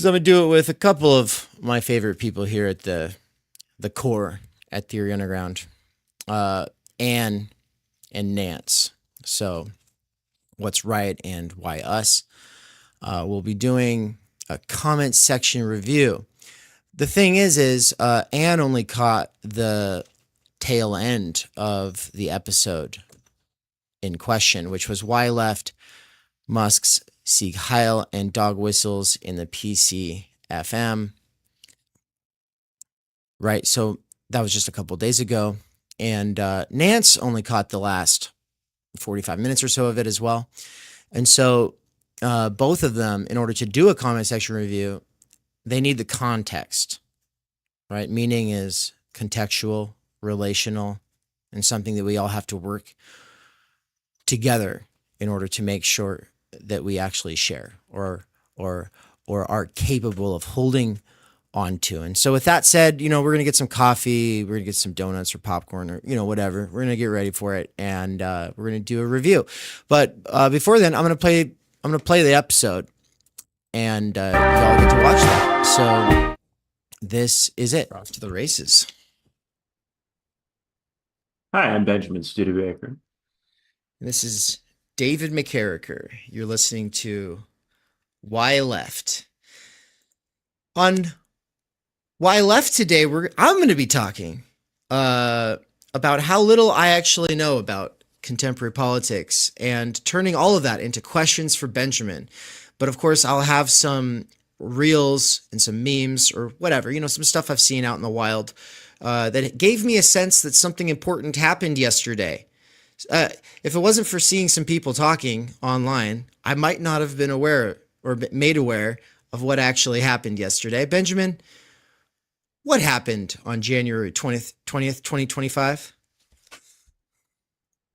because I'm going to do it with a couple of my favorite people here at the core at Theory Underground, Anne and Nance. So what's right and why us? We'll be doing a comment section review. The thing is Anne only caught the tail end of the episode in question, which was why left Musk's Sieg, Heil, and dog whistles in the PCFM. Right, so that was just a couple days ago. And Nance only caught the last 45 minutes or so of it as well. And so both of them, in order to do a comment section review, they need the context, right? Meaning is contextual, relational, and something that we all have to work together in order to make sure that we actually share or are capable of holding onto. And so with that said, we're going to get some coffee, we're going to get some donuts or popcorn or, whatever. We're going to get ready for it. And we're going to do a review. But before then, I'm going to play the episode and y'all get to watch that. So this is it. We're off to the races. Hi, I'm Benjamin Studebaker. And this is David McKerracher. You're listening to Why Left. On Why Left today, I'm going to be talking about how little I actually know about contemporary politics and turning all of that into questions for Benjamin. But of course, I'll have some reels and some memes or whatever, some stuff I've seen out in the wild that gave me a sense that something important happened yesterday. If it wasn't for seeing some people talking online, I might not have been aware or made aware of what actually happened yesterday. Benjamin, what happened on January 20th, 2025?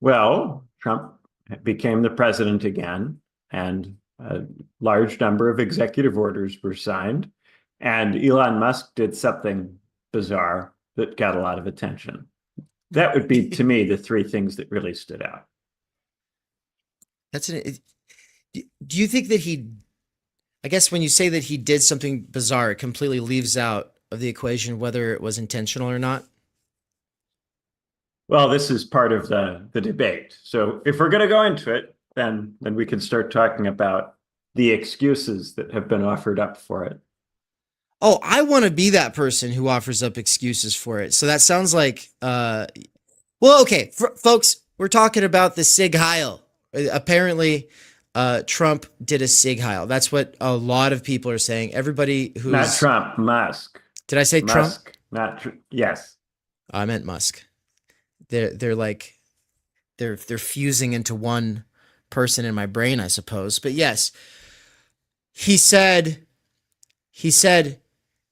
Well, Trump became the president again, and a large number of executive orders were signed, and Elon Musk did something bizarre that got a lot of attention. That would be, to me, the three things that really stood out. Do you think that I guess when you say that he did something bizarre, it completely leaves out of the equation whether it was intentional or not? Well, this is part of the debate. So if we're going to go into it, then we can start talking about the excuses that have been offered up for it. Oh, I want to be that person who offers up excuses for it. So that sounds like, okay, folks, we're talking about the Sieg Heil. Apparently, Trump did a Sieg Heil. That's what a lot of people are saying. Everybody who's... Not Trump, Musk. Did I say Musk, Trump? Yes. I meant Musk. They're fusing into one person in my brain, I suppose. But yes, he said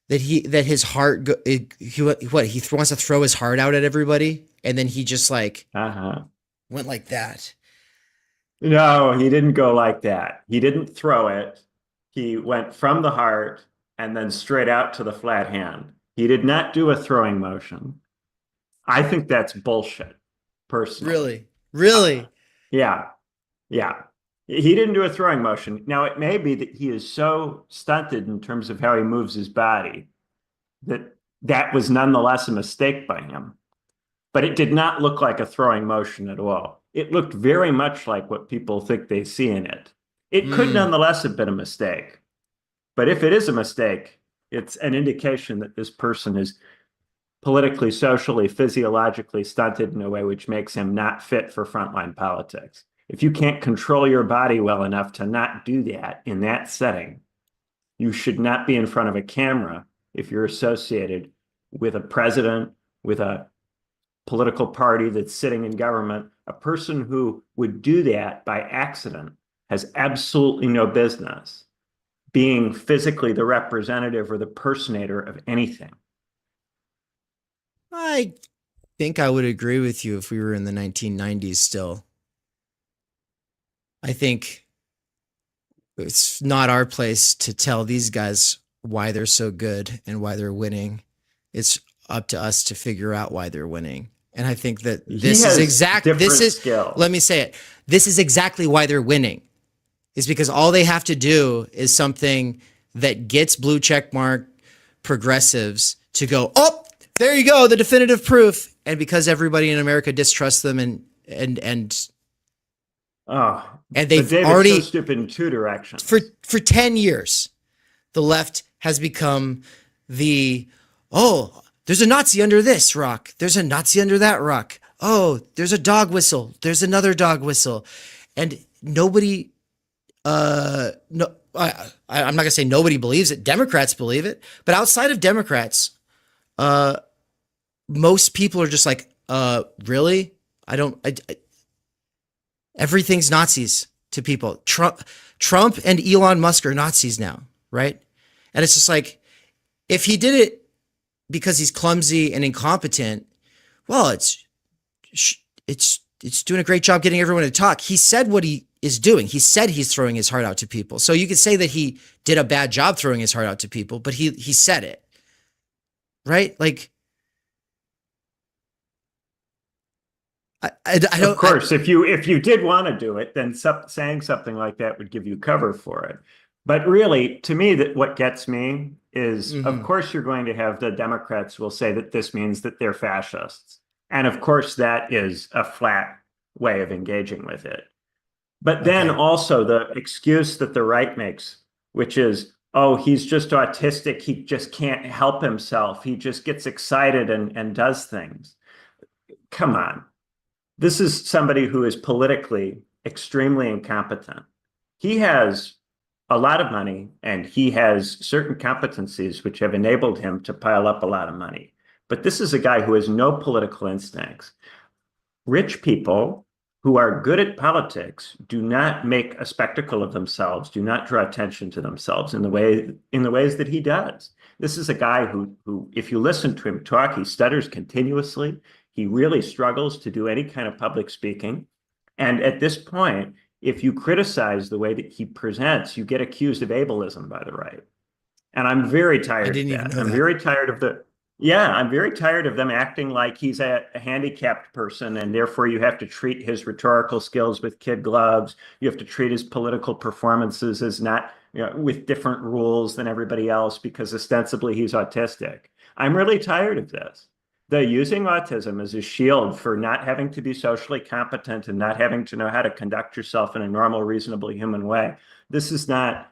that his heart he wants to throw his heart out at everybody, and then he just went like that. No, he didn't go like that. He didn't throw it. He went from the heart and then straight out to the flat hand. He did not do a throwing motion. I think that's bullshit, personally. Really? Yeah. He didn't do a throwing motion. Now, it may be that he is so stunted in terms of how he moves his body that was nonetheless a mistake by him. But it did not look like a throwing motion at all. It looked very much like what people think they see in it. It could nonetheless have been a mistake. But if it is a mistake, it's an indication that this person is politically, socially, physiologically stunted in a way which makes him not fit for frontline politics. If you can't control your body well enough to not do that in that setting, you should not be in front of a camera if you're associated with a president, with a political party that's sitting in government. A person who would do that by accident has absolutely no business being physically the representative or the personator of anything. I think I would agree with you if we were in the 1990s still. I think it's not our place to tell these guys why they're so good and why they're winning. It's up to us to figure out why they're winning. And I think that this is exactly why they're winning, is because all they have to do is something that gets blue check mark progressives to go, oh, there you go, the definitive proof. And because everybody in America distrusts them and they've David, already, so stupid in two directions. For 10 years, the left has become there's a Nazi under this rock. There's a Nazi under that rock. Oh, there's a dog whistle. There's another dog whistle. And nobody, I'm not going to say nobody believes it. Democrats believe it. But outside of Democrats, most people are just like, really? Everything's Nazis to people. Trump and Elon Musk are Nazis now, right? And it's just like, if he did it because he's clumsy and incompetent, well, it's doing a great job getting everyone to talk. He said what he is doing. He said he's throwing his heart out to people. So you could say that he did a bad job throwing his heart out to people, but he said it, right? Like, I don't. Of course, if you did want to do it, then saying something like that would give you cover for it. But really, to me, that what gets me is, of course, you're going to have the Democrats will say that this means that they're fascists. And of course, that is a flat way of engaging with it. But then also the excuse that the right makes, which is, oh, he's just autistic. He just can't help himself. He just gets excited and does things. Come on. This is somebody who is politically extremely incompetent. He has a lot of money and he has certain competencies which have enabled him to pile up a lot of money. But this is a guy who has no political instincts. Rich people who are good at politics do not make a spectacle of themselves, do not draw attention to themselves in the ways that he does. This is a guy who, if you listen to him talk, he stutters continuously. He really struggles to do any kind of public speaking. And at this point, if you criticize the way that he presents, you get accused of ableism by the right. And I'm very tired of that. I'm very tired of I'm very tired of them acting like he's a handicapped person and therefore you have to treat his rhetorical skills with kid gloves. You have to treat his political performances as not, with different rules than everybody else because ostensibly he's autistic. I'm really tired of this. They're using autism as a shield for not having to be socially competent and not having to know how to conduct yourself in a normal, reasonable human way. This is not,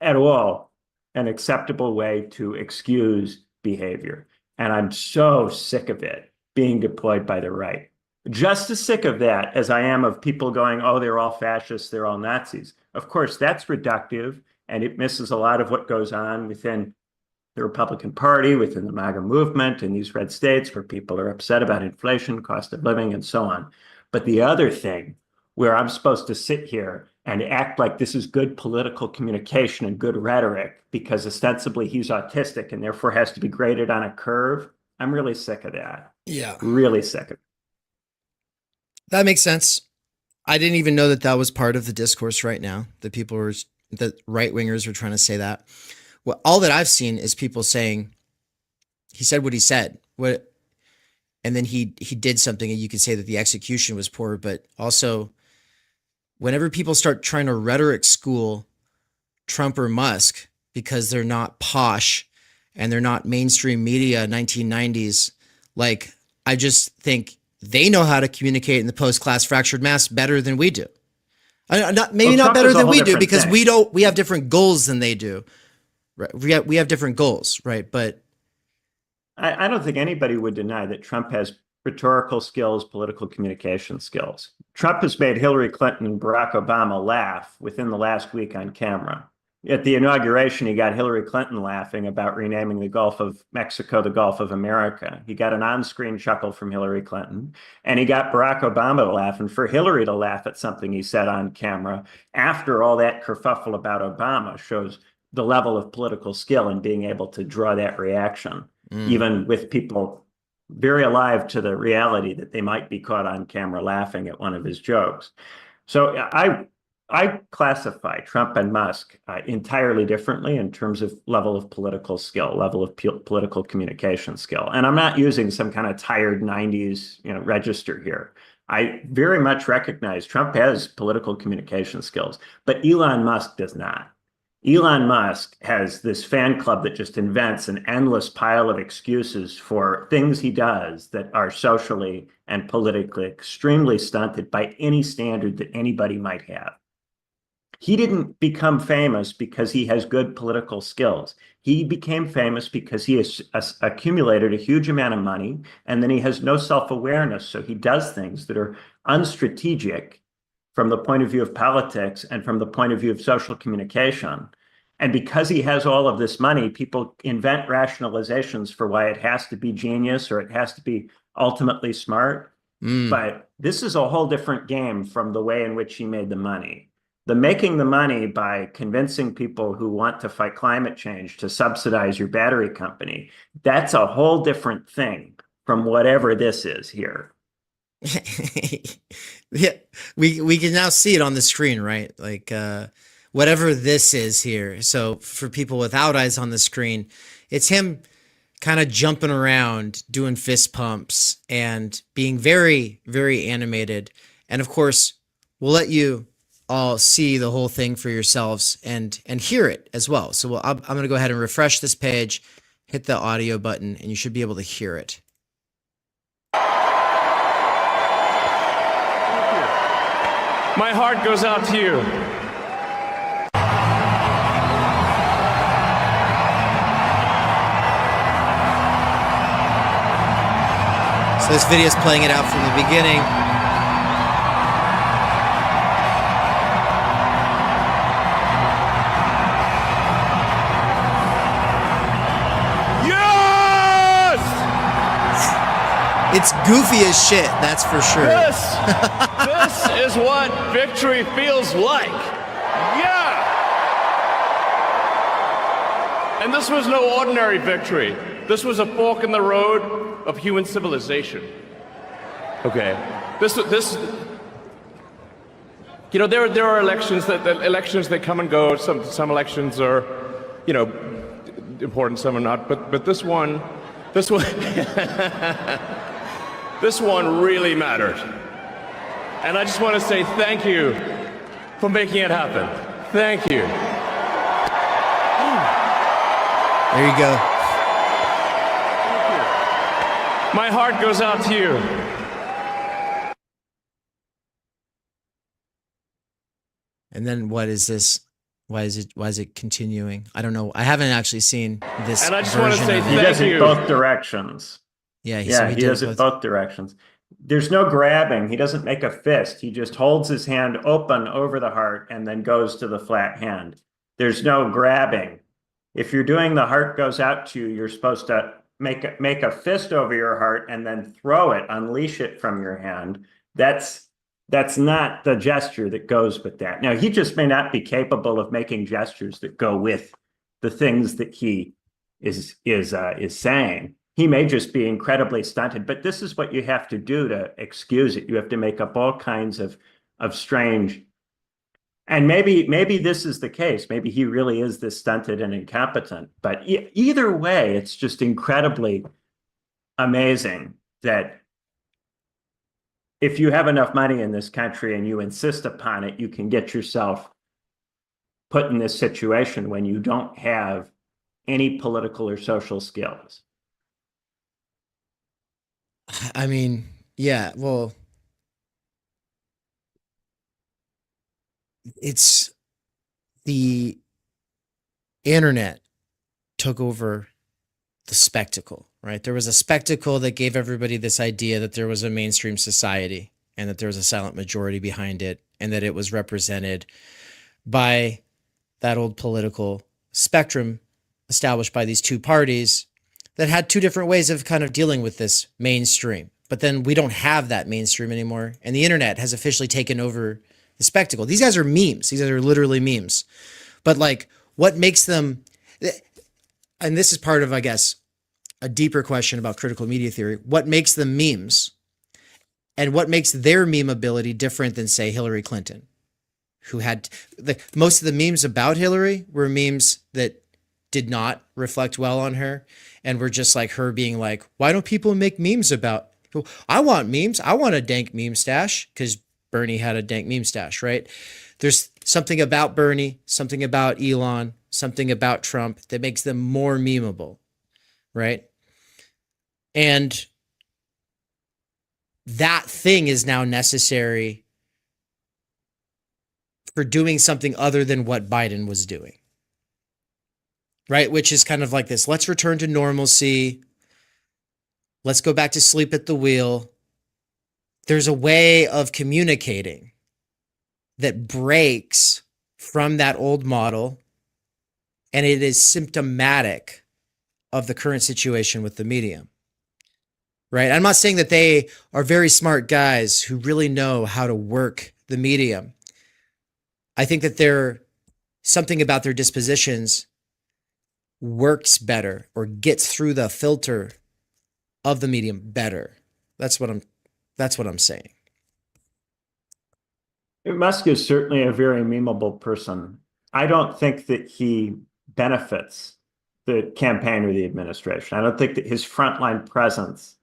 at all an acceptable way to excuse behavior. And I'm so sick of it being deployed by the right. Just as sick of that as I am of people going, oh, they're all fascists, they're all Nazis. Of course, that's reductive and it misses a lot of what goes on within the Republican Party, within the MAGA movement in these red states where people are upset about inflation, cost of living, and so on. But the other thing where I'm supposed to sit here and act like this is good political communication and good rhetoric because ostensibly he's autistic and therefore has to be graded on a curve, I'm really sick of that. Yeah. Really sick of it. That makes sense. I didn't even know that was part of the discourse right now. The right-wingers were trying to say that. Well, all that I've seen is people saying he said what he said. And then he did something, and you could say that the execution was poor. But also, whenever people start trying to rhetoric school Trump or Musk because they're not posh and they're not mainstream media 1990s, like, I just think they know how to communicate in the post-class fractured mass better than we do. Not better than we do because we have different goals than they do. Right. We have different goals, right? But I don't think anybody would deny that Trump has rhetorical skills, political communication skills. Trump has made Hillary Clinton and Barack Obama laugh within the last week on camera. At the inauguration, he got Hillary Clinton laughing about renaming the Gulf of Mexico the Gulf of America. He got an on-screen chuckle from Hillary Clinton, and he got Barack Obama to laugh, and for Hillary to laugh at something he said on camera after all that kerfuffle about Obama shows the level of political skill and being able to draw that reaction, even with people very alive to the reality that they might be caught on camera laughing at one of his jokes. So I classify Trump and Musk entirely differently in terms of level of political skill, level of political communication skill. And I'm not using some kind of tired 90s register here. I very much recognize Trump has political communication skills, but Elon Musk does not. Elon Musk has this fan club that just invents an endless pile of excuses for things he does that are socially and politically extremely stunted by any standard that anybody might have. He didn't become famous because he has good political skills. He became famous because he has accumulated a huge amount of money, and then he has no self-awareness. So he does things that are unstrategic from the point of view of politics and from the point of view of social communication. And because he has all of this money, people invent rationalizations for why it has to be genius or it has to be ultimately smart. But this is a whole different game from the way in which he made the money. The making the money by convincing people who want to fight climate change to subsidize your battery company, that's a whole different thing from whatever this is here. Yeah, we can now see it on the screen, right? Like whatever this is here. So for people without eyes on the screen, it's him kind of jumping around, doing fist pumps, and being very, very animated. And of course, we'll let you all see the whole thing for yourselves and hear it as well. So I'm going to go ahead and refresh this page, hit the audio button, and you should be able to hear it. My heart goes out to you. So this video is playing it out from the beginning. Yes! It's goofy as shit, that's for sure. This is what victory feels like. Yeah! And this was no ordinary victory. This was a fork in the road of human civilization. Okay. This you know, there are elections that come and go. Some elections are, you know, important, some are not, but this one this one really mattered. And I just want to say thank you for making it happen. Thank you. There you go. My heart goes out to you. And then what is this? Why is it continuing? I don't know. I haven't actually seen this. And I just want to say He does it both directions. Yeah, he does it both directions. There's no grabbing. He doesn't make a fist. He just holds his hand open over the heart and then goes to the flat hand. There's no grabbing. If you're doing the heart goes out to you, you're supposed to make a fist over your heart and then throw it, unleash it from your hand. That's not the gesture that goes with that. Now, he just may not be capable of making gestures that go with the things that he is saying. He may just be incredibly stunted, but this is what you have to do to excuse it. You have to make up all kinds of strange, and maybe this is the case. Maybe he really is this stunted and incompetent, but either way, it's just incredibly amazing that if you have enough money in this country and you insist upon it, you can get yourself put in this situation when you don't have any political or social skills. I mean, yeah, well, it's the internet took over the spectacle, right? There was a spectacle that gave everybody this idea that there was a mainstream society and that there was a silent majority behind it and that it was represented by that old political spectrum established by these two parties that had two different ways of kind of dealing with this mainstream. But then we don't have that mainstream anymore. And the internet has officially taken over the spectacle. These guys are memes. These guys are literally memes. But like, what makes them, and this is part of, I guess, a deeper question about critical media theory. What makes them memes? And what makes their meme ability different than, say, Hillary Clinton, who had most of the memes about Hillary were memes that did not reflect well on her and were just like her being like, why don't people make memes about, I want memes. I want a dank meme stash because Bernie had a dank meme stash, right? There's something about Bernie, something about Elon, something about Trump that makes them more memeable, right? And that thing is now necessary for doing something other than what Biden was doing, right? Which is kind of like this, let's return to normalcy. Let's go back to sleep at the wheel. There's a way of communicating that breaks from that old model, and it is symptomatic of the current situation with the medium, right? I'm not saying that they are very smart guys who really know how to work the medium. I think that they're something about their dispositions works better or gets through the filter of the medium better. That's what I'm saying. Musk is certainly a very memeable person. I don't think that he benefits the campaign or the administration. I don't think that his frontline presence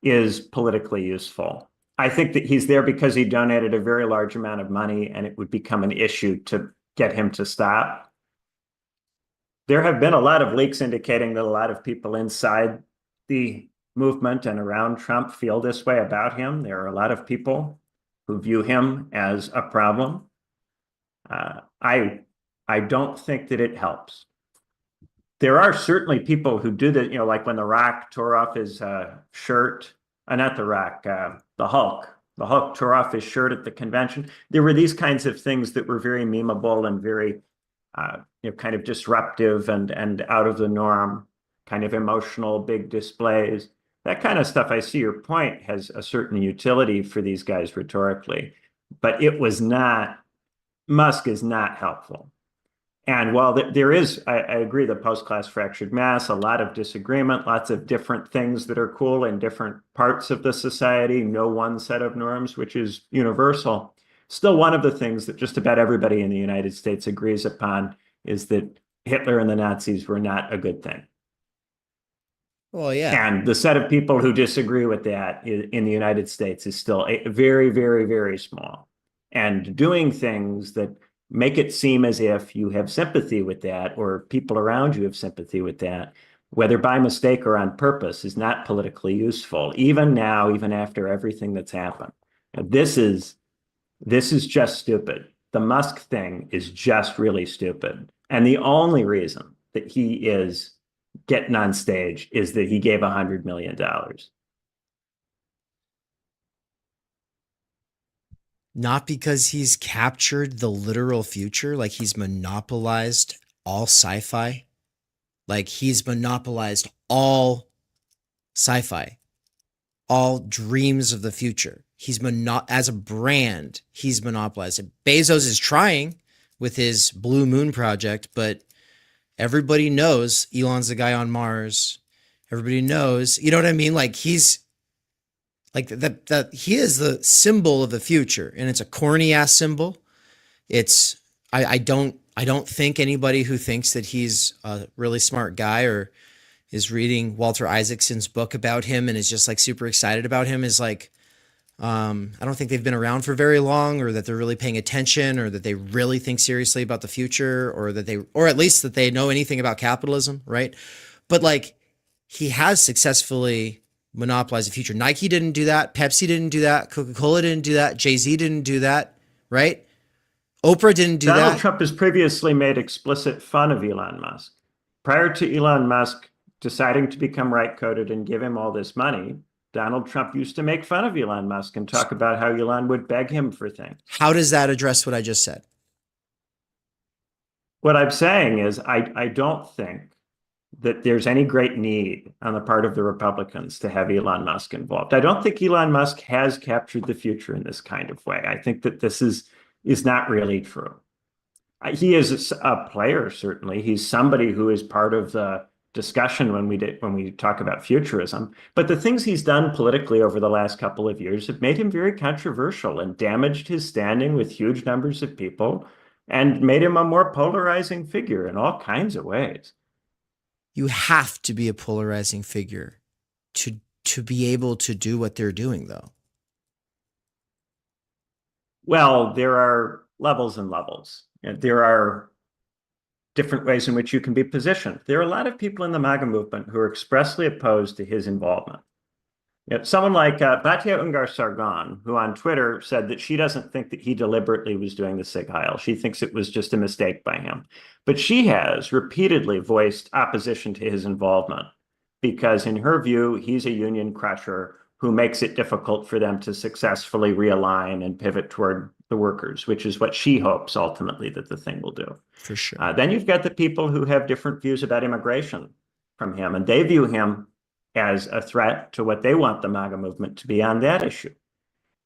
is politically useful. I think that he's there because he donated a very large amount of money and it would become an issue to get him to stop. There have been a lot of leaks indicating that a lot of people inside the movement and around Trump feel this way about him. There are a lot of people who view him as a problem. I don't think that it helps. There are certainly people who do that, like when The Rock tore off his shirt, not The Rock, the Hulk. The Hulk tore off his shirt at the convention. There were these kinds of things that were very memeable and very, kind of disruptive and out of the norm, kind of emotional, big displays. That kind of stuff, I see your point, has a certain utility for these guys rhetorically, but Musk is not helpful. And while there is, I agree, the post-class fractured mass, a lot of disagreement, lots of different things that are cool in different parts of the society, no one set of norms, which is universal. Still, one of the things that just about everybody in the United States agrees upon is that Hitler and the Nazis were not a good thing. Well, yeah. And the set of people who disagree with that in the United States is still very, very, very small. And doing things that make it seem as if you have sympathy with that or people around you have sympathy with that, whether by mistake or on purpose, is not politically useful, even now, even after everything that's happened. This is just stupid. The Musk thing is just really stupid. And the only reason that he is getting on stage is that he gave $100 million. Not because he's captured the literal future, like he's monopolized all sci-fi, like he's monopolized all sci-fi, all dreams of the future. He's as a brand, he's monopolized it. Bezos is trying with his Blue Moon project, but everybody knows Elon's the guy on Mars. Everybody knows, you know what I mean? Like he's like that he is the symbol of the future, and it's a corny ass symbol. It's I don't think anybody who thinks that he's a really smart guy or is reading Walter Isaacson's book about him and is just like super excited about him is like, I don't think they've been around for very long, or that they're really paying attention, or that they really think seriously about the future, or at least that they know anything about capitalism, right? But like, he has successfully monopolized the future. Nike didn't do that. Pepsi didn't do that. Coca-Cola didn't do that. Jay-Z didn't do that, right? Oprah didn't do that. Donald Trump has previously made explicit fun of Elon Musk. Prior to Elon Musk deciding to become right-coded and give him all this money, Donald Trump used to make fun of Elon Musk and talk about how Elon would beg him for things. How does that address what I just said? What I'm saying is I don't think that there's any great need on the part of the Republicans to have Elon Musk involved. I don't think Elon Musk has captured the future in this kind of way. I think that this is not really true. He is a player, certainly. He's somebody who is part of the discussion when we talk about futurism. But the things he's done politically over the last couple of years have made him very controversial and damaged his standing with huge numbers of people and made him a more polarizing figure in all kinds of ways. You have to be a polarizing figure to be able to do what they're doing, though. Well, there are levels and levels. There are different ways in which you can be positioned. There are a lot of people in the MAGA movement who are expressly opposed to his involvement. Someone like Batya Ungar-Sargon, who on Twitter said that she doesn't think that he deliberately was doing the Sieg Heil. She thinks it was just a mistake by him. But she has repeatedly voiced opposition to his involvement because in her view, he's a union crusher who makes it difficult for them to successfully realign and pivot toward the workers, which is what she hopes ultimately that the thing will do. For sure. Then you've got the people who have different views about immigration from him, and they view him as a threat to what they want the MAGA movement to be on that issue.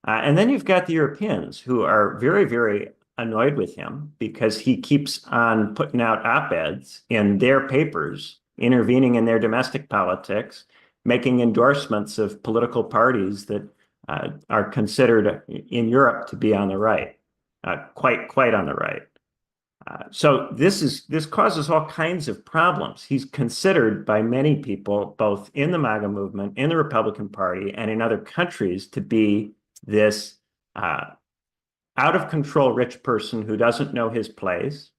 And then you've got the Europeans who are very, very annoyed with him because he keeps on putting out op-eds in their papers, intervening in their domestic politics, making endorsements of political parties that are considered in Europe to be on the right, quite on the right. So this causes all kinds of problems. He's considered by many people, both in the MAGA movement, in the Republican Party, and in other countries, to be this out of control rich person who doesn't know his place,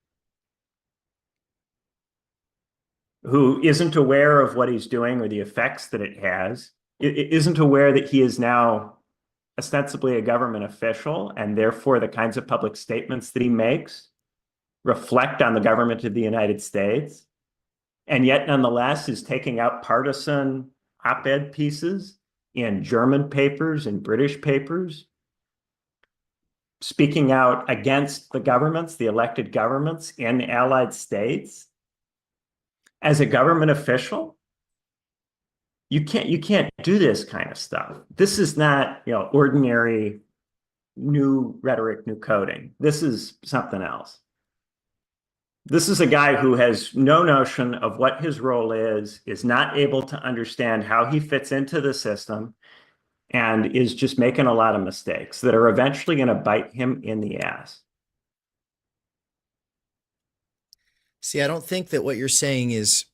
who isn't aware of what he's doing or the effects that it has, isn't aware that he is now ostensibly a government official, and therefore the kinds of public statements that he makes reflect on the government of the United States, and yet nonetheless is taking out partisan op-ed pieces in German papers and British papers, speaking out against the governments, the elected governments in allied states. As a government official, you can't do this kind of stuff. This is not, ordinary new rhetoric, new coding. This is something else. This is a guy who has no notion of what his role is not able to understand how he fits into the system, and is just making a lot of mistakes that are eventually going to bite him in the ass. See, I don't think that what you're saying is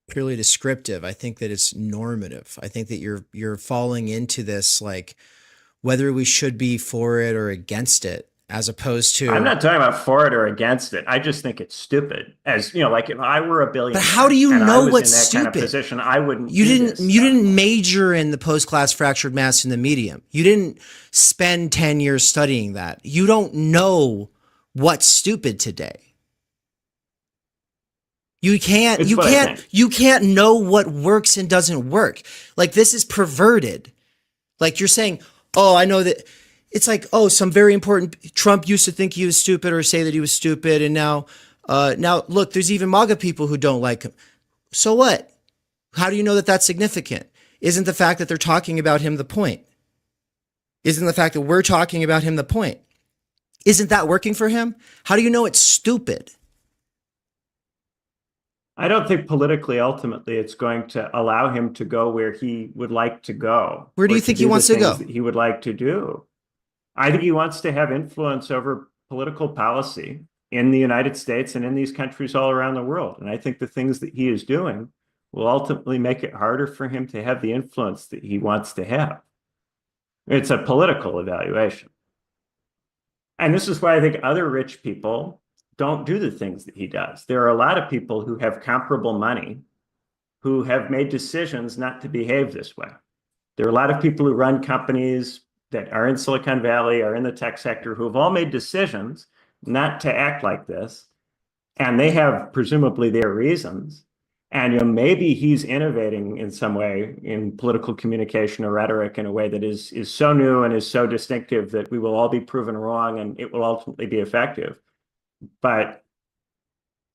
purely descriptive. I think that it's normative. I think that you're falling into this, like, whether we should be for it or against it, as opposed to... I'm not talking about for it or against it. I just think it's stupid. As like if I were a billionaire, but how do you know what's stupid? Kind of position, I wouldn't. You didn't major in the post-class fractured mass in the medium. You didn't spend 10 years studying that. You don't know what's stupid today. You can't know what works and doesn't work. Like, this is perverted. Like, you're saying, oh, I know that. It's like, oh, some very important, Trump used to think he was stupid or say that he was stupid. And now look, there's even MAGA people who don't like him. So what? How do you know that that's significant? Isn't the fact that they're talking about him the point? Isn't the fact that we're talking about him the point? Isn't that working for him? How do you know it's stupid? I don't think politically, ultimately, it's going to allow him to go where he would like to go. Where do you think he wants to go? He would like to do. I think he wants to have influence over political policy in the United States and in these countries all around the world. And I think the things that he is doing will ultimately make it harder for him to have the influence that he wants to have. It's a political evaluation. And this is why I think other rich people don't do the things that he does. There are a lot of people who have comparable money who have made decisions not to behave this way. There are a lot of people who run companies that are in Silicon Valley, are in the tech sector, who have all made decisions not to act like this. And they have presumably their reasons. And maybe he's innovating in some way in political communication or rhetoric in a way that is so new and is so distinctive that we will all be proven wrong and it will ultimately be effective. But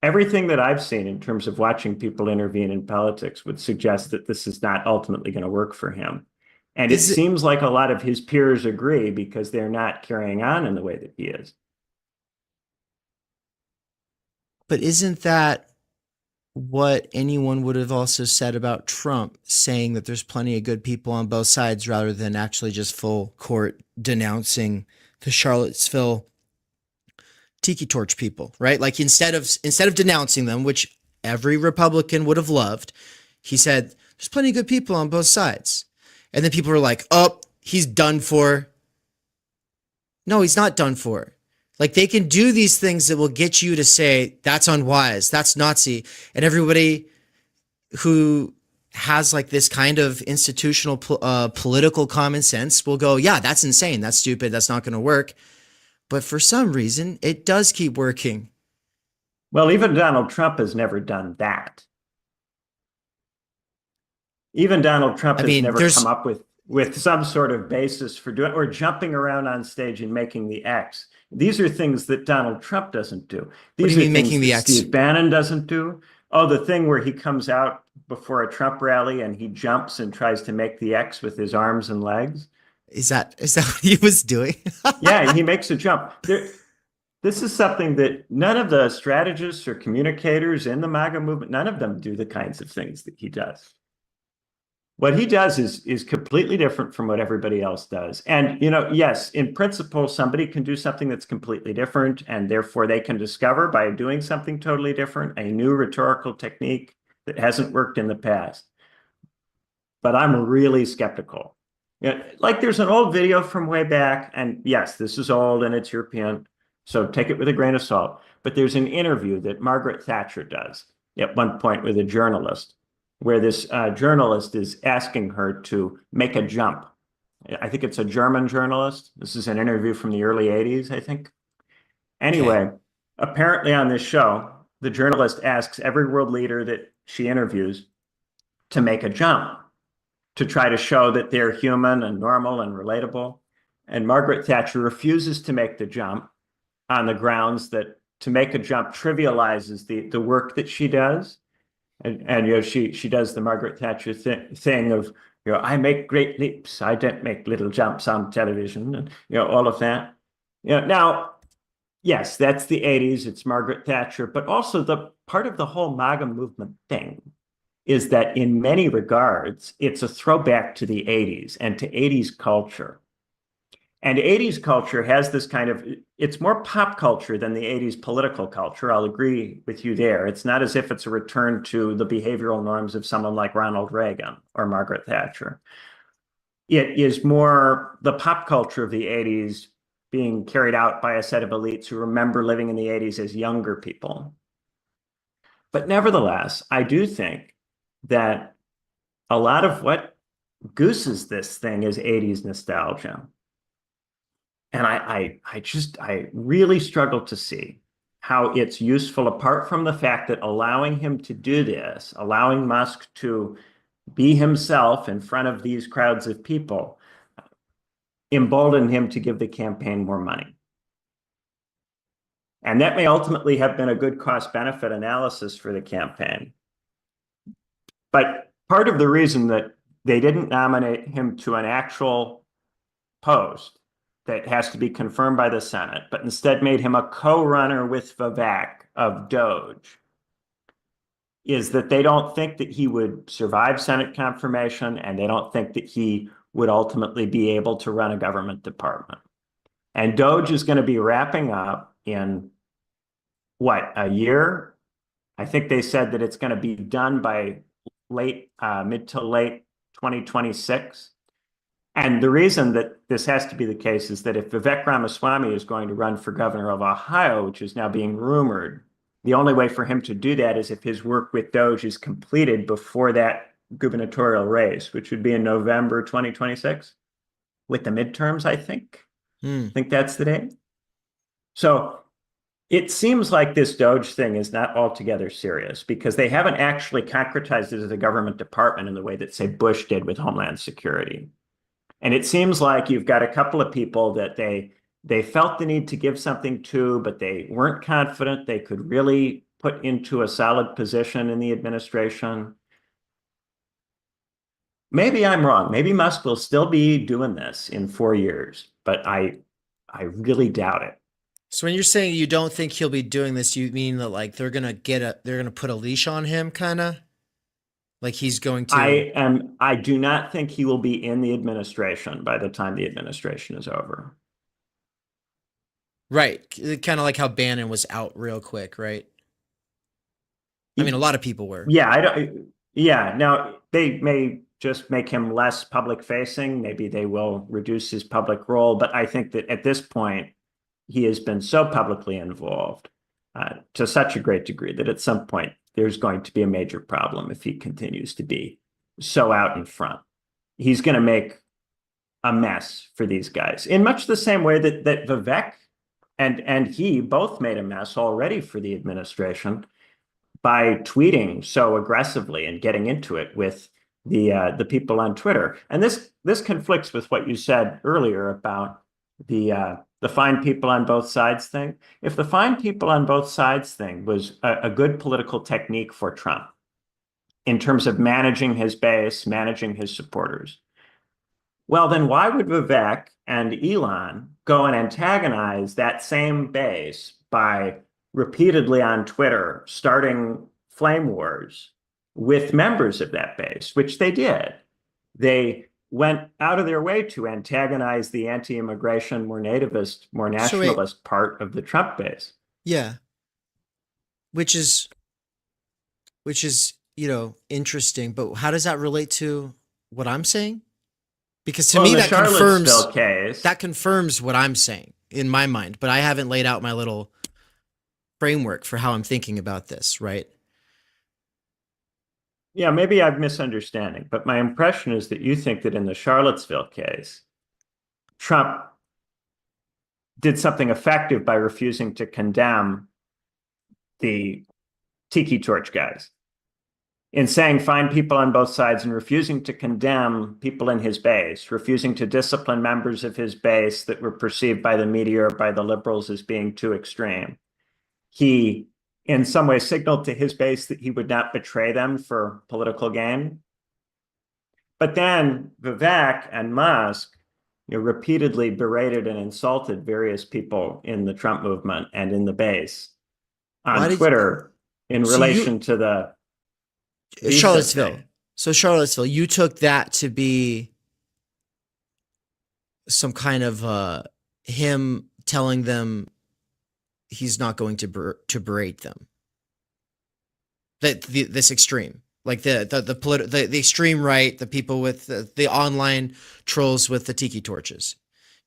everything that I've seen in terms of watching people intervene in politics would suggest that this is not ultimately going to work for him. And it seems like a lot of his peers agree because they're not carrying on in the way that he is. But isn't that what anyone would have also said about Trump, saying that there's plenty of good people on both sides rather than actually just full court denouncing the Charlottesville tiki torch people, right? Like instead of denouncing them, which every Republican would have loved, he said, there's plenty of good people on both sides. And then people were like, oh, he's done for. No, he's not done for. Like, they can do these things that will get you to say, that's unwise, that's Nazi. And everybody who has like this kind of institutional political common sense will go, yeah, that's insane, that's stupid, that's not going to work. But for some reason, it does keep working. Well, even Donald Trump has never done that. Even Donald Trump has never come up with some sort of basis for doing, or jumping around on stage and making the X. These are things that Donald Trump doesn't do. These What do you are mean things making the that X? Steve Bannon doesn't do. Oh, the thing where he comes out before a Trump rally and he jumps and tries to make the X with his arms and legs. Is that what he was doing? Yeah, he makes a jump. This is something that none of the strategists or communicators in the MAGA movement, none of them do the kinds of things that he does. What he does is completely different from what everybody else does. And, yes, in principle, somebody can do something that's completely different, and therefore they can discover by doing something totally different a new rhetorical technique that hasn't worked in the past. But I'm really skeptical. Like, there's an old video from way back, and yes, this is old and it's European, so take it with a grain of salt. But there's an interview that Margaret Thatcher does at one point with a journalist, where this journalist is asking her to make a jump. I think it's a German journalist. This is an interview from the early 80s, I think. Anyway, apparently on this show, the journalist asks every world leader that she interviews to make a jump, to try to show that they're human and normal and relatable. And Margaret Thatcher refuses to make the jump on the grounds that to make a jump trivializes the work that she does. And she does the Margaret Thatcher thing of, I make great leaps, I don't make little jumps on television, and all of that. Now, yes, that's the 80s, it's Margaret Thatcher, but also the part of the whole MAGA movement thing is that in many regards, it's a throwback to the 80s and to 80s culture. And 80s culture has this kind of, it's more pop culture than the 80s political culture. I'll agree with you there. It's not as if it's a return to the behavioral norms of someone like Ronald Reagan or Margaret Thatcher. It is more the pop culture of the 80s being carried out by a set of elites who remember living in the 80s as younger people. But nevertheless, I do think that a lot of what gooses this thing is 80s nostalgia. And I really struggle to see how it's useful, apart from the fact that allowing him to do this, allowing Musk to be himself in front of these crowds of people, emboldened him to give the campaign more money. And that may ultimately have been a good cost-benefit analysis for the campaign. But part of the reason that they didn't nominate him to an actual post that has to be confirmed by the Senate, but instead made him a co-runner with Vivek of Doge, is that they don't think that he would survive Senate confirmation, and they don't think that he would ultimately be able to run a government department. And Doge is going to be wrapping up in, a year? I think they said that it's going to be done by mid to late 2026. And the reason that this has to be the case is that if Vivek Ramaswamy is going to run for governor of Ohio, which is now being rumored, the only way for him to do that is if his work with Doge is completed before that gubernatorial race, which would be in November 2026, with the midterms, I think. I think that's the date. So it seems like this Doge thing is not altogether serious, because they haven't actually concretized it as a government department in the way that, say, Bush did with Homeland Security. And it seems like you've got a couple of people that they felt the need to give something to, but they weren't confident they could really put into a solid position in the administration. Maybe I'm wrong. Maybe Musk will still be doing this in 4 years, but I really doubt it. So when you're saying you don't think he'll be doing this, you mean that like they're gonna put a leash on him, kind of? Like he's going to. I do not think he will be in the administration by the time the administration is over. Right. Kind of like how Bannon was out real quick, right? I mean, a lot of people were. Yeah, now they may just make him less public facing. Maybe they will reduce his public role. But I think that at this point, he has been so publicly involved to such a great degree that at some point there's going to be a major problem if he continues to be so out in front. He's going to make a mess for these guys in much the same way that Vivek and he both made a mess already for the administration by tweeting so aggressively and getting into it with the people on Twitter. And this conflicts with what you said earlier about the find people on both sides thing. If the find people on both sides thing was a good political technique for Trump in terms of managing his base, managing his supporters, well, then why would Vivek and Elon go and antagonize that same base by repeatedly on Twitter starting flame wars with members of that base, which they did? They went out of their way to antagonize the anti-immigration, more nativist, more nationalist part of the Trump base. Yeah. Which is, interesting, but how does that relate to what I'm saying? Because to me, that confirms what I'm saying in my mind, but I haven't laid out my little framework for how I'm thinking about this, right? Yeah, maybe I'm misunderstanding, but my impression is that you think that in the Charlottesville case, Trump did something effective by refusing to condemn the Tiki Torch guys, in saying find people on both sides and refusing to condemn people in his base, refusing to discipline members of his base that were perceived by the media or by the liberals as being too extreme. He, in some way, signaled to his base that he would not betray them for political gain. But then Vivek and Musk repeatedly berated and insulted various people in the Trump movement and in the base on Twitter in relation to the Charlottesville. So Charlottesville, you took that to be some kind of him telling them he's not going to berate them. This extreme, like the extreme right, the people with the online trolls with the tiki torches.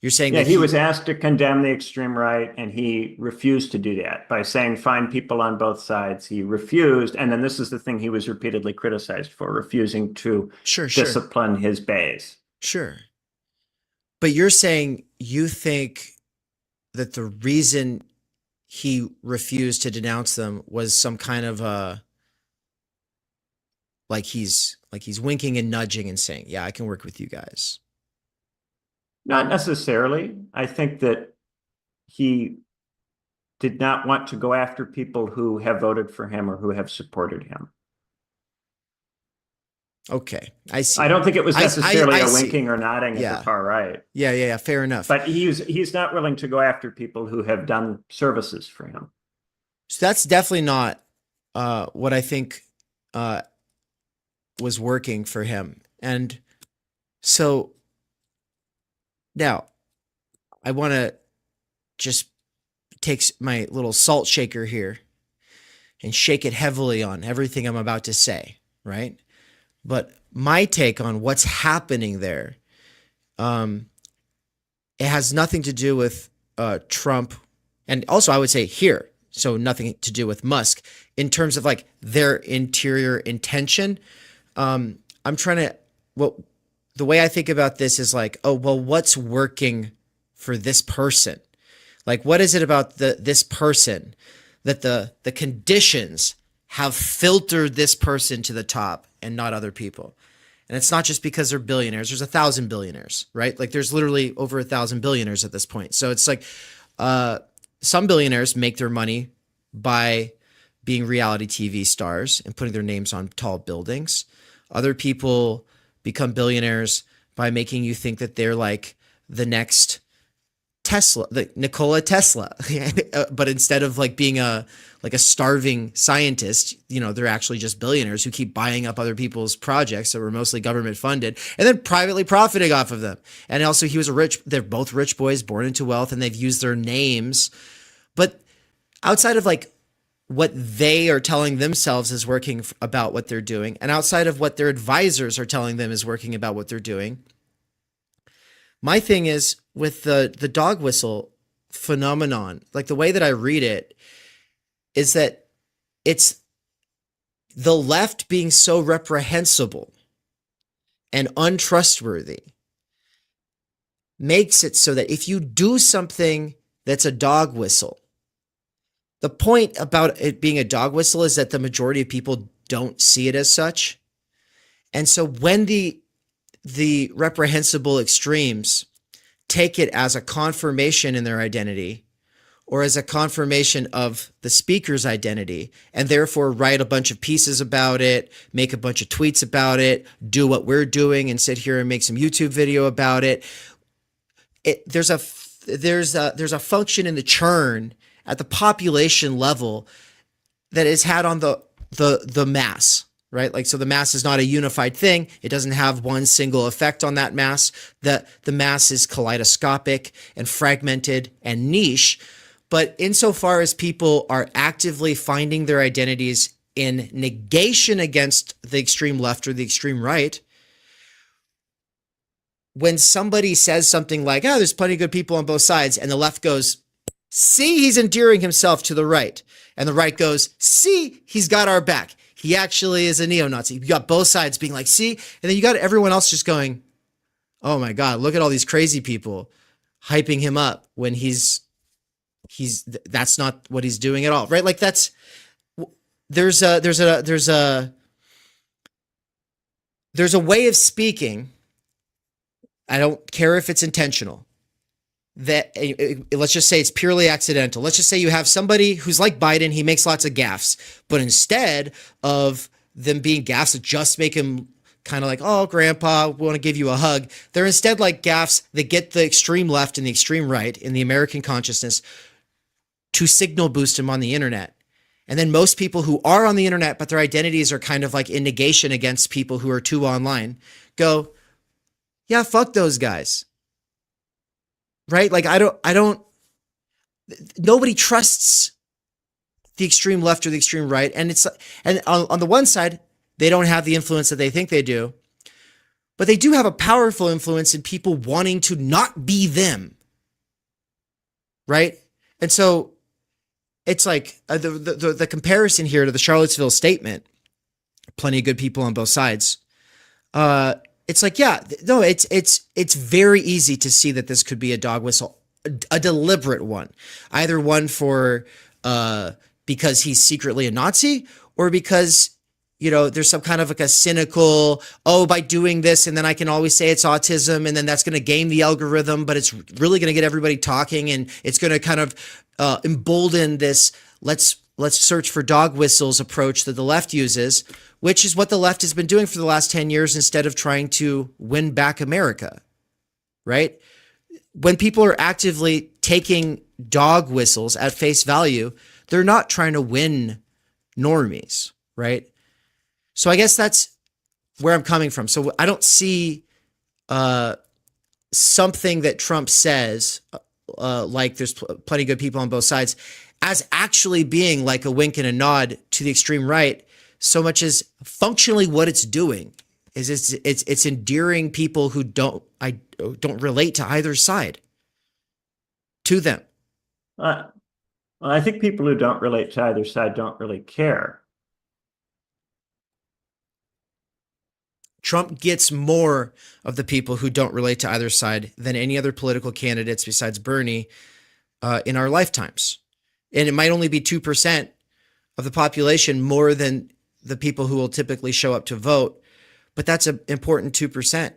You're saying that he was asked to condemn the extreme right, and he refused to do that by saying find people on both sides. He refused, and then this is the thing he was repeatedly criticized for, refusing to discipline his base. Sure. But you're saying you think that the reason he refused to denounce them was some kind of like he's winking and nudging and saying, yeah, I can work with you guys. Not necessarily. I think that he did not want to go after people who have voted for him or who have supported him. Okay, I see. I don't think it was necessarily a winking or nodding at the far right. Yeah, fair enough. But he's not willing to go after people who have done services for him. So that's definitely not what I think was working for him. And so now I want to just take my little salt shaker here and shake it heavily on everything I'm about to say, right? But my take on what's happening there, it has nothing to do with Trump. And also I would say here, so nothing to do with Musk in terms of like their interior intention. I'm trying to, the way I think about this is like, oh, well, what's working for this person? Like, what is it about this person that the conditions have filtered this person to the top and not other people? And it's not just because they're billionaires. There's 1,000 billionaires, right? Like there's literally over 1,000 billionaires at this point. So it's like some billionaires make their money by being reality TV stars and putting their names on tall buildings. Other people become billionaires by making you think that they're like the next Tesla, the Nikola Tesla, but instead of like being a starving scientist, they're actually just billionaires who keep buying up other people's projects that were mostly government funded and then privately profiting off of them. And also they're both rich boys born into wealth and they've used their names. But outside of like what they are telling themselves is working about what they're doing, and outside of what their advisors are telling them is working about what they're doing. My thing is with the dog whistle phenomenon, like the way that I read it is that it's the left being so reprehensible and untrustworthy makes it so that if you do something that's a dog whistle, the point about it being a dog whistle is that the majority of people don't see it as such. And so when the reprehensible extremes take it as a confirmation in their identity or as a confirmation of the speaker's identity, and therefore write a bunch of pieces about it, make a bunch of tweets about it, do what we're doing and sit here and make some YouTube video about it, there's a function in the churn at the population level that is had on the mass, right? Like, so the mass is not a unified thing. It doesn't have one single effect on that mass. The mass is kaleidoscopic and fragmented and niche. But insofar as people are actively finding their identities in negation against the extreme left or the extreme right, when somebody says something like, oh, there's plenty of good people on both sides, and the left goes, see, he's endearing himself to the right. And the right goes, see, he's got our back. He actually is a neo-Nazi. You got both sides being like, see, and then you got everyone else just going, oh my God, look at all these crazy people hyping him up when that's not what he's doing at all, right? Like there's a way of speaking. I don't care if it's intentional, that let's just say it's purely accidental. Let's just say you have somebody who's like Biden, he makes lots of gaffes, but instead of them being gaffes that just make him kind of like, oh, grandpa, we want to give you a hug, they're instead like gaffes that get the extreme left and the extreme right in the American consciousness to signal boost him on the internet. And then most people who are on the internet, but their identities are kind of like in negation against people who are too online, go, yeah, fuck those guys. Right? Like, nobody trusts the extreme left or the extreme right. And on the one side, they don't have the influence that they think they do, but they do have a powerful influence in people wanting to not be them. Right? And so it's like the comparison here to the Charlottesville statement, plenty of good people on both sides. It's like, yeah, no, it's very easy to see that this could be a dog whistle, a deliberate one, either one for because he's secretly a Nazi, or because, you know, there's some kind of like a cynical, oh, by doing this, and then I can always say it's autism, and then that's going to game the algorithm, but it's really going to get everybody talking, and it's going to kind of embolden this let's search for dog whistles approach that the left uses, which is what the left has been doing for the last 10 years instead of trying to win back America, right? When people are actively taking dog whistles at face value, they're not trying to win normies, right? So I guess that's where I'm coming from. So I don't see something that Trump says, like there's plenty of good people on both sides, as actually being like a wink and a nod to the extreme right, so much as functionally what it's doing is it's endearing people who don't relate to either side to them. Well, I think people who don't relate to either side don't really care. Trump gets more of the people who don't relate to either side than any other political candidates besides Bernie in our lifetimes. And it might only be 2% of the population more than the people who will typically show up to vote, but that's an important 2%.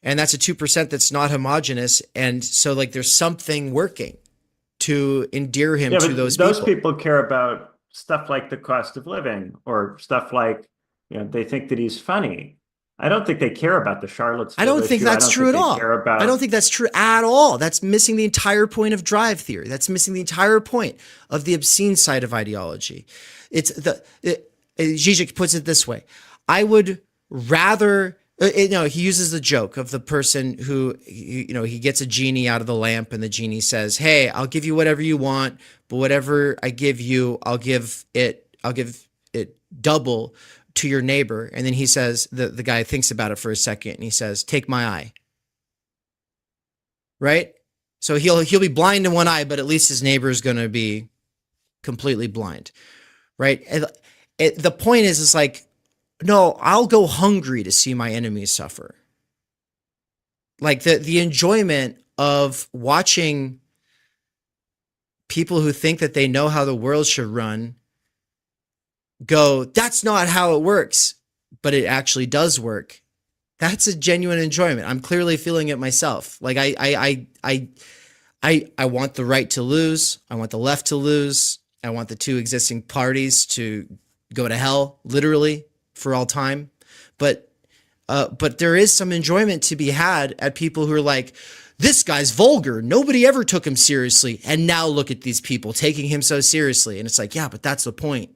And that's a 2% that's not homogenous. And so like there's something working to endear him to those people. Those people care about stuff like the cost of living, or stuff like, you know, they think that he's funny. I don't think they care about the Charlottesville I don't think issue. that's true at all. I don't think that's true at all. That's missing the entire point of drive theory. That's missing the entire point of the obscene side of ideology. Zizek puts it this way. I would rather He uses the joke of the person who, he gets a genie out of the lamp and the genie says, hey, I'll give you whatever you want, but whatever I give you, I'll give it double to your neighbor. And then he says, the guy thinks about it for a second and he says, take my eye. Right? So he'll be blind in one eye, but at least his neighbor is going to be completely blind. Right? The point is, it's like, no, I'll go hungry to see my enemies suffer. Like the enjoyment of watching people who think that they know how the world should run go, that's not how it works, but it actually does work. That's a genuine enjoyment. I'm clearly feeling it myself. Like I want the right to lose. I want the left to lose. I want the two existing parties to go to hell, literally, for all time. But there is some enjoyment to be had at people who are like, this guy's vulgar. Nobody ever took him seriously. And now look at these people taking him so seriously. And it's like, yeah, but that's the point.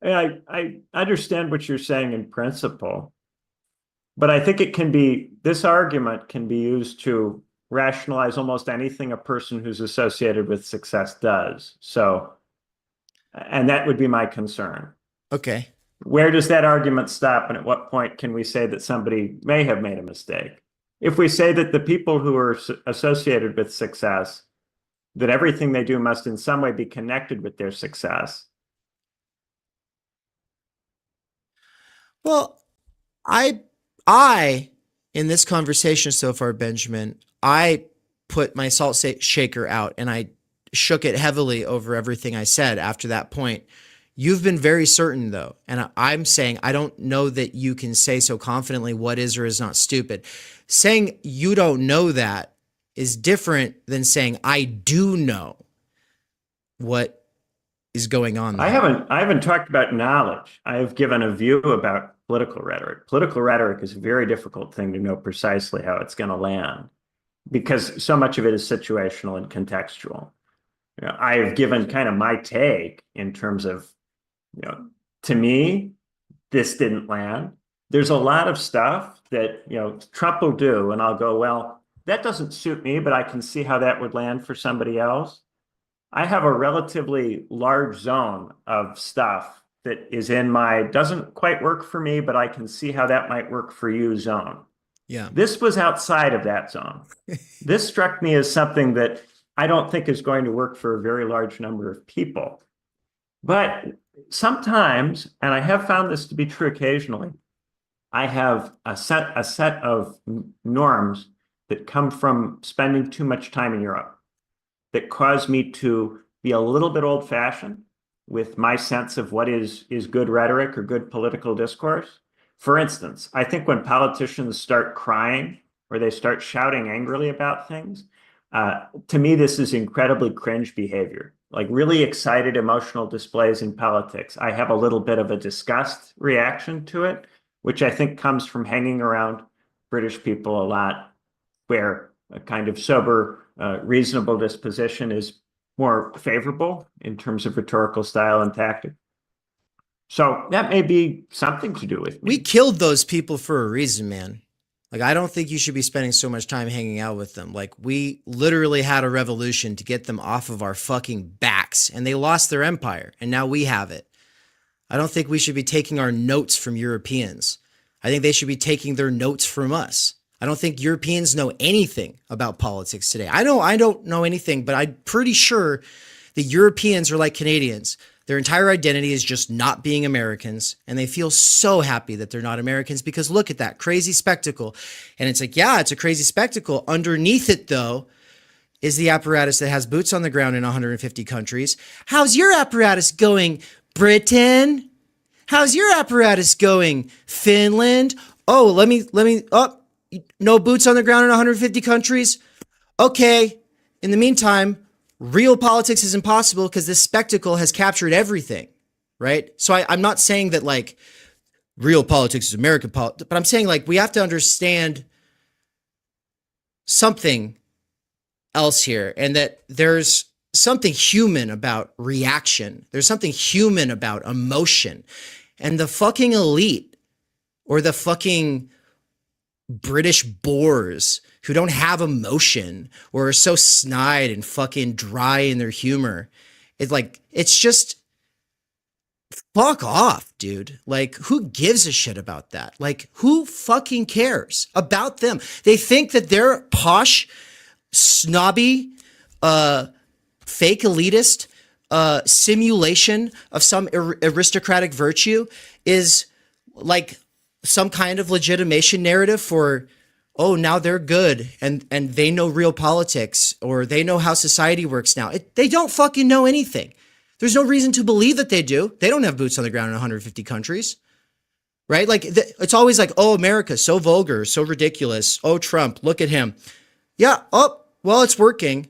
I understand what you're saying in principle, but I think this argument can be used to rationalize almost anything a person who's associated with success does. So, and that would be my concern. Okay. Where does that argument stop? And at what point can we say that somebody may have made a mistake? If we say that the people who are associated with success, that everything they do must in some way be connected with their success. Well, I, in this conversation so far, Benjamin, I put my salt shaker out and I shook it heavily over everything I said after that point. You've been very certain, though, and I'm saying I don't know that you can say so confidently what is or is not stupid. Saying you don't know that is different than saying I do know what is going on there. I haven't talked about knowledge. I have given a view about political rhetoric. Political rhetoric is a very difficult thing to know precisely how it's going to land, because so much of it is situational and contextual. I have given kind of my take in terms of, to me, this didn't land. There's a lot of stuff that, Trump will do, and I'll go, well, that doesn't suit me, but I can see how that would land for somebody else. I have a relatively large zone of stuff that is in my doesn't quite work for me, but I can see how that might work for you zone. Yeah. This was outside of that zone. This struck me as something that I don't think is going to work for a very large number of people. But sometimes, and I have found this to be true occasionally, I have a set of norms that come from spending too much time in Europe that cause me to be a little bit old-fashioned with my sense of what is good rhetoric or good political discourse. For instance, I think when politicians start crying or they start shouting angrily about things, to me, this is incredibly cringe behavior, like really excited emotional displays in politics. I have a little bit of a disgust reaction to it, which I think comes from hanging around British people a lot, where a kind of sober, reasonable disposition is more favorable in terms of rhetorical style and tactic. So that may be something to do with me. We killed those people for a reason, man. Like, I don't think you should be spending so much time hanging out with them. Like, we literally had a revolution to get them off of our fucking backs, and they lost their empire, and now we have it. I don't think we should be taking our notes from Europeans. I think they should be taking their notes from us. I don't think Europeans know anything about politics today. I don't know anything, but I'm pretty sure the Europeans are like Canadians. Their entire identity is just not being Americans, and they feel so happy that they're not Americans because look at that crazy spectacle. And it's like, yeah, it's a crazy spectacle. Underneath it, though, is the apparatus that has boots on the ground in 150 countries. How's your apparatus going, Britain? How's your apparatus going, Finland? Oh, no boots on the ground in 150 countries? Okay. In the meantime, real politics is impossible because this spectacle has captured everything, right? So I'm not saying that like real politics is American politics, but I'm saying like we have to understand something else here, and that there's something human about reaction. There's something human about emotion. And the fucking elite or the fucking British bores who don't have emotion or are so snide and fucking dry in their humor, it's just fuck off, dude. Like, who gives a shit about that? Like, who fucking cares about them? They think that their posh, snobby, fake elitist simulation of some aristocratic virtue is like some kind of legitimation narrative for, oh, now they're good and they know real politics or they know how society works now. They don't fucking know anything. There's no reason to believe that they do. They don't have boots on the ground in 150 countries, right? Like, it's always like, oh, America, so vulgar, so ridiculous. Oh, Trump, look at him. Yeah. Oh, well, it's working.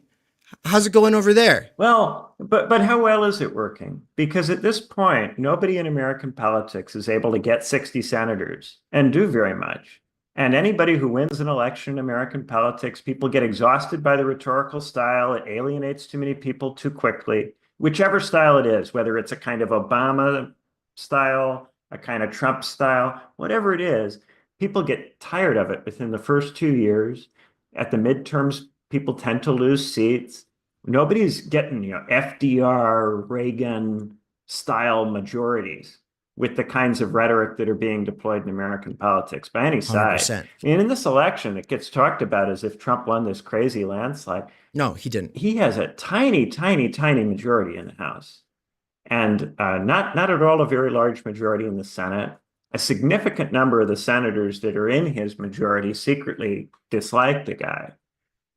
How's it going over there? Well, but how well is it working? Because at this point, nobody in American politics is able to get 60 senators and do very much. And anybody who wins an election in American politics, people get exhausted by the rhetorical style. It alienates too many people too quickly. Whichever style it is, whether it's a kind of Obama style, a kind of Trump style, whatever it is, people get tired of it within the first 2 years. At the midterms, people tend to lose seats. Nobody's getting, FDR, Reagan style majorities with the kinds of rhetoric that are being deployed in American politics by any side. 100%. And in this election, it gets talked about as if Trump won this crazy landslide. No, he didn't. He has a tiny, tiny, tiny majority in the House, and not at all a very large majority in the Senate. A significant number of the senators that are in his majority secretly dislike the guy.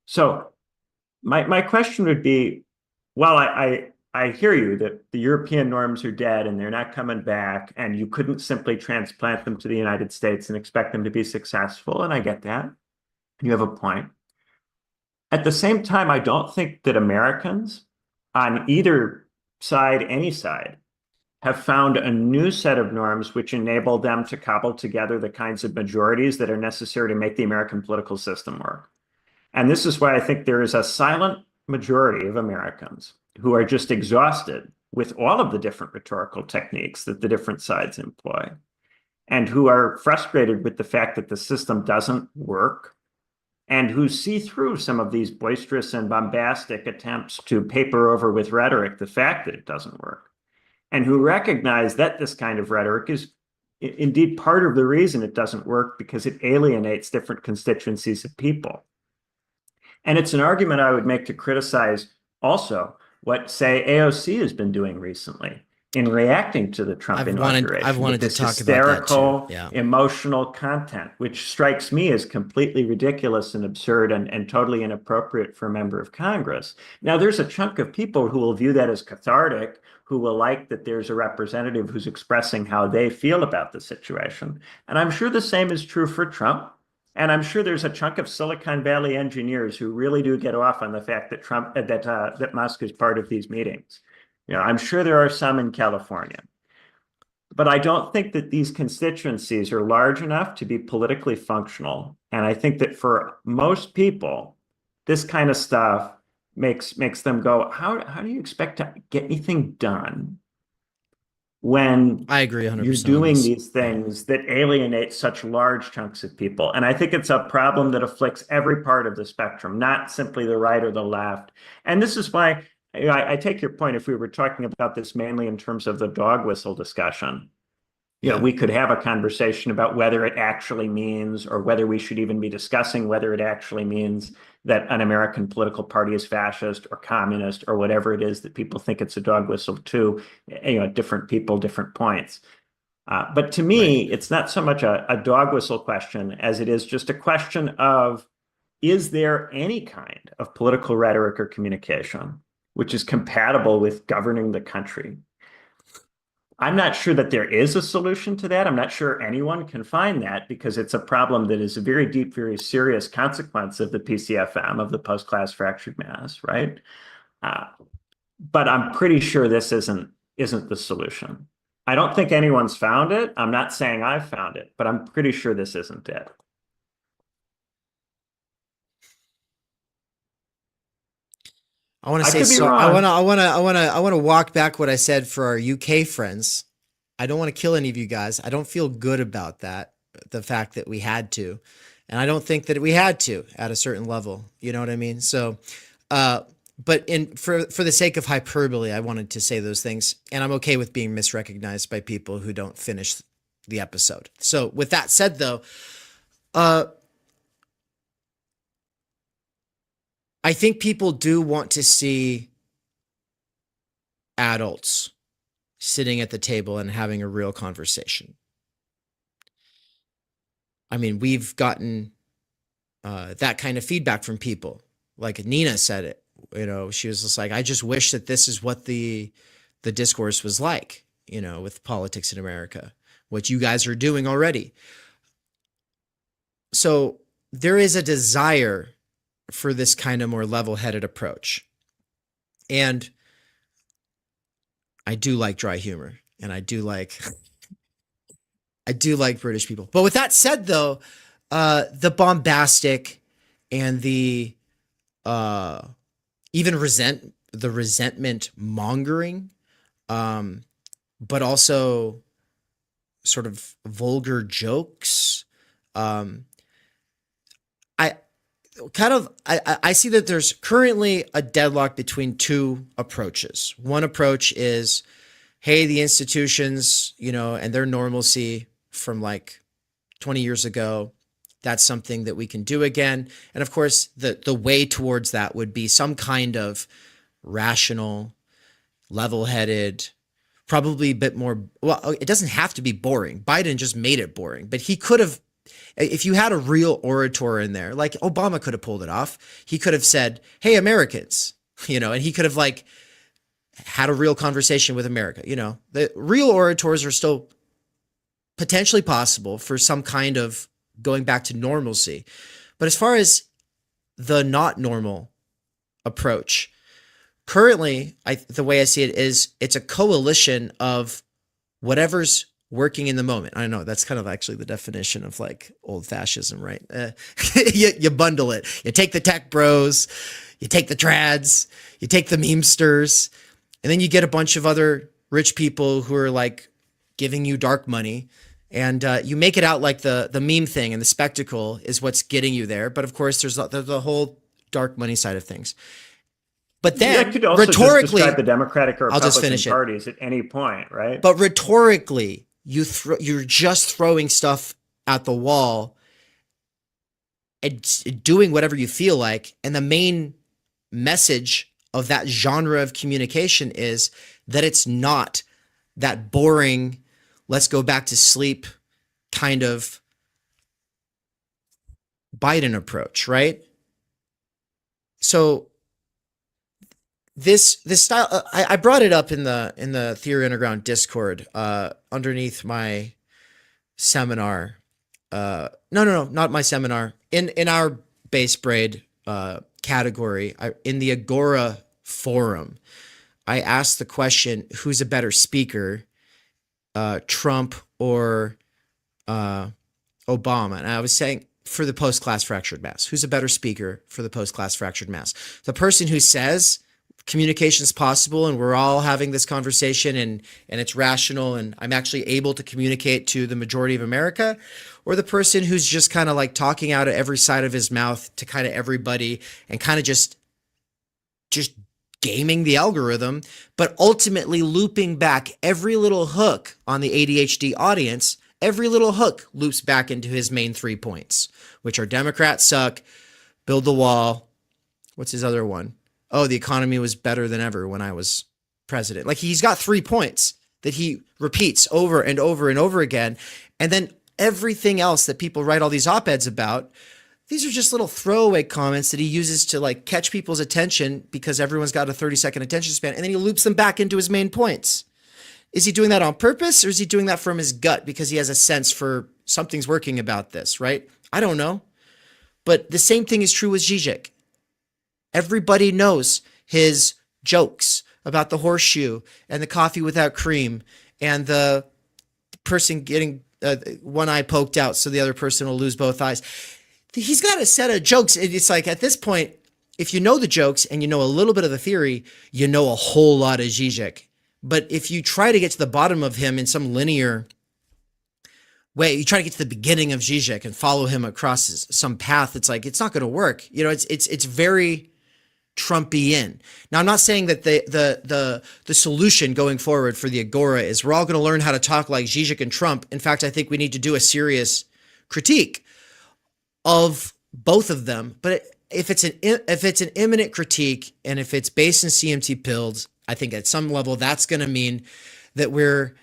So my question would be, well, I hear you that the European norms are dead and they're not coming back, and you couldn't simply transplant them to the United States and expect them to be successful, and I get that. You have a point. At the same time, I don't think that Americans on either side, any side, have found a new set of norms which enable them to cobble together the kinds of majorities that are necessary to make the American political system work. And this is why I think there is a silent majority of Americans who are just exhausted with all of the different rhetorical techniques that the different sides employ, and who are frustrated with the fact that the system doesn't work, and who see through some of these boisterous and bombastic attempts to paper over with rhetoric the fact that it doesn't work, and who recognize that this kind of rhetoric is indeed part of the reason it doesn't work, because it alienates different constituencies of people. And it's an argument I would make to criticize also what, say, AOC has been doing recently in reacting to the Trump inauguration. I've wanted to talk hysterical, about that too. Yeah. Emotional content, which strikes me as completely ridiculous and absurd and totally inappropriate for a member of Congress. Now, there's a chunk of people who will view that as cathartic, who will like that there's a representative who's expressing how they feel about the situation. And I'm sure the same is true for Trump. And I'm sure there's a chunk of Silicon Valley engineers who really do get off on the fact that that Musk is part of these meetings. I'm sure there are some in California, but I don't think that these constituencies are large enough to be politically functional. And I think that for most people, this kind of stuff makes them go, how do you expect to get anything done when I agree 100% you're doing these things that alienate such large chunks of people? And I think it's a problem that afflicts every part of the spectrum, not simply the right or the left. And this is why I take your point. If we were talking about this mainly in terms of the dog whistle discussion, we could have a conversation about whether it actually means, or whether we should even be discussing whether it actually means that an American political party is fascist or communist or whatever it is that people think it's a dog whistle to, different people, different points. But to me, It's not so much a dog whistle question as it is just a question of, is there any kind of political rhetoric or communication which is compatible with governing the country? I'm not sure that there is a solution to that. I'm not sure anyone can find that, because it's a problem that is a very deep, very serious consequence of the PCFM, of the post-class fractured mass, right? But I'm pretty sure this isn't the solution. I don't think anyone's found it. I'm not saying I've found it, but I'm pretty sure this isn't it. I want to I say could be so. wrong. I want to walk back what I said for our UK friends. I don't want to kill any of you guys. I don't feel good about that. The fact that we had to, and I don't think that we had to at a certain level. You know what I mean? So, but for the sake of hyperbole, I wanted to say those things, and I'm okay with being misrecognized by people who don't finish the episode. So, with that said, though, I think people do want to see adults sitting at the table and having a real conversation. I mean, we've gotten that kind of feedback from people. Like Nina said it, she was just like, I just wish that this is what the discourse was like, with politics in America, what you guys are doing already. So there is a desire for this kind of more level-headed approach. And I do like dry humor, and I do like British people. But with that said, though, the bombastic and the even resentment mongering, but also sort of vulgar jokes. I see that there's currently a deadlock between two approaches. One approach is, hey, the institutions, and their normalcy from like 20 years ago, that's something that we can do again. And of course, the way towards that would be some kind of rational, level-headed, probably a bit more, well, it doesn't have to be boring. Biden just made it boring, but he could have, if you had a real orator in there, like Obama could have pulled it off. He could have said, hey, Americans, and he could have like had a real conversation with America. The real orators are still potentially possible for some kind of going back to normalcy. But as far as the not normal approach, currently, the way I see it is it's a coalition of whatever's working in the moment. I know that's kind of actually the definition of like old fascism, right? You bundle it. You take the tech bros, you take the trads, you take the memesters, and then you get a bunch of other rich people who are like giving you dark money. And you make it out like the meme thing and the spectacle is what's getting you there. But of course, there's the whole dark money side of things. But then that could also rhetorically, just describe the Democratic or I'll just Republican finish it. parties at any point, right? But rhetorically, you're just throwing stuff at the wall and doing whatever you feel like. And the main message of that genre of communication is that it's not that boring, let's go back to sleep kind of Biden approach, right? So this style, I brought it up in the Theory Underground Discord underneath my seminar. No, not my seminar. In our base braid category, in the Agora forum, I asked the question, who's a better speaker, Trump or Obama? And I was saying, for the post-class fractured mass, who's a better speaker for the post-class fractured mass? The person who says communication is possible and we're all having this conversation and it's rational and I'm actually able to communicate to the majority of America, or the person who's just kind of like talking out of every side of his mouth to kind of everybody and kind of just gaming the algorithm, but ultimately looping back every little hook on the ADHD audience. Every little hook loops back into his main 3 points, which are Democrats suck, build the wall. What's his other one? Oh, the economy was better than ever when I was president. Like, he's got 3 points that he repeats over and over and over again. And then everything else that people write all these op-eds about, these are just little throwaway comments that he uses to like catch people's attention because everyone's got a 30-second attention span. And then he loops them back into his main points. Is he doing that on purpose, or is he doing that from his gut because he has a sense for something's working about this, right? I don't know. But the same thing is true with Zizek. Everybody knows his jokes about the horseshoe and the coffee without cream and the person getting one eye poked out so the other person will lose both eyes. He's got a set of jokes. It's like, at this point, if you know the jokes and you know a little bit of the theory, you know a whole lot of Zizek. But if you try to get to the bottom of him in some linear way, you try to get to the beginning of Zizek and follow him across some path, it's like, it's not going to work. You know, it's very Trumpian. Now, I'm not saying that the solution going forward for the Agora is we're all going to learn how to talk like Zizek and Trump. In fact, I think we need to do a serious critique of both of them. But if it's an imminent critique and if it's based in CMT pills, I think at some level that's going to mean that we're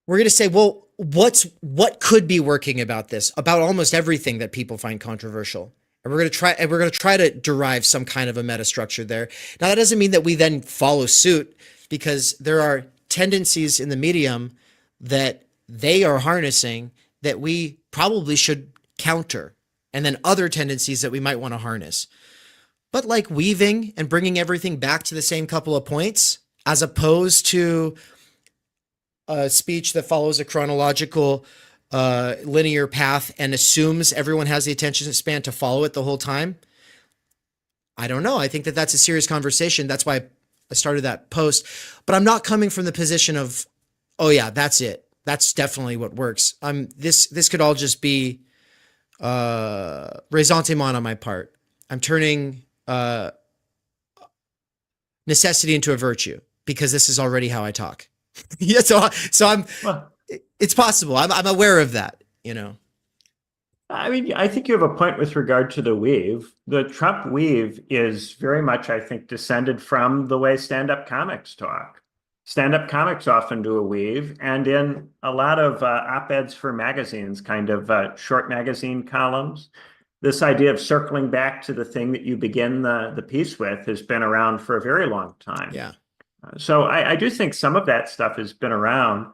going to say, well, what could be working about this, about almost everything that people find controversial. And we're going to try to derive some kind of a meta structure there. Now, that doesn't mean that we then follow suit, because there are tendencies in the medium that they are harnessing that we probably should counter, and then other tendencies that we might want to harness. But like weaving and bringing everything back to the same couple of points, as opposed to a speech that follows a chronological linear path and assumes everyone has the attention span to follow it the whole time. I don't know. I think that that's a serious conversation. That's why I started that post. But I'm not coming from the position of, oh yeah, that's it. That's definitely what works. This could all just be ressentiment on my part. I'm turning necessity into a virtue because this is already how I talk. Yeah, so I'm. Well, it's possible. I'm aware of that. You know. I mean, I think you have a point with regard to the weave. The Trump weave is very much, I think, descended from the way stand-up comics talk. Stand-up comics often do a weave, and in a lot of op-eds for magazines, kind of short magazine columns, this idea of circling back to the thing that you begin the piece with has been around for a very long time. Yeah. So I do think some of that stuff has been around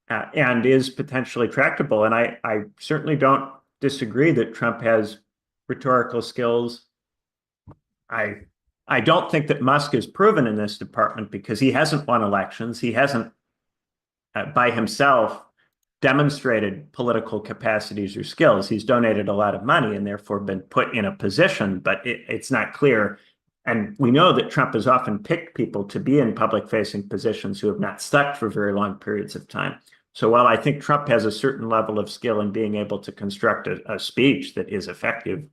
and is potentially tractable. And I certainly don't disagree that Trump has rhetorical skills. I don't think that Musk is proven in this department because he hasn't won elections. He hasn't, by himself, demonstrated political capacities or skills. He's donated a lot of money and therefore been put in a position, but it's not clear. And we know that Trump has often picked people to be in public-facing positions who have not stuck for very long periods of time. So while I think Trump has a certain level of skill in being able to construct a speech that is effective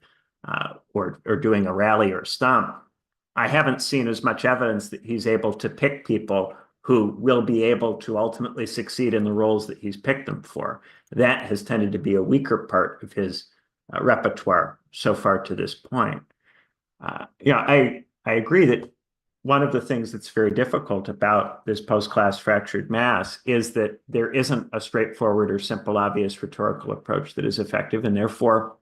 or doing a rally or a stump, I haven't seen as much evidence that he's able to pick people who will be able to ultimately succeed in the roles that he's picked them for. That has tended to be a weaker part of his repertoire so far to this point. I agree that one of the things that's very difficult about this post-class fractured mass is that there isn't a straightforward or simple, obvious rhetorical approach that is effective, and therefore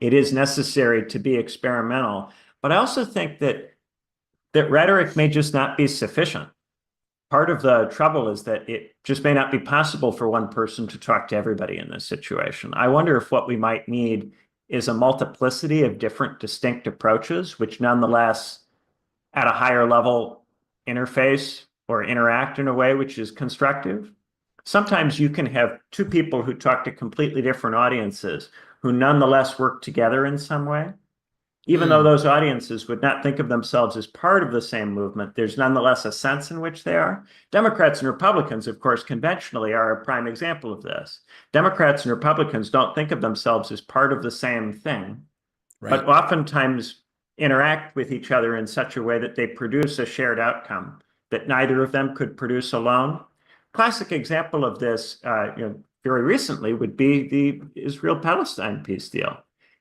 it is necessary to be experimental. But I also think that rhetoric may just not be sufficient. Part of the trouble is that it just may not be possible for one person to talk to everybody in this situation. I wonder if what we might need is a multiplicity of different distinct approaches, which nonetheless at a higher level interface or interact in a way which is constructive. Sometimes you can have two people who talk to completely different audiences who nonetheless work together in some way. Even though those audiences would not think of themselves as part of the same movement, there's nonetheless a sense in which they are. Democrats and Republicans, of course, conventionally are a prime example of this. Democrats and Republicans don't think of themselves as part of the same thing, right, but oftentimes interact with each other in such a way that they produce a shared outcome that neither of them could produce alone. Classic example of this, very recently would be the Israel-Palestine peace deal,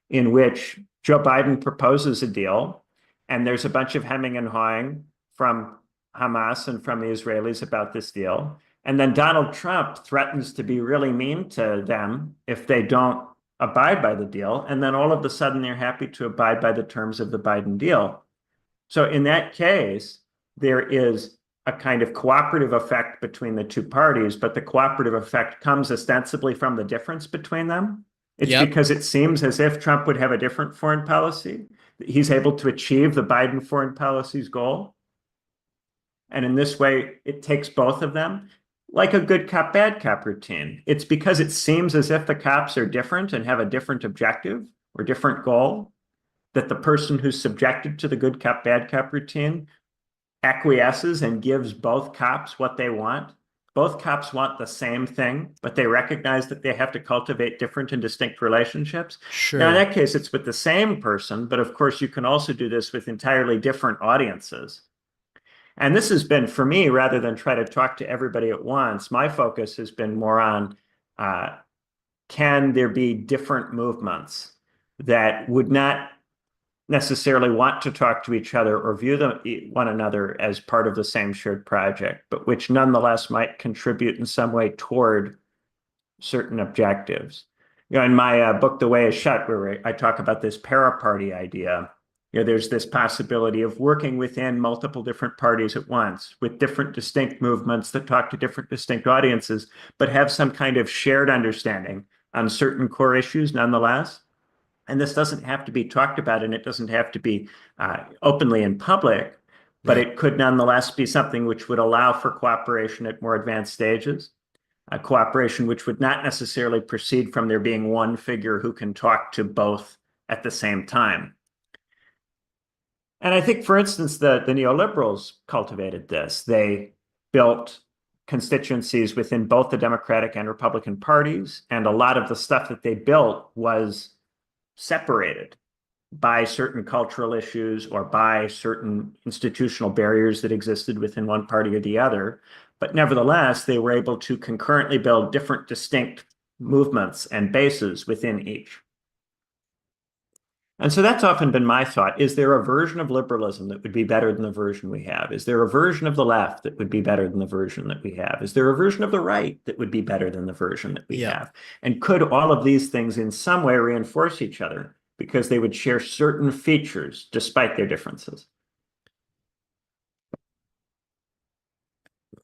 in which Joe Biden proposes a deal, and there's a bunch of hemming and hawing from Hamas and from the Israelis about this deal. And then Donald Trump threatens to be really mean to them if they don't abide by the deal. And then all of a sudden, they're happy to abide by the terms of the Biden deal. So in that case, there is a kind of cooperative effect between the two parties, but the cooperative effect comes ostensibly from the difference between them. It's because it seems as if Trump would have a different foreign policy. He's able to achieve the Biden foreign policy's goal. And in this way, it takes both of them, like a good cop, bad cop routine. It's because it seems as if the cops are different and have a different objective, or different goal, that the person who's subjected to the good cop, bad cop routine acquiesces and gives both cops what they want. Both cops want the same thing, but they recognize that they have to cultivate different and distinct relationships. Sure. Now, in that case, it's with the same person, but of course, you can also do this with entirely different audiences. And this has been, for me, rather than try to talk to everybody at once, my focus has been more on can there be different movements that would not necessarily want to talk to each other or view one another as part of the same shared project, but which nonetheless might contribute in some way toward certain objectives. In my book, The Way is Shut, where I talk about this para-party idea, there's this possibility of working within multiple different parties at once with different distinct movements that talk to different distinct audiences, but have some kind of shared understanding on certain core issues nonetheless. And this doesn't have to be talked about, and it doesn't have to be openly in public, but it could nonetheless be something which would allow for cooperation at more advanced stages, a cooperation which would not necessarily proceed from there being one figure who can talk to both at the same time. And I think, for instance, the neoliberals cultivated this. They built constituencies within both the Democratic and Republican parties, and a lot of the stuff that they built was separated by certain cultural issues or by certain institutional barriers that existed within one party or the other. But nevertheless, they were able to concurrently build different distinct movements and bases within each. And so that's often been my thought. Is there a version of liberalism that would be better than the version we have? Is there a version of the left that would be better than the version that we have? Is there a version of the right that would be better than the version that we have? And could all of these things in some way reinforce each other because they would share certain features despite their differences?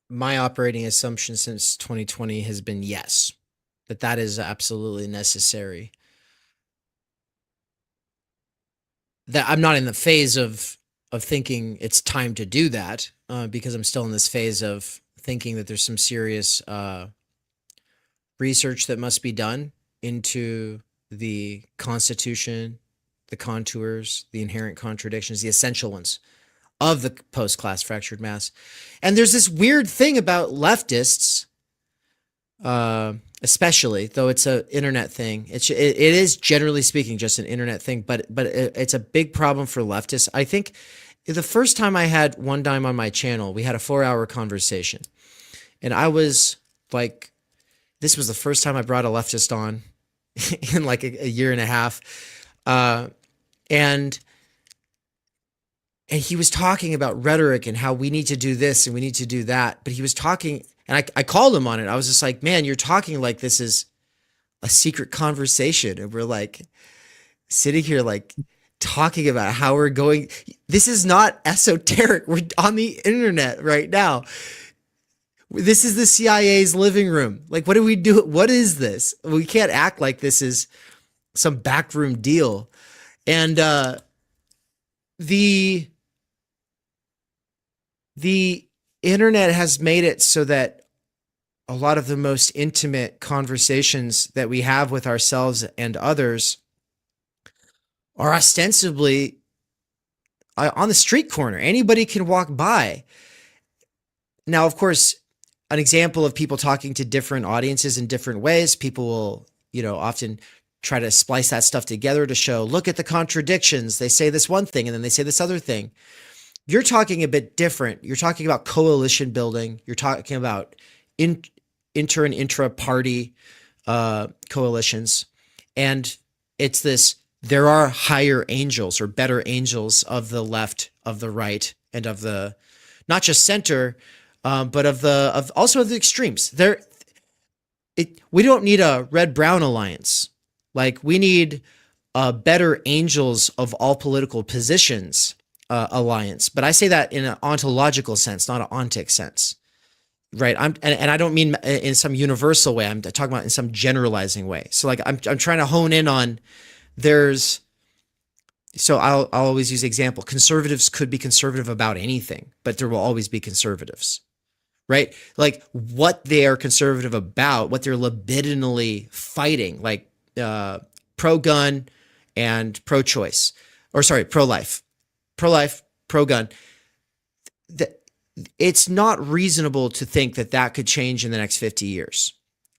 My operating assumption since 2020 has been yes, that is absolutely necessary. That I'm not in the phase of thinking it's time to do that, because I'm still in this phase of thinking that there's some serious research that must be done into the Constitution, the contours, the inherent contradictions, the essential ones of the post-class fractured mass. And there's this weird thing about leftists, especially, though it's an internet thing. It is generally speaking just an internet thing, but it's a big problem for leftists. I think the first time I had One Dime on my channel, we had a 4-hour conversation, and I was like, this was the first time I brought a leftist on in like a year and a half, and he was talking about rhetoric and how we need to do this and we need to do that, but he was talking. And I called him on it. I was just like, man, you're talking like this is a secret conversation. And we're like sitting here like talking about how we're going. This is not esoteric. We're on the internet right now. This is the CIA's living room. Like, what do we do? What is this? We can't act like this is some backroom deal. And the internet has made it so that a lot of the most intimate conversations that we have with ourselves and others are ostensibly on the street corner. Anybody can walk by. Now, of course, an example of people talking to different audiences in different ways, people will, often try to splice that stuff together to show, look at the contradictions. They say this one thing and then they say this other thing. You're talking a bit different. You're talking about coalition building. You're talking about inter and intra-party coalitions. And it's this, there are higher angels or better angels of the left, of the right, and of the, not just center, but also of the extremes. We don't need a red-brown alliance. Like, we need a better angels of all political positions alliance. But I say that in an ontological sense, not an ontic sense. Right. And I don't mean in some universal way. I'm talking about in some generalizing way. So like I'm trying to hone in on I'll always use the example. Conservatives could be conservative about anything, but there will always be conservatives. Right? Like what they are conservative about, what they're libidinally fighting, like pro-gun, and pro-choice, or sorry, pro-life, pro-gun, it's not reasonable to think that that could change in the next 50 years,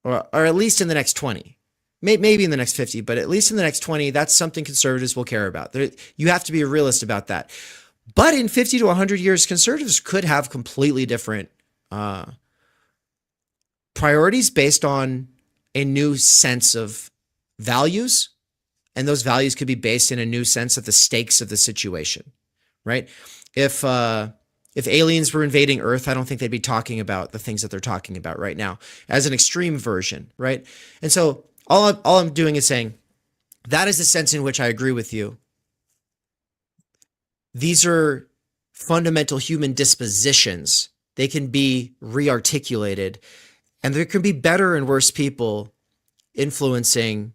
or at least in the next 20. Maybe in the next 50, but at least in the next 20, that's something conservatives will care about. You have to be a realist about that. But in 50 to 100 years, conservatives could have completely different priorities based on a new sense of values. And those values could be based in a new sense of the stakes of the situation, right? If aliens were invading Earth, I don't think they'd be talking about the things that they're talking about right now as an extreme version, right? And so all I'm doing is saying that is the sense in which I agree with you. These are fundamental human dispositions. They can be re-articulated, and there can be better and worse people influencing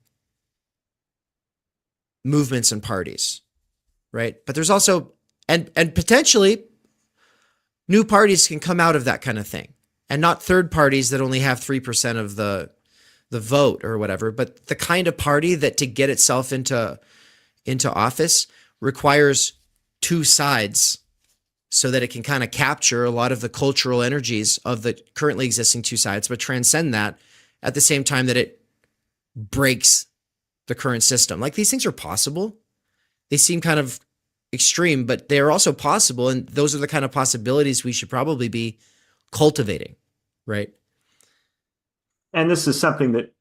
movements and parties, right? But there's also, and potentially new parties can come out of that kind of thing, and not third parties that only have 3% of the vote or whatever, but the kind of party that to get itself into office requires two sides so that it can kind of capture a lot of the cultural energies of the currently existing two sides, but transcend that at the same time that it breaks the current system. Like, these things are possible. They seem kind of extreme, but they're also possible. And those are the kind of possibilities we should probably be cultivating, right? And this is something that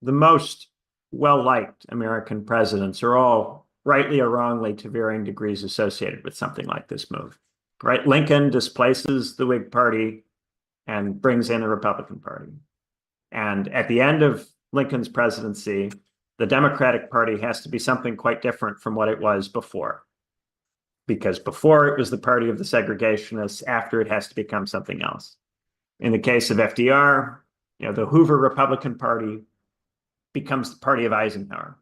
the most well-liked American presidents are all rightly or wrongly to varying degrees associated with something like this move, right? Lincoln displaces the Whig Party and brings in the Republican Party. And at the end of Lincoln's presidency, the Democratic Party has to be something quite different from what it was before. Because before it was the party of the segregationists, after it has to become something else. In the case of FDR, the Hoover Republican Party becomes the party of Eisenhower.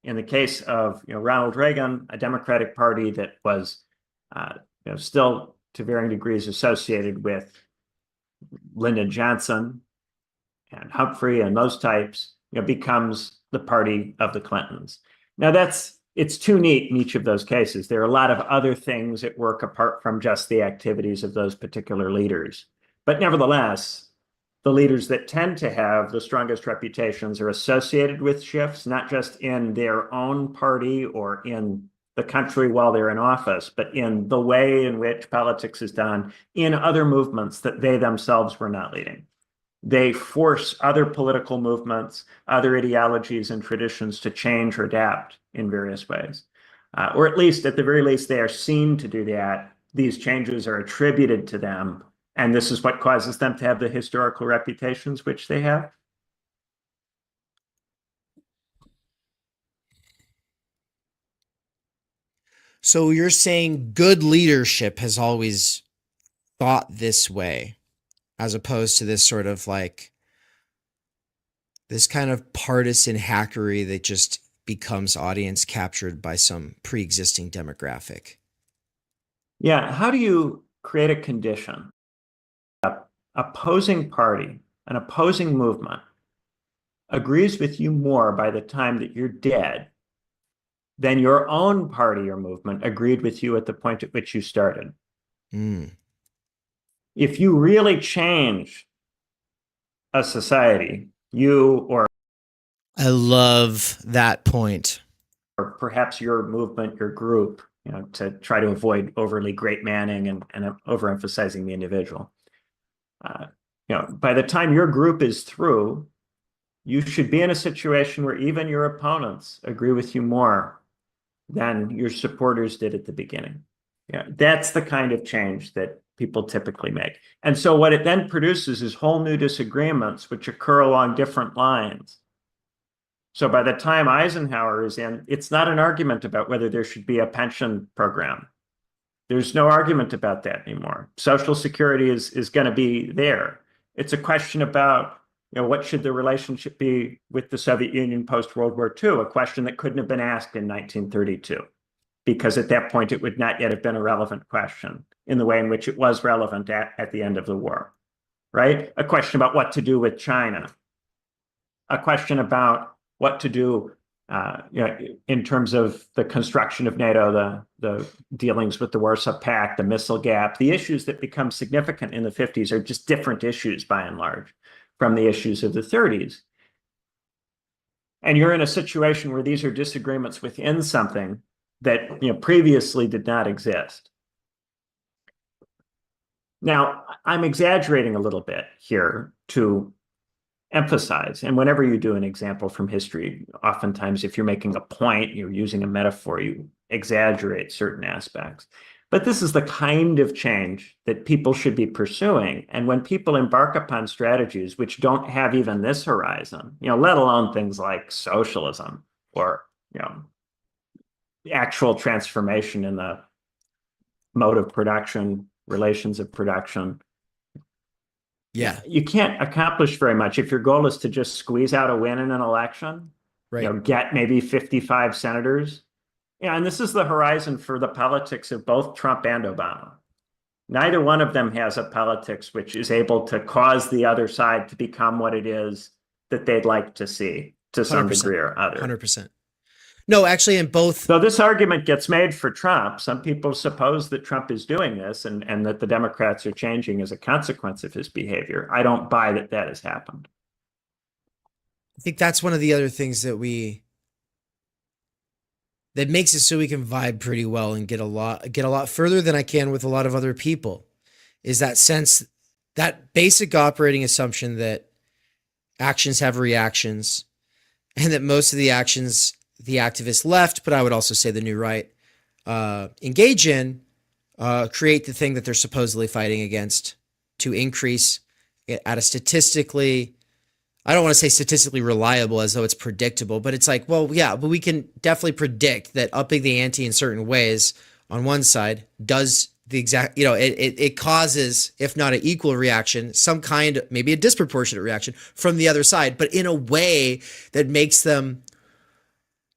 In the case of Ronald Reagan, a Democratic Party that was still to varying degrees associated with Lyndon Johnson and Humphrey and those types, becomes the party of the Clintons. Now it's too neat in each of those cases. There are a lot of other things at work apart from just the activities of those particular leaders. But nevertheless, the leaders that tend to have the strongest reputations are associated with shifts, not just in their own party or in the country while they're in office, but in the way in which politics is done in other movements that they themselves were not leading. They force other political movements, other ideologies and traditions to change or adapt in various ways. Or at least, at the very least, they are seen to do that. These changes are attributed to them. And this is what causes them to have the historical reputations which they have. So you're saying good leadership has always thought this way, as opposed to this sort of like this kind of partisan hackery that just becomes audience captured by some pre-existing demographic. Yeah, how do you create a condition? Opposing party, an opposing movement, agrees with you more by the time that you're dead than your own party or movement agreed with you at the point at which you started. If you really change a society, you or I love that point. Or perhaps your movement, your group, to try to avoid overly great manning and overemphasizing the individual. By the time your group is through, you should be in a situation where even your opponents agree with you more than your supporters did at the beginning. That's the kind of change that people typically make. And so what it then produces is whole new disagreements which occur along different lines. So by the time Eisenhower is in, it's not an argument about whether there should be a pension program. There's no argument about that anymore. Social Security is going to be there. It's a question about, what should the relationship be with the Soviet Union post-World War II, a question that couldn't have been asked in 1932, because at that point it would not yet have been a relevant question in the way in which it was relevant at the end of the war, right? A question about what to do with China, a question about what to do in terms of the construction of NATO, the dealings with the Warsaw Pact, the missile gap, the issues that become significant in the 50s are just different issues by and large from the issues of the 30s. And you're in a situation where these are disagreements within something that previously did not exist. Now, I'm exaggerating a little bit here to emphasize, and whenever you do an example from history, oftentimes if you're making a point, you're using a metaphor, you exaggerate certain aspects. But this is the kind of change that people should be pursuing. And when people embark upon strategies which don't have even this horizon, let alone things like socialism or, actual transformation in the mode of production, relations of production, Yeah. you can't accomplish very much if your goal is to just squeeze out a win in an election, Right. Get maybe 55 senators. And this is the horizon for the politics of both Trump and Obama. Neither one of them has a politics which is able to cause the other side to become what it is that they'd like to see to some 100%. degree or other. 100%. No, actually, in both. So this argument gets made for Trump. Some people suppose that Trump is doing this and that the Democrats are changing as a consequence of his behavior. I don't buy that has happened. I think that's one of the other things that makes it so we can vibe pretty well and get a lot further than I can with a lot of other people, is that sense, that basic operating assumption that actions have reactions, and that most of the actions the activist left, but I would also say the new right, engage in, create the thing that they're supposedly fighting against to increase at a statistically, I don't want to say statistically reliable as though it's predictable, but it's like, well, yeah, but we can definitely predict that upping the ante in certain ways on one side does the exact, it causes, if not an equal reaction, some kind, maybe a disproportionate reaction from the other side, but in a way that makes them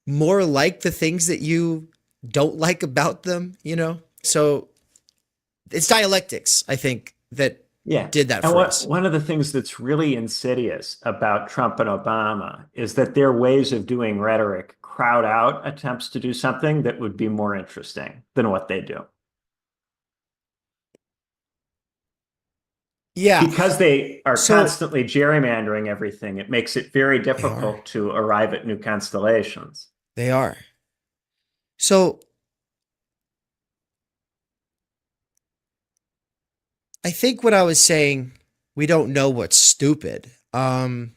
more like the things that you don't like about them, So it's dialectics, I think, that did that for us. One of the things that's really insidious about Trump and Obama is that their ways of doing rhetoric crowd out attempts to do something that would be more interesting than what they do. Yeah. Because they are constantly gerrymandering everything, it makes it very difficult to arrive at new constellations. They are. So I think what I was saying, we don't know what's stupid. I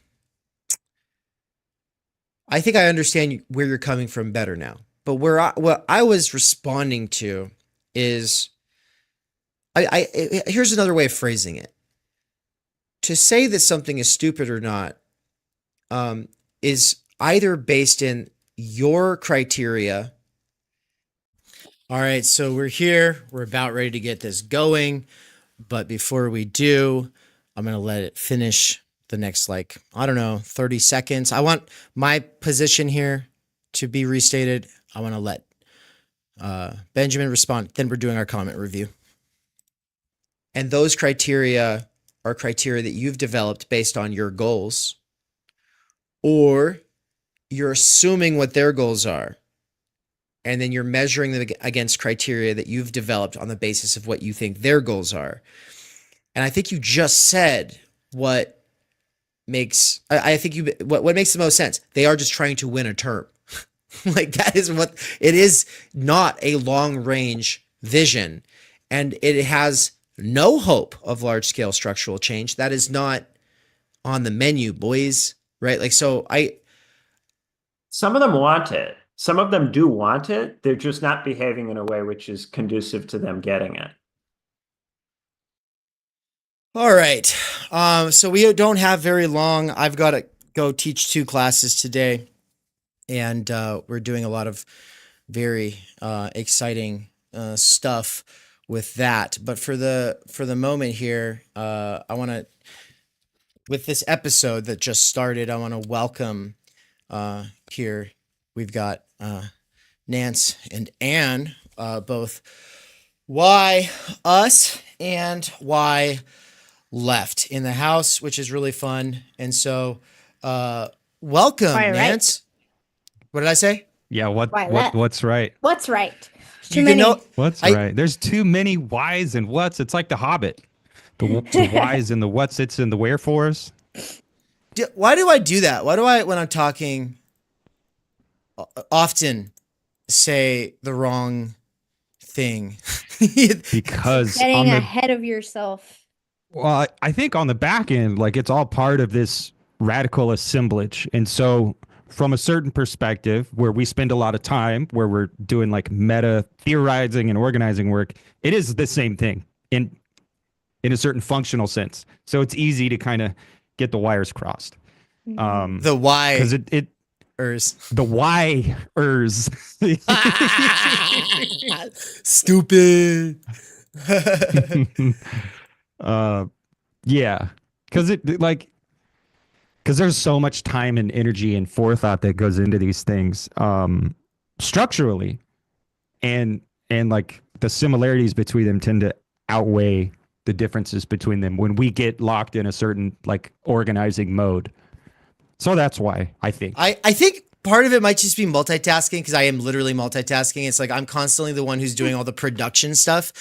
think I understand where you're coming from better now. But what I was responding to is, here's another way of phrasing it. To say that something is stupid or not is either based in your criteria. All right, so we're here. We're about ready to get this going. But before we do, I'm going to let it finish the next, 30 seconds. I want my position here to be restated. I want to let Benjamin respond. Then we're doing our comment review. And those criteria are criteria that you've developed based on your goals, or you're assuming what their goals are, and then you're measuring them against criteria that you've developed on the basis of what you think their goals are. And I think you just said what makes, what makes the most sense. They are just trying to win a term. That is what, it is not a long range vision, and it has no hope of large scale structural change. That is not on the menu, boys. Right? Some of them want it. Some of them do want it. They're just not behaving in a way which is conducive to them getting it. All right. So we don't have very long. I've got to go teach 2 classes today, and we're doing a lot of very exciting stuff with that. But for the moment here, I want to, with this episode that just started, I want to welcome here. We've got Nance and Anne, both why us and why left in the house, which is really fun. And so welcome, Nance. What did I say? Yeah, Why left? what's right? What's right? Too You can many. know. What's right? There's too many whys and whats. It's like the Hobbit. The whys and the whats, it's and the wherefores. Why do I do that? Why do I, when I'm talking, often say the wrong thing? Because on Getting the ahead of yourself. well, I think on the back end, like it's all part of this radical assemblage. And so from a certain perspective where we spend a lot of time, where we're doing like meta theorizing and organizing work, it is the same thing in a certain functional sense. So it's easy to kind of get the wires crossed. The why. Because the why-ers. Stupid. Yeah. Because there's so much time and energy and forethought that goes into these things structurally, and like the similarities between them tend to outweigh the differences between them when we get locked in a certain like organizing mode. So that's why I think I think part of it might just be multitasking, because I am literally multitasking. It's like I'm constantly the one who's doing all the production stuff.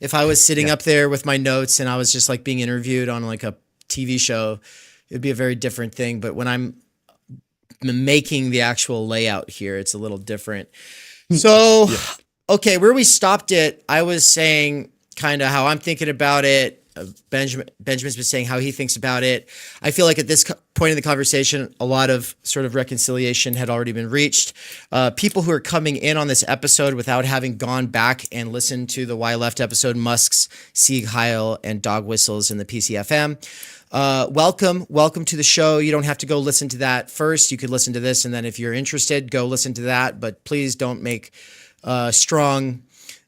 If I was sitting up there with my notes and I was just like being interviewed on like a TV show, it'd be a very different thing. But when I'm making the actual layout here, it's a little different. So, okay, where we stopped it, I was saying kind of how I'm thinking about it. Benjamin's been saying how he thinks about it. I feel like at this point in the conversation, a lot of sort of reconciliation had already been reached. People who are coming in on this episode without having gone back and listened to the Why Left episode, Musk's Sieg, Heil, and dog whistles in the PCFM. Welcome to the show. You don't have to go listen to that first. You could listen to this, and then if you're interested, go listen to that. But please don't make strong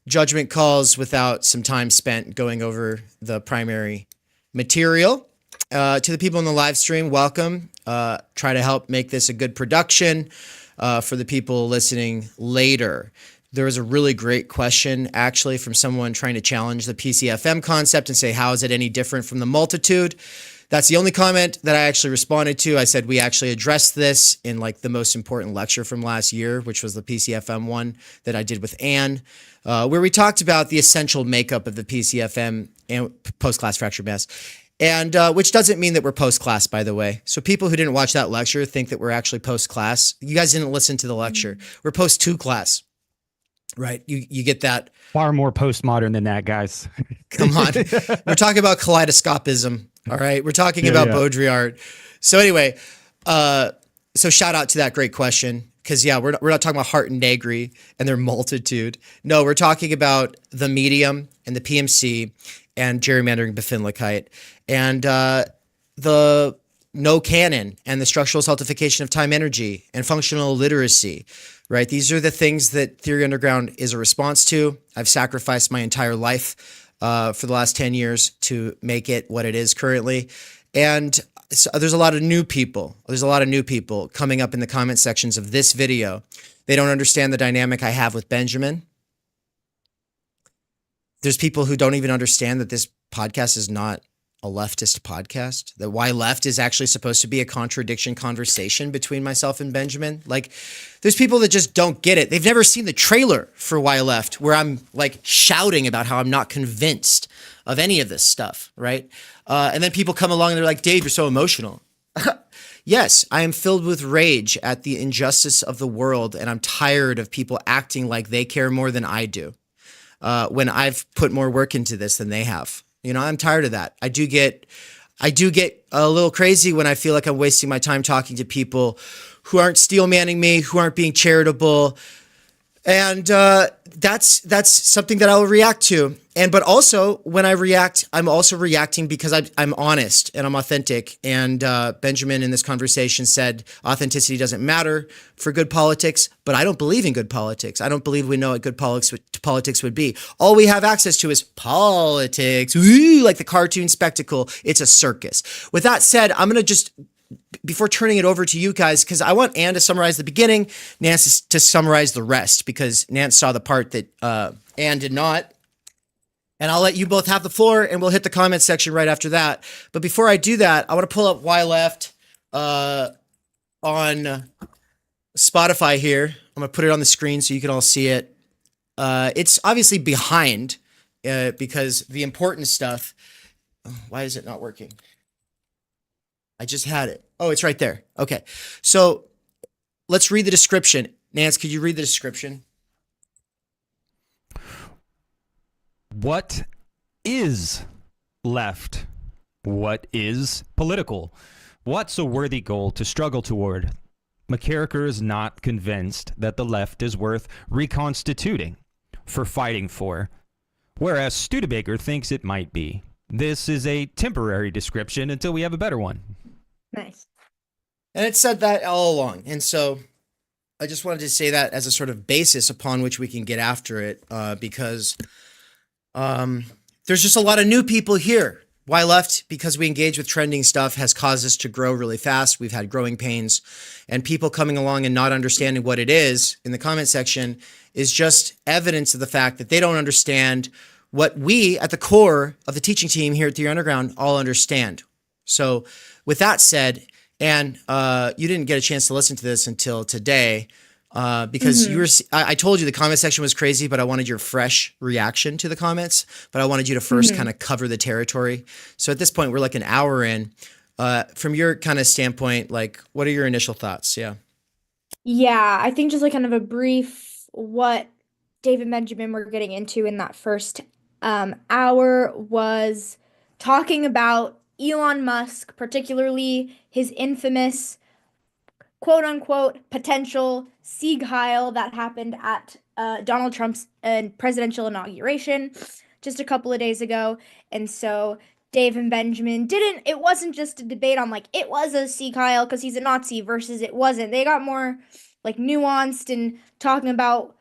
judgment calls without some time spent going over the primary material. To the people in the live stream, welcome. Try to help make this a good production for the people listening later. There was a really great question, actually, from someone trying to challenge the PCFM concept and say, how is it any different from the multitude? That's the only comment that I actually responded to. I said we actually addressed this in like the most important lecture from last year, which was the PCFM one that I did with Anne, where we talked about the essential makeup of the PCFM and post-class fractured mass. And which doesn't mean that we're post-class, by the way. So people who didn't watch that lecture think that we're actually post-class. You guys didn't listen to the lecture. We're post-2 class. Right. You get that. far more postmodern than that, guys. Come on. We're talking about kaleidoscopism. All right. We're talking about Baudrillard. So anyway, so shout out to that great question. Because, yeah, we're not talking about Hart and Negri and their multitude. No, we're talking about the medium and the PMC and gerrymandering Befindlichkeit and the no canon and the structural stultification of time energy and functional literacy, right? These are the things that Theory Underground is a response to. I've sacrificed my entire life for the last 10 years to make it what it is currently. And so there's a lot of new people. There's a lot of new people coming up in the comment sections of this video. They don't understand the dynamic I have with Benjamin. There's people who don't even understand that this podcast is not a leftist podcast, that Why Left is actually supposed to be a contradiction conversation between myself and Benjamin. Like, there's people that just don't get it. They've never seen the trailer for Why Left, where I'm like shouting about how I'm not convinced of any of this stuff, right? And then people come along and they're like, Dave, you're so emotional. Yes, I am filled with rage at the injustice of the world, and I'm tired of people acting like they care more than I do when I've put more work into this than they have. You know, I'm tired of that. I do get a little crazy when I feel like I'm wasting my time talking to people who aren't steel manning me, who aren't being charitable. And that's something that I will react to. But also when I react, I'm also reacting because I'm honest and I'm authentic. And Benjamin in this conversation said authenticity doesn't matter for good politics, but I don't believe in good politics. I don't believe we know what good politics would be. All we have access to is politics, like the cartoon spectacle. It's a circus. With that said, I'm going to just, before turning it over to you guys, because I want Anne to summarize the beginning, Nance to summarize the rest, because Nance saw the part that Anne did not. And I'll let you both have the floor, and we'll hit the comment section right after that. But before I do that, I want to pull up Why Left on Spotify here. I'm gonna put it on the screen so you can all see it. It's obviously behind because the important stuff. Oh, why is it not working? I just had it. Oh, it's right there. Okay, so let's read the description. Nance, could you read the description? What is left? What is political? What's a worthy goal to struggle toward? McKerracher is not convinced that the left is worth reconstituting, for fighting for, whereas Studebaker thinks it might be. This is a temporary description until we have a better one. Nice. And it said that all along. And so I just wanted to say that as a sort of basis upon which we can get after it, because there's just a lot of new people here. Why left? Because we engage with trending stuff has caused us to grow really fast. We've had growing pains, and people coming along and not understanding what it is in the comment section is just evidence of the fact that they don't understand what we at the core of the teaching team here at Theory Underground all understand. So with that said, and you didn't get a chance to listen to this until today, because you were, I told you the comment section was crazy, but I wanted your fresh reaction to the comments, but I wanted you to first kind of cover the territory. So at this point, we're like an hour in. From your kind of standpoint, like, what are your initial thoughts? Yeah. Yeah, I think just like kind of a brief what David and Benjamin were getting into in that first hour was talking about Elon Musk, particularly his infamous quote unquote potential Sieg Heil that happened at Donald Trump's presidential inauguration just a couple of days ago. And so Dave and Benjamin it wasn't just a debate on like it was a Sieg Heil because he's a Nazi versus it wasn't. They got more like nuanced and talking about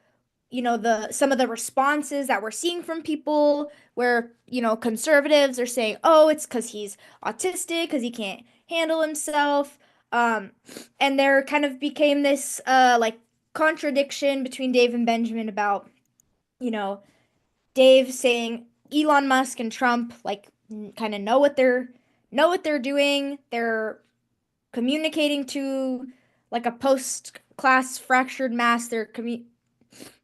some of the responses that we're seeing from people where conservatives are saying, oh, it's because he's autistic, because he can't handle himself. And there kind of became this like contradiction between Dave and Benjamin about Dave saying Elon Musk and Trump like kind of know what they're doing. They're communicating to like a post-class fractured mass.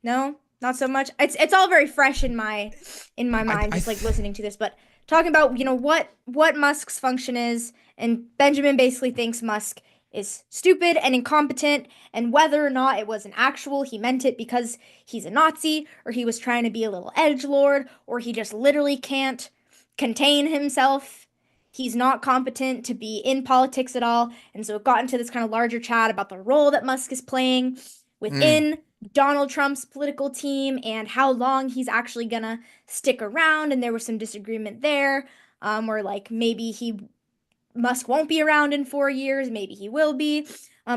No, not so much. It's all very fresh in my mind, just like listening to this, but talking about what Musk's function is, and Benjamin basically thinks Musk is stupid and incompetent, and whether or not it was an actual he meant it because he's a Nazi, or he was trying to be a little edgelord, or he just literally can't contain himself. He's not competent to be in politics at all, and so it got into this kind of larger chat about the role that Musk is playing within Donald Trump's political team and how long he's actually gonna stick around. And there was some disagreement there, where like maybe Musk won't be around in 4 years, maybe he will be.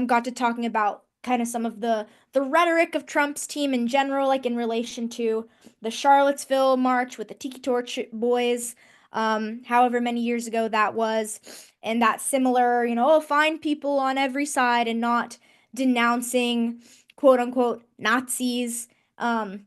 Got to talking about kind of some of the rhetoric of Trump's team in general, like in relation to the Charlottesville march with the Tiki Torch boys, however many years ago that was, and that similar, find people on every side and not denouncing quote unquote Nazis. And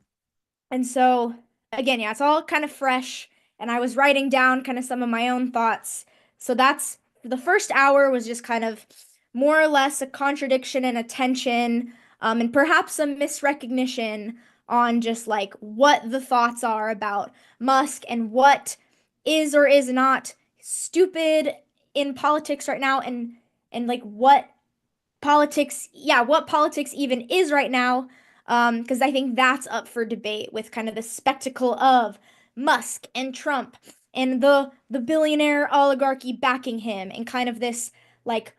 so again, yeah, it's all kind of fresh. And I was writing down kind of some of my own thoughts. So that's the first hour was just kind of more or less a contradiction and a tension, and perhaps a misrecognition on just like what the thoughts are about Musk and what is or is not stupid in politics right now, and like what politics even is right now, because I think that's up for debate with kind of the spectacle of Musk and Trump and the billionaire oligarchy backing him, and kind of this like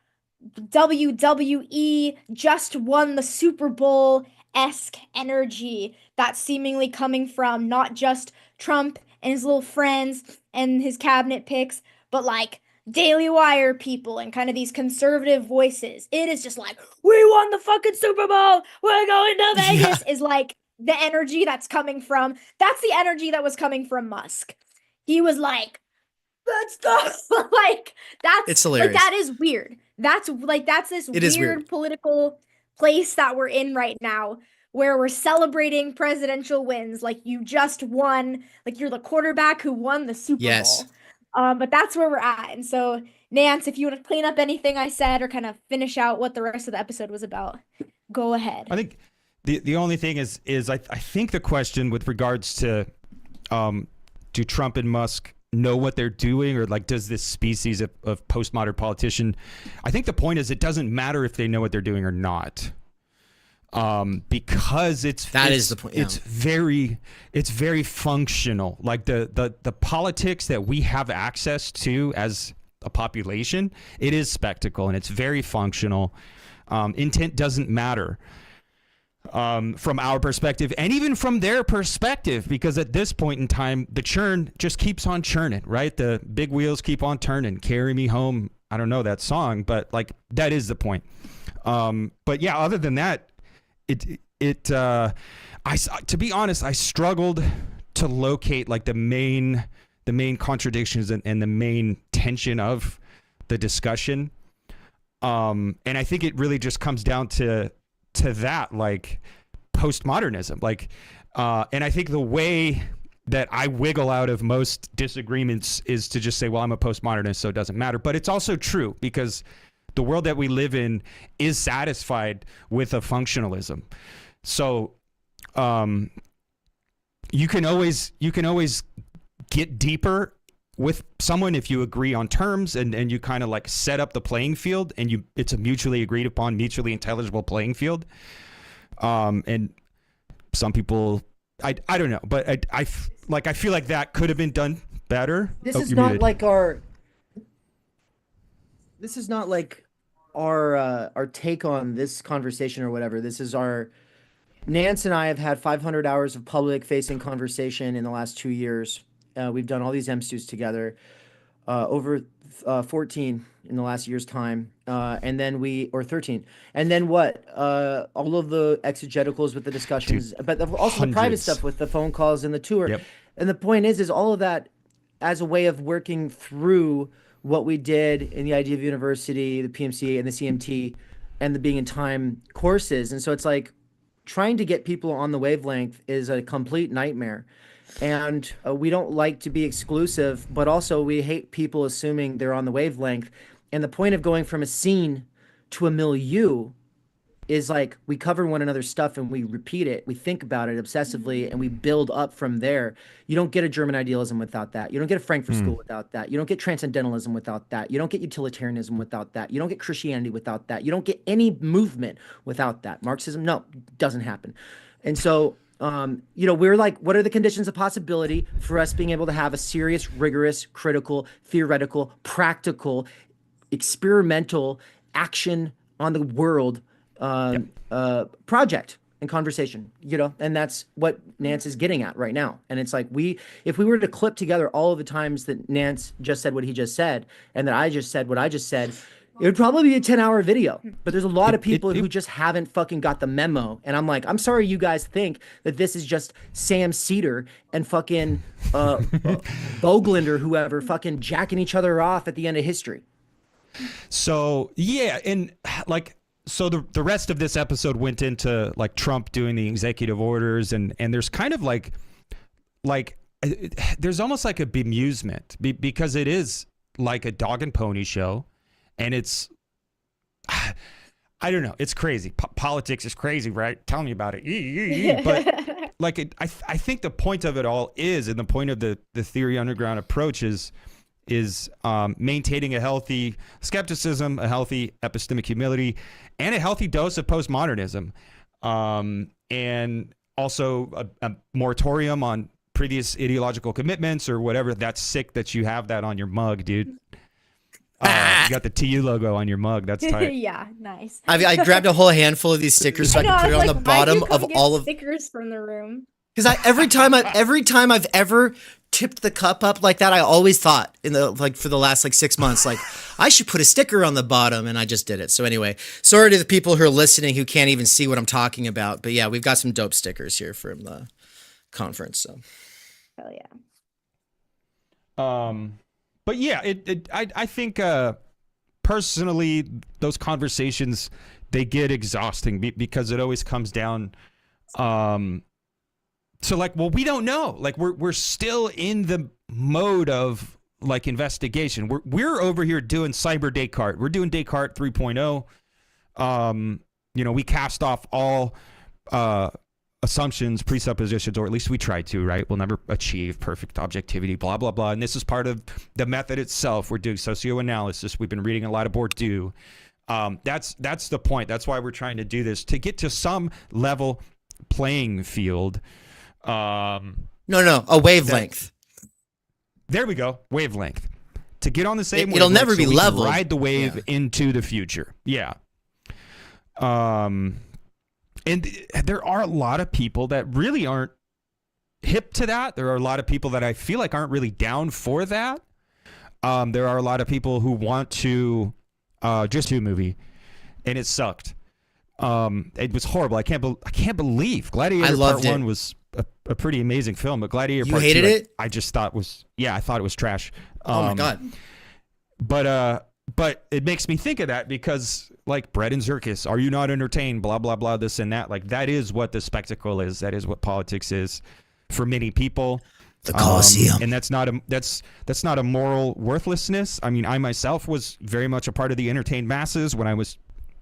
WWE just won the Super Bowl-esque energy that's seemingly coming from not just Trump and his little friends and his cabinet picks, but like Daily Wire people and kind of these conservative voices. It is just like, we won the fucking Super Bowl, we're going to Vegas, is like the energy that's the energy that was coming from Musk. He was like, let's go. Like, It's hilarious. Like, that is weird. That's this weird political place that we're in right now, where we're celebrating presidential wins. Like, you just won, like you're the quarterback who won the Super Bowl. But that's where we're at. And so, Nance, if you want to clean up anything I said or kind of finish out what the rest of the episode was about, go ahead. I think the only thing is I think the question with regards to do Trump and Musk know what they're doing, or like does this species of postmodern politician, I think the point is it doesn't matter if they know what they're doing or not. Because that is the point. Yeah. It's very functional. Like the politics that we have access to as a population, it is spectacle and it's very functional. Intent doesn't matter from our perspective, and even from their perspective, because at this point in time, the churn just keeps on churning, right? The big wheels keep on turning. Carry me home. I don't know that song, but like that is the point. But yeah, other than that, to be honest, I struggled to locate like the main contradictions and the main tension of the discussion. And I think it really just comes down to that, like postmodernism, like, and I think the way that I wiggle out of most disagreements is to just say, well, I'm a postmodernist, so it doesn't matter. But it's also true because the world that we live in is satisfied with a functionalism. So you can always get deeper with someone if you agree on terms and you kind of like set up the playing field and it's a mutually agreed upon, mutually intelligible playing field. And some people, I don't know, but I feel like that could have been done better. This is not like our take on this conversation or whatever. This is Nance and I have had 500 hours of public facing conversation in the last 2 years. We've done all these MSTUs together, over 14 in the last year's time. And then 13. And then what? All of the exegeticals with the discussions, but also the private stuff with the phone calls and the tour. Yep. And the point is all of that as a way of working through what we did in the idea of university, the PMC and the CMT and the being in time courses. And so it's like trying to get people on the wavelength is a complete nightmare. And we don't like to be exclusive, but also we hate people assuming they're on the wavelength. And the point of going from a scene to a milieu is like we cover one another's stuff and we repeat it. We think about it obsessively and we build up from there. You don't get a German idealism without that. You don't get a Frankfurt School without that. You don't get transcendentalism without that. You don't get utilitarianism without that. You don't get Christianity without that. You don't get any movement without that. Marxism, no, doesn't happen. And so we're like, what are the conditions of possibility for us being able to have a serious, rigorous, critical, theoretical, practical, experimental action on the world project and conversation, and that's what Nance is getting at right now. And it's like if we were to clip together all of the times that Nance just said what he just said and that I just said what I just said, it would probably be a 10-hour video, but there's a lot of people who just haven't fucking got the memo. And I'm like, I'm sorry you guys think that this is just Sam Cedar and fucking Boglin or whoever fucking jacking each other off at the end of history. So, yeah. And like, so the rest of this episode went into like Trump doing the executive orders and there's kind of like there's almost like a bemusement because it is like a dog and pony show. And it's, I don't know, it's crazy. Politics is crazy, right? Tell me about it. But like, I think the point of it all is, and the point of the Theory Underground approach is maintaining a healthy skepticism, a healthy epistemic humility, and a healthy dose of postmodernism. And also a moratorium on previous ideological commitments or whatever. That's sick that you have that on your mug, dude. You got the TU logo on your mug. That's tight. Yeah, nice. I grabbed a whole handful of these stickers so I could put it on the bottom of all of stickers from the room. Because every time I've ever tipped the cup up like that, I always thought for the last 6 months, I should put a sticker on the bottom, and I just did it. So anyway, sorry to the people who are listening who can't even see what I'm talking about, but yeah, we've got some dope stickers here from the conference. So, hell yeah. But yeah, I think personally those conversations, they get exhausting because it always comes down to well, we don't know. We're still in the mode of investigation. We're over here doing cyber Descartes. We're doing Descartes 3.0. we cast off all assumptions, presuppositions, or at least we try to, right? We'll never achieve perfect objectivity, blah, blah, blah. And this is part of the method itself. We're doing socioanalysis. We've been reading a lot of Bourdieu. That's the point. That's why we're trying to do this, to get to some level playing field. No, a wavelength. There we go. Wavelength. To get on the same wavelength. It'll never be we level. Can ride the wave into the future. Yeah. And there are a lot of people that really aren't hip to that. There are a lot of people that I feel like aren't really down for that. There are a lot of people who want to just do a movie, and it sucked. It was horrible. I can't believe Gladiator Part 1 was a pretty amazing film, but Gladiator Part 2, hated it? I just thought I thought it was trash. Oh my God. But it makes me think of that because, like, bread and circus, are you not entertained? Blah, blah, blah, this and that. Like, that is what the spectacle is. That is what politics is for many people. The Colosseum. And that's not a moral worthlessness. I mean, I myself was very much a part of the entertained masses when I was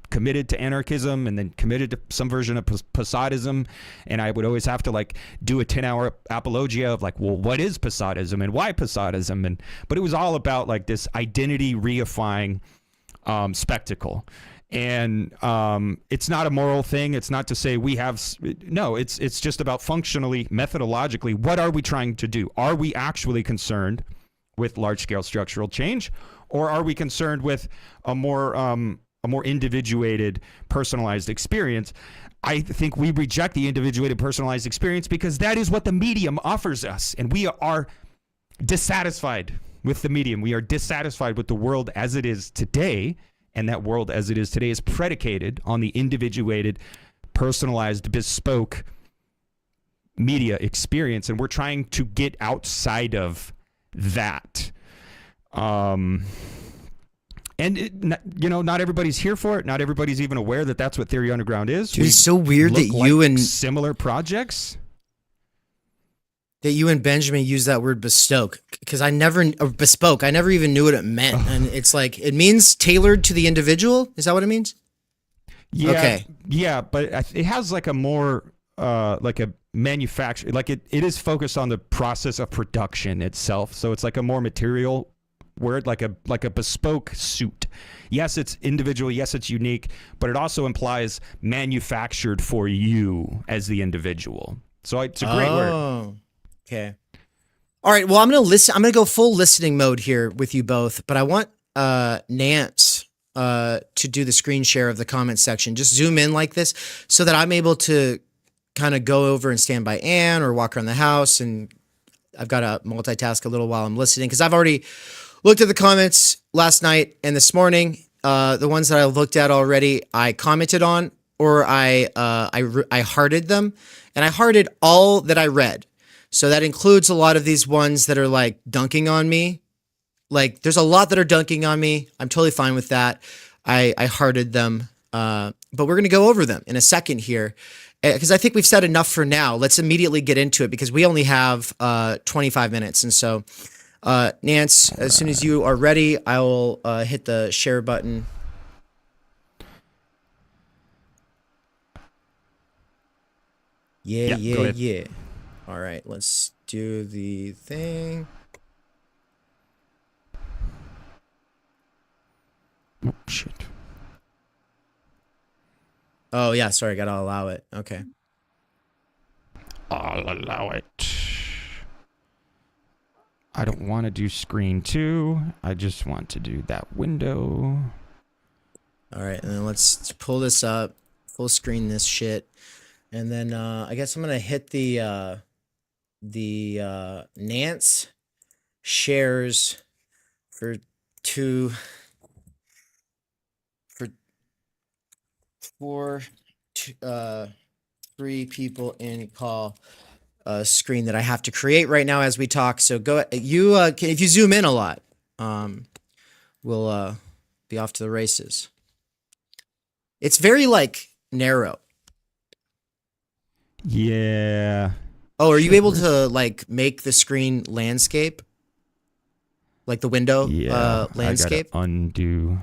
committed to anarchism and then committed to some version of Posadism. And I would always have to, like, do a 10-hour apologia of, like, well, what is Posadism and why Posadism? But it was all about, like, this identity reifying spectacle. And it's not a moral thing. It's not to say we have it's just about functionally, methodologically, what are we trying to do? Are we actually concerned with large-scale structural change, or are we concerned with a more individuated, personalized experience? I think we reject the individuated, personalized experience because that is what the medium offers us. And we are dissatisfied with the medium. We are dissatisfied with the world as it is today. And that world as it is today is predicated on the individuated, personalized, bespoke media experience. And we're trying to get outside of that. And not everybody's here for it. Not everybody's even aware that that's what Theory Underground is. Dude, it's so weird that you and similar projects, that you and Benjamin use that word bespoke, because bespoke. I never even knew what it meant. And it's like, it means tailored to the individual. Is that what it means? Yeah. Okay. Yeah, but it has like a more like a manufacture, like it is focused on the process of production itself. So it's like a more material word, like a bespoke suit. Yes, it's individual. Yes, it's unique, but it also implies manufactured for you as the individual. So it's a great word. Okay. All right. Well, I'm going to listen. I'm going to go full listening mode here with you both, but I want Nance to do the screen share of the comment section. Just zoom in like this so that I'm able to kind of go over and stand by Anne or walk around the house, and I've got to multitask a little while I'm listening, because I've already looked at the comments last night and this morning. The ones that I looked at already, I commented on, or I hearted them, and I hearted all that I read. So that includes a lot of these ones that are like dunking on me. Like, there's a lot that are dunking on me. I'm totally fine with that. I hearted them, but we're going to go over them in a second here, because I think we've said enough for now. Let's immediately get into it, because we only have 25 minutes. And so, Nance, as soon as you are ready, I will hit the share button. Yeah. All right, let's do the thing. Oh, shit. Oh, yeah, sorry, gotta allow it. Okay. I'll allow it. I don't want to do screen 2. I just want to do that window. All right, and then let's pull this up, full screen this shit. And then I guess I'm gonna hit the Nance shares for 3 people in call screen that I have to create right now as we talk. So go, if you zoom in a lot, we'll be off to the races. It's very like narrow. Yeah. Oh, are you able to like make the screen landscape? Like the window landscape? I gotta undo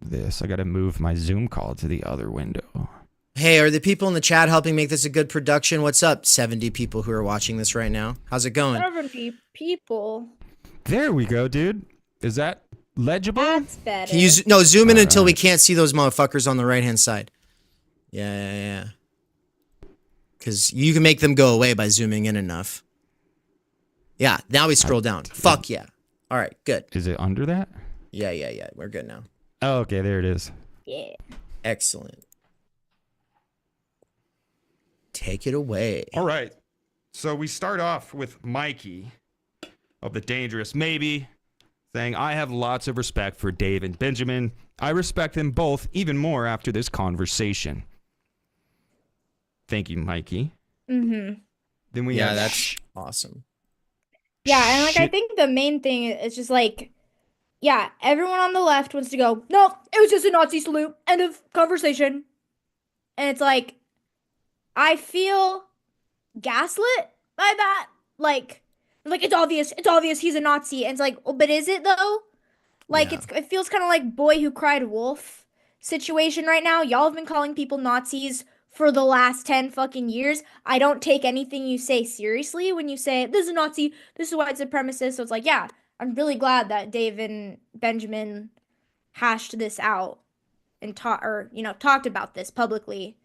this. I gotta move my Zoom call to the other window. Hey, are the people in the chat helping make this a good production? What's up, 70 people who are watching this right now? How's it going? 70 people. There we go, dude. Is that legible? That's better. Can you zoom in until we can't see those motherfuckers on the right-hand side. Yeah. Because you can make them go away by zooming in enough. Yeah, now we scroll down. Fuck yeah. All right, good. Is it under that? Yeah. We're good now. Oh, okay, there it is. Yeah. Excellent. Take it away. All right. So we start off with Mikey of the Dangerous Maybe saying, I have lots of respect for Dave and Benjamin. I respect them both even more after this conversation. Thank you, Mikey. Mm-hmm. Then we have that's awesome. Yeah, and like I think the main thing is just like, yeah, everyone on the left wants to go, no, it was just a Nazi salute. End of conversation. And it's like, I feel gaslit by that. Like it's obvious he's a Nazi. And it's like, oh, but is it though? Like it feels kind of like Boy Who Cried Wolf situation right now. Y'all have been calling people Nazis for the last 10 fucking years. I don't take anything you say seriously when you say, this is a Nazi, this is a white supremacist. So it's like, yeah, I'm really glad that Dave and Benjamin hashed this out and talked about this publicly,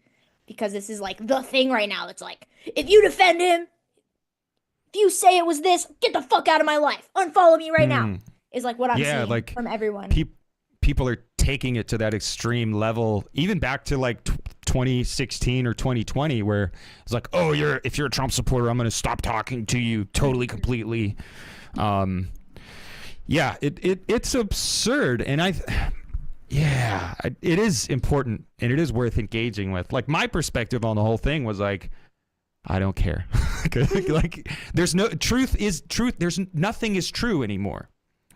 because this is like the thing right now. It's like, if you defend him, if you say it was this, get the fuck out of my life. Unfollow me right now. Is like what I'm seeing like from everyone. People are taking it to that extreme level, even back to like 2016 or 2020, where it's like, oh, if you're a Trump supporter, I'm going to stop talking to you totally, completely. It's absurd. And it is important and it is worth engaging with. Like, my perspective on the whole thing was like, I don't care. Like, there's no truth is truth. Nothing is true anymore.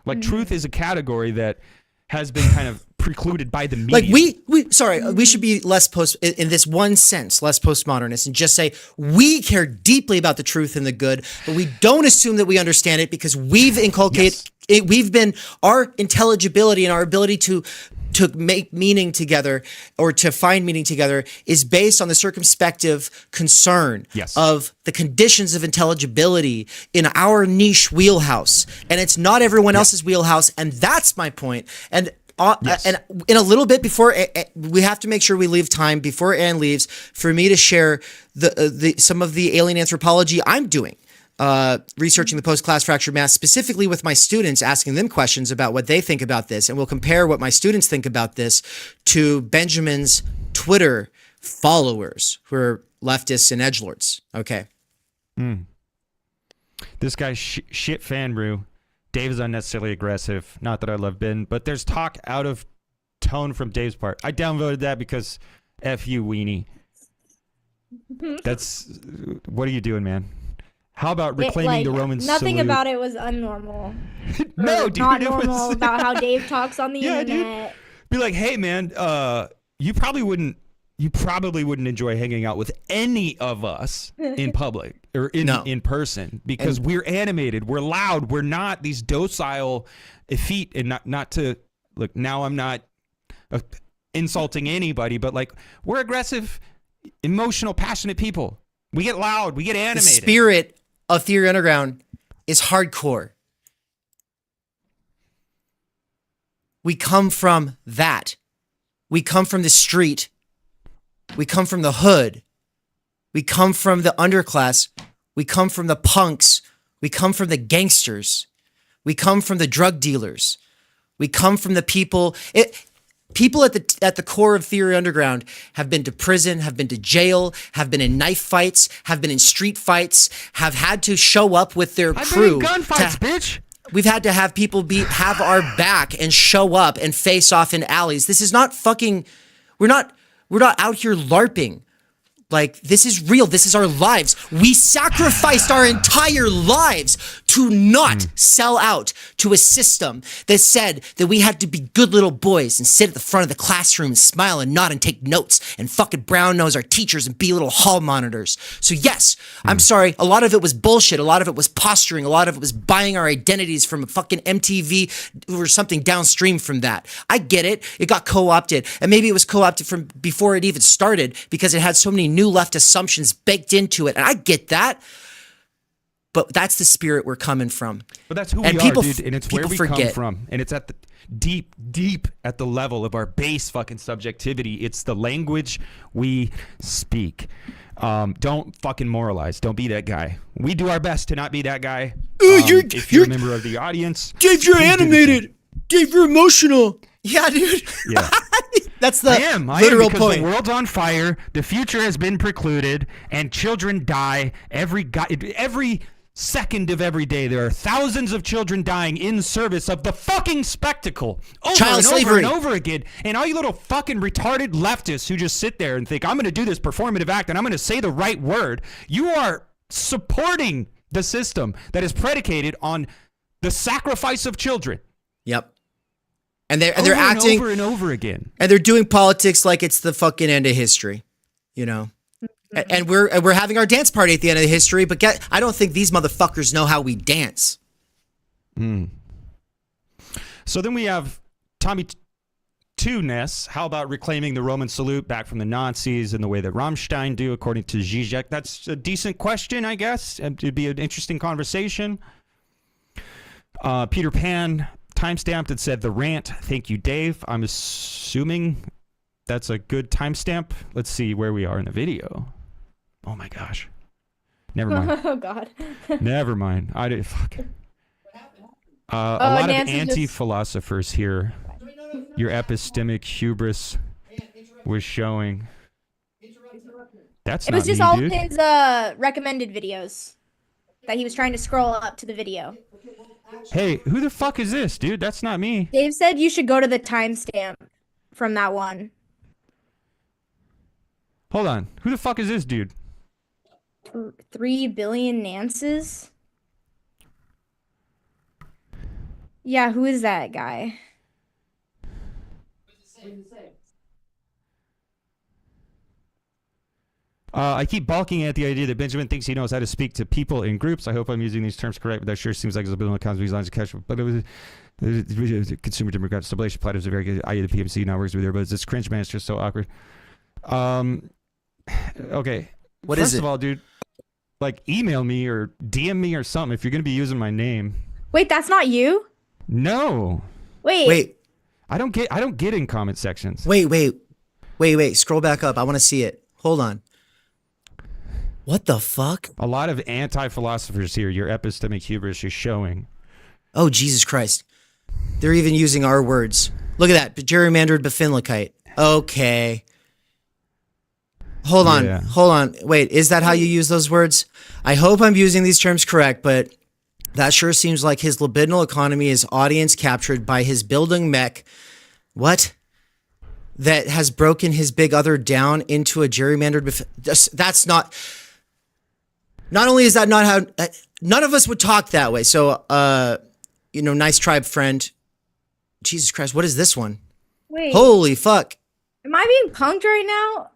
Like, truth is a category that has been kind of precluded by the media. Like we should be less in this one sense, less postmodernist, and just say we care deeply about the truth and the good, but we don't assume that we understand it, because we've inculcated our intelligibility and our ability to make meaning together, or to find meaning together, is based on the circumspective concern of the conditions of intelligibility in our niche wheelhouse. And it's not everyone else's wheelhouse. And that's my point. And in a little bit, before we have to make sure we leave time before Anne leaves for me to share some of the alien anthropology I'm doing. Researching the post-class fractured mass, specifically with my students, asking them questions about what they think about this. And we'll compare what my students think about this to Benjamin's Twitter followers, who are leftists and edgelords. Okay. This guy's shit fanbrew. Dave is unnecessarily aggressive. Not that I love Ben, but there's talk out of tone from Dave's part. I downvoted that because F you, weenie. What are you doing, man? How about reclaiming the Roman nothing salute? about it was unnormal. No, dude. Not normal about how Dave talks on the internet. Dude. Be like, hey, man, you probably wouldn't enjoy hanging out with any of us in public or in person, because we're animated, we're loud, we're not these docile effete, and not to look. Now I'm not insulting anybody, but like, we're aggressive, emotional, passionate people. We get loud, we get animated. The spirit of Theory Underground is hardcore. We come from that. We come from the street. We come from the hood. We come from the underclass. We come from the punks. We come from the gangsters. We come from the drug dealers. We come from the people. People at the core of Theory Underground have been to prison, have been to jail, have been in knife fights, have been in street fights, have had to show up with their crew. I've been in gunfights, bitch. We've had to have people have our back and show up and face off in alleys. This is not fucking. We're not out here LARPing. Like, this is real. This is our lives. We sacrificed our entire lives to not sell out to a system that said that we had to be good little boys and sit at the front of the classroom and smile and nod and take notes and fucking brown nose our teachers and be little hall monitors. So yes, I'm sorry. A lot of it was bullshit. A lot of it was posturing. A lot of it was buying our identities from a fucking MTV or something downstream from that. I get it. It got co-opted. And maybe it was co-opted from before it even started because it had so many new left assumptions baked into it. And I get that. But that's the spirit we're coming from. But that's who and we people, are, dude. And it's where we come from. And it's at the deep at the level of our base fucking subjectivity. It's the language we speak. Don't fucking moralize. Don't be that guy. We do our best to not be that guy. If you're a member of the audience. Dave, you're animated. Dave, you're emotional. Yeah, dude. Yeah. That's the I literal am because point. The world's on fire. The future has been precluded, and children every second of every day. There are thousands of children dying in service of the fucking spectacle Child slavery. over and over again. And all you little fucking retarded leftists who just sit there and think, I'm going to do this performative act and I'm going to say the right word. You are supporting the system that is predicated on the sacrifice of children. Yep. And they're acting over and over again. And they're doing politics like it's the fucking end of history, you know. And we're having our dance party at the end of history, but I don't think these motherfuckers know how we dance. So then we have Tommy Two Ness. How about reclaiming the Roman salute back from the Nazis in the way that Rammstein do, according to Zizek? That's a decent question, I guess. It'd be an interesting conversation. Peter Pan timestamped and said, "The rant, thank you, Dave." I'm assuming that's a good timestamp. Let's see where we are in the video. Oh my gosh. Never mind. Oh God. Never mind. I did fuck. A lot of Nancy anti-philosophers here. Your epistemic hubris was showing. That's It not was just me, all dude. his recommended videos that he was trying to scroll up to the video. Hey, who the fuck is this, dude? That's not me. Dave said you should go to the timestamp from that one. Hold on. Who the fuck is this dude? 3 billion Nances? Yeah, who is that guy? I keep balking at the idea that Benjamin thinks he knows how to speak to people in groups. I hope I'm using these terms correct, but that sure seems like there's a bit of accounts of these lines of cash. But it was consumer demographic stabilization platters are very good. I.e. the PMC now works with earbuds. It's cringe, man. It's just so awkward. Okay. What is First it? of all, dude, like email me or DM me or something if you're gonna be using my name. Wait, that's not you? No. Wait. I don't get in comment sections. Wait. Scroll back up. I want to see it. Hold on. What the fuck? A lot of anti-philosophers here. Your epistemic hubris is showing. Oh, Jesus Christ. They're even using our words. Look at that. Gerrymandered Befindlichkeit. Okay. Hold on. Wait, is that how you use those words? I hope I'm using these terms correct, but that sure seems like his libidinal economy is audience captured by his building mech. What? That has broken his big other down into a gerrymandered... That's not... Not only is that not how... none of us would talk that way. So, nice tribe friend. Jesus Christ, what is this one? Wait. Holy fuck. Am I being punked right now?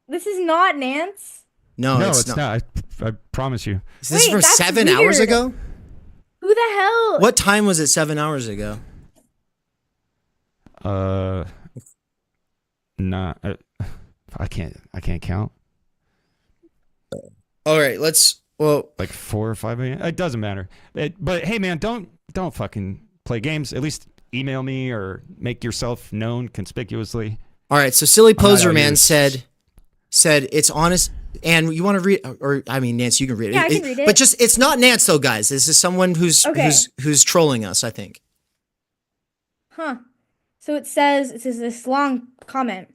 This is not Nance. No, it's not. I promise you. Is this Wait, from that's 7 hours weird. ago? Who the hell? What time was it 7 hours ago? Nah. I can't count. All right, Like 4 or 5 a.m. It doesn't matter. But hey, man, don't fucking play games. At least email me or make yourself known conspicuously. All right, so Silly Poser out Man here. said it's honest. And you want to read, or I mean, Nance, you can read it. Yeah, I can read it. But just, it's not Nance though, guys. This is someone who's Okay. who's trolling us, I think. Huh. So it says this long comment.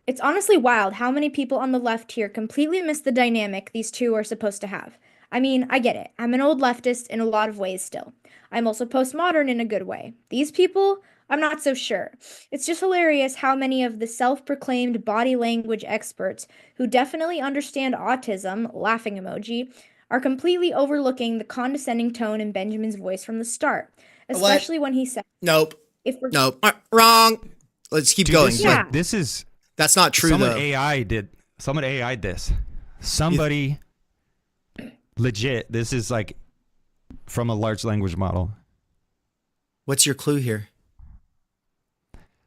It's honestly wild how many people on the left here completely miss the dynamic these two are supposed to have. I mean, I get it. I'm an old leftist in a lot of ways still. I'm also postmodern in a good way. These people, I'm not so sure. It's just hilarious how many of the self-proclaimed body language experts who definitely understand autism, laughing emoji, are completely overlooking the condescending tone in Benjamin's voice from the start, especially when he said, Nope. if we're Nope. Wrong. Let's keep going. This is, Yeah. like, this is That's not true, someone though. Someone AI'd this. Somebody legit. This is like from a large language model. What's your clue here?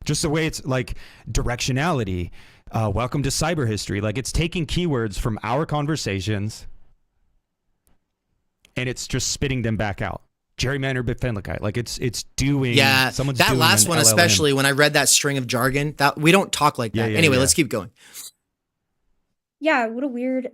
Just the way it's like directionality. Welcome to cyber history. Like, it's taking keywords from our conversations and it's just spitting them back out. Gerrymandered Befindlichkeit. Like, it's doing. Yeah, someone's that doing last an one LLM. especially, when I read that string of jargon, that we don't talk like that. Yeah, Anyway, yeah. let's keep going. yeah, what a weird.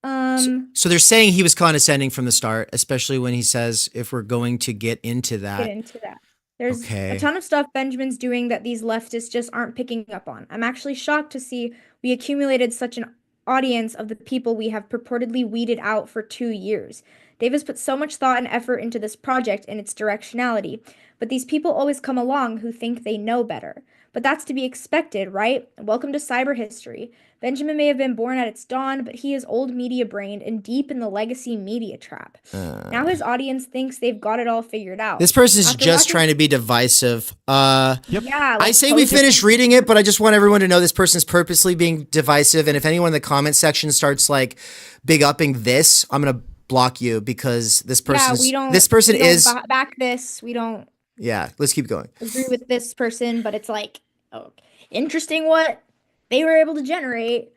So they're saying he was condescending from the start, especially when he says, if we're going to get into Get that. into that. There's Okay. a ton of stuff Benjamin's doing that these leftists just aren't picking up on. I'm actually shocked to see we accumulated such an audience of the people we have purportedly weeded out for 2 years. Dave has put so much thought and effort into this project and its directionality, but these people always come along who think they know better. But that's to be expected, right? Welcome to cyber history. Benjamin may have been born at its dawn, but he is old media brained and deep in the legacy media trap. Now his audience thinks they've got it all figured out. This person's After just watching- trying to be divisive. Yeah, I like say we post- finish reading it, but I just want everyone to know this person's purposely being divisive. And if anyone in the comment section starts like big upping this, I'm gonna block you because this person's we don't. this person we don't is back this. We don't yeah. Let's keep going. agree with this person, but it's like, oh, interesting what they were able to generate,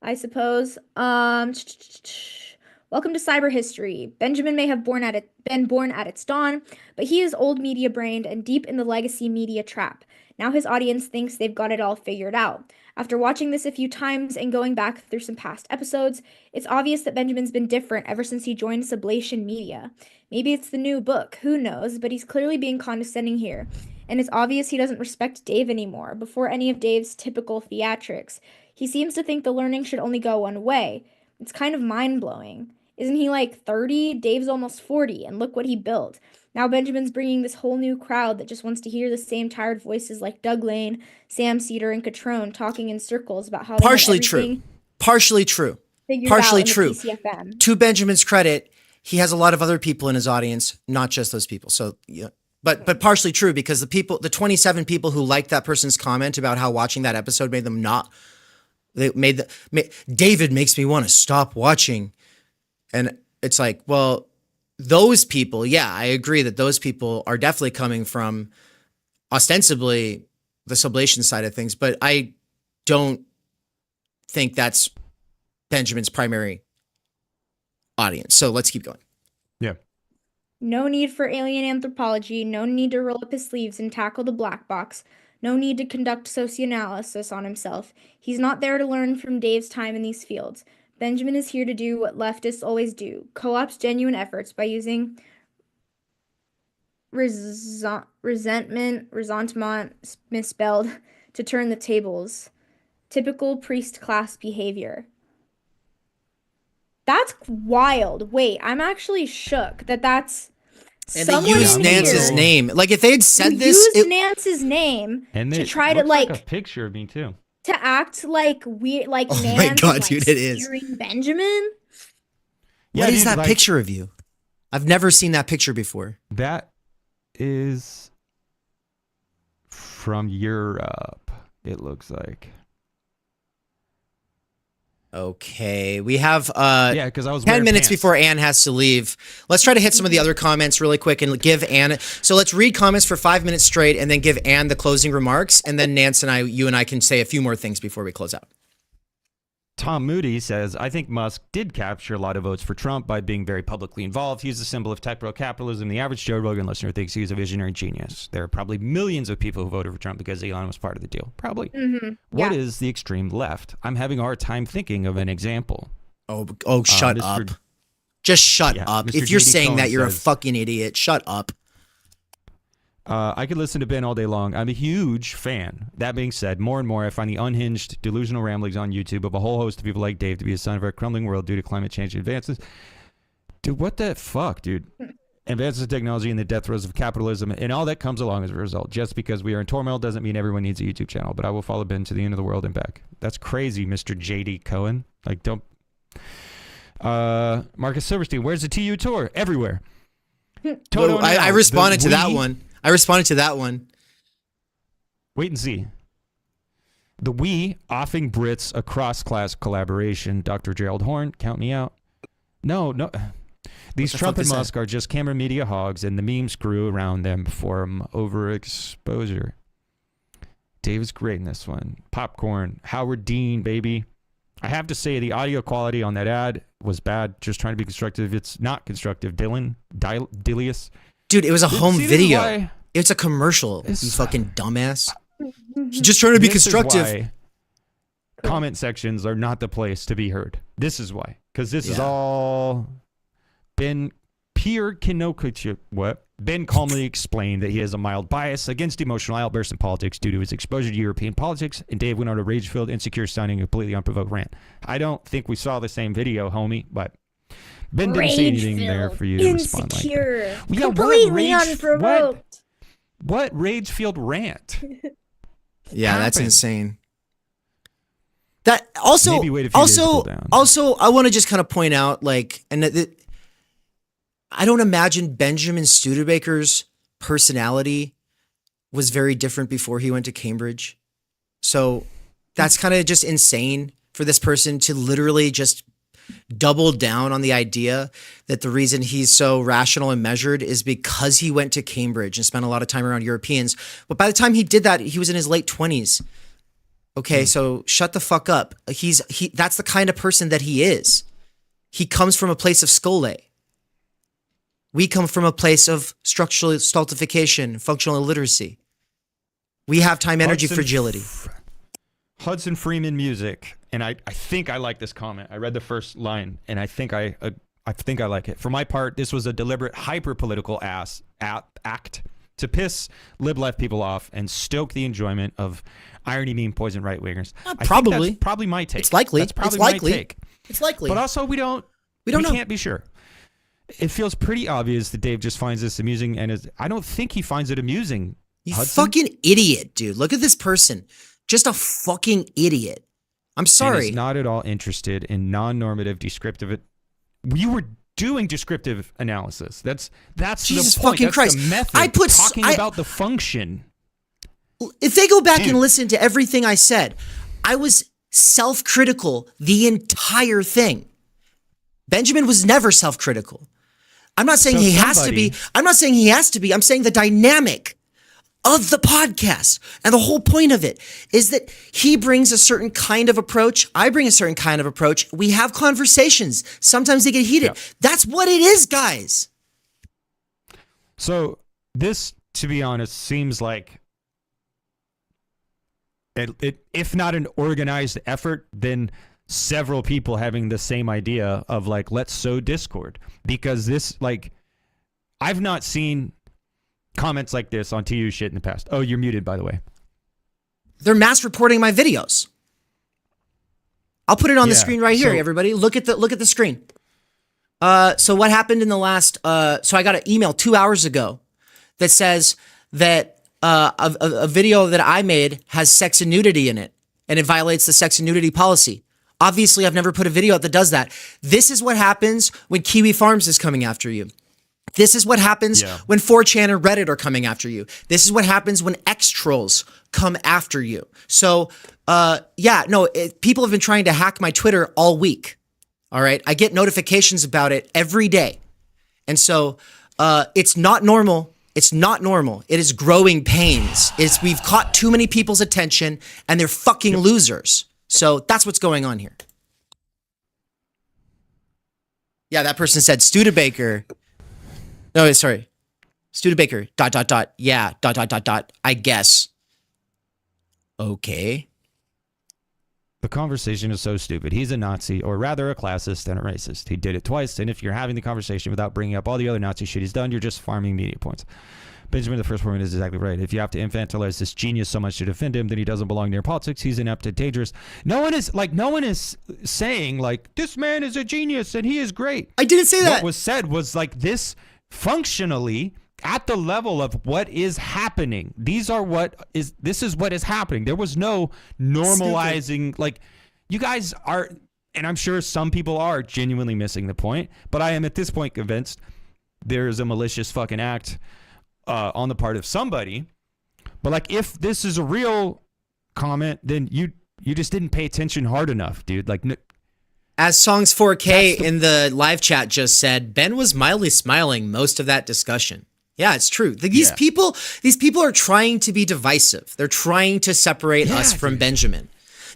I suppose. Welcome to cyber history. Benjamin may have been born at its dawn, but he is old media brained and deep in the legacy media trap. Now his audience thinks they've got it all figured out. After watching this a few times and going back through some past episodes, it's obvious that Benjamin's been different ever since he joined Sublation Media. Maybe it's the new book, who knows, but he's clearly being condescending here. And it's obvious he doesn't respect Dave anymore, before any of Dave's typical theatrics. He seems to think the learning should only go one way. It's kind of mind-blowing. Isn't he like 30? Dave's almost 40, and look what he built. Now Benjamin's bringing this whole new crowd that just wants to hear the same tired voices like Doug Lane, Sam Cedar, and Catrone talking in circles about how they have Partially everything true. Partially true. figured Partially out in true. the PCFM. To Benjamin's credit, he has a lot of other people in his audience, not just those people. So yeah. But partially true, because the 27 people who liked that person's comment about how watching that episode made them not, David makes me want to stop watching. And it's like, well, those people, yeah, I agree that those people are definitely coming from ostensibly the sublation side of things, but I don't think that's Benjamin's primary audience. So let's keep going. Yeah. No need for alien anthropology, no need to roll up his sleeves and tackle the black box, no need to conduct socioanalysis on himself. He's not there to learn from Dave's time in these fields. Benjamin is here to do what leftists always do, co-opt genuine efforts by using resentment misspelled, to turn the tables. Typical priest class behavior. That's wild. Wait, I'm actually shook that that's And someone they used in Nance's here name. Like if they had said who this, used Nance's name And to it try to looks like a like picture of me too. to act like weird, like Oh my Nance God, is, like, dude, it is. steering Benjamin. what is dude, that like, picture of you? I've never seen that picture before. That is from Europe, it looks like. Okay, we have Yeah, because I was 10 wearing minutes pants. before Anne has to leave. Let's try to hit some of the other comments really quick and give Anne. So let's read comments for 5 minutes straight and then give Anne the closing remarks. And then Nance and you and I can say a few more things before we close out. Tom Moody says, I think Musk did capture a lot of votes for Trump by being very publicly involved. He's a symbol of tech-bro-capitalism. The average Joe Rogan listener thinks he's a visionary genius. There are probably millions of people who voted for Trump because Elon was part of the deal. Probably. What is the extreme left? I'm having a hard time thinking of an example. Oh, shut Mr. up. Just shut Yeah, up. Mr. If you're J.D. saying Cohen that, you're a says- fucking idiot. Shut up. I could listen to Ben all day long. I'm a huge fan. That being said, more and more I find the unhinged, delusional ramblings on YouTube of a whole host of people like Dave to be a sign of our crumbling world due to climate change advances. Dude, what the fuck, dude? Advances in technology and the death throes of capitalism and all that comes along as a result. Just because we are in turmoil doesn't mean everyone needs a YouTube channel, but I will follow Ben to the end of the world and back. That's crazy, Mr. J.D. Cohen. Like, don't... Marcus Silverstein, where's the TU tour? Everywhere. Well, I responded to that one. I responded to that one. Wait and see. The we offing Brits a cross-class collaboration. Dr. Gerald Horn, count me out. No. These Trump and Musk are just camera media hogs, and the memes grew around them from overexposure. David's great in this one. Popcorn. Howard Dean, baby. I have to say the audio quality on that ad was bad. Just trying to be constructive. It's not constructive. Dilius. Dude, it was a home video. It's a commercial, you fucking dumbass. He's just trying to be constructive. Comment sections are not the place to be heard. This is why. Because this is all... Ben calmly explained that he has a mild bias against emotional outbursts in politics due to his exposure to European politics, and Dave went on a rage-filled, insecure, sounding, completely unprovoked rant. I don't think we saw the same video, homie, but Ben didn't say anything there for you to respond like that. Yeah, completely unprovoked. What rage-filled rant? Yeah, that's insane. That also, Maybe wait a few days to cool down. Also, I want to just kind of point out, like, I don't imagine Benjamin Studebaker's personality was very different before he went to Cambridge. So that's kind of just insane for this person to literally just double down on the idea that the reason he's so rational and measured is because he went to Cambridge and spent a lot of time around Europeans. But by the time he did that, he was in his late 20s. Okay, so shut the fuck up. That's the kind of person that he is. He comes from a place of schole. We come from a place of structural stultification, functional illiteracy. We have time, energy, fragility. Hudson Freeman music, and I think I like this comment. I read the first line, and I think I like it. For my part, this was a deliberate hyper-political act to piss lib-left people off and stoke the enjoyment of irony meme poison right-wingers. Probably. That's probably my take. It's likely. That's probably my take. It's likely. But also, we can't be sure. It feels pretty obvious that Dave just finds this amusing, and I don't think he finds it amusing. You Hudson? fucking idiot, dude. Look at this person. Just a fucking idiot. I'm sorry. And is not at all interested in non-normative descriptive. You were doing descriptive analysis. That's Jesus the point. Fucking That's Christ. the method. I put talking about the function. If they go back and listen to everything I said, I was self-critical the entire thing. Benjamin was never self-critical. I'm not saying he has to be. I'm not saying he has to be. I'm saying the dynamic of the podcast and the whole point of it is that he brings a certain kind of approach. I bring a certain kind of approach. We have conversations. Sometimes they get heated. Yeah. That's what it is, guys. So this, to be honest, seems like it if not an organized effort, then several people having the same idea of like, let's sow discord, because this, like, I've not seen comments like this on TU shit in the past. Oh, you're muted, by the way. They're mass reporting my videos. I'll put it on the screen right here, everybody. Look at the screen. So what happened in the last, so I got an email 2 hours ago that says that a video that I made has sex and nudity in it, and it violates the sex and nudity policy. Obviously, I've never put a video out that does that. This is what happens when Kiwi Farms is coming after you. This is what happens when 4chan and Reddit are coming after you. This is what happens when X-Trolls come after you. So, people have been trying to hack my Twitter all week. All right? I get notifications about it every day. And so, it's not normal. It's not normal. It is growing pains. We've caught too many people's attention, and they're fucking losers. So that's what's going on here. Yeah, that person said Studebaker. No, sorry. Studebaker, ... Yeah, ... I guess. Okay. The conversation is so stupid. He's a Nazi, or rather a classist and a racist. He did it twice, and if you're having the conversation without bringing up all the other Nazi shit he's done, you're just farming media points. Benjamin, the first woman, is exactly right. If you have to infantilize this genius so much to defend him, then he doesn't belong near politics. He's inept and dangerous. No one is saying like this man is a genius and he is great. I didn't say that. What was said was like this functionally at the level of what is happening. This is what is happening. There was no normalizing. Stupid. Like you guys are, and I'm sure some people are genuinely missing the point, but I am at this point convinced there is a malicious fucking act on the part of somebody. But like if this is a real comment, then you just didn't pay attention hard enough, dude. Like as Songs 4K in the live chat just said, Ben was mildly smiling most of that discussion. Yeah, it's true. These people are trying to be divisive. They're trying to separate us from Benjamin.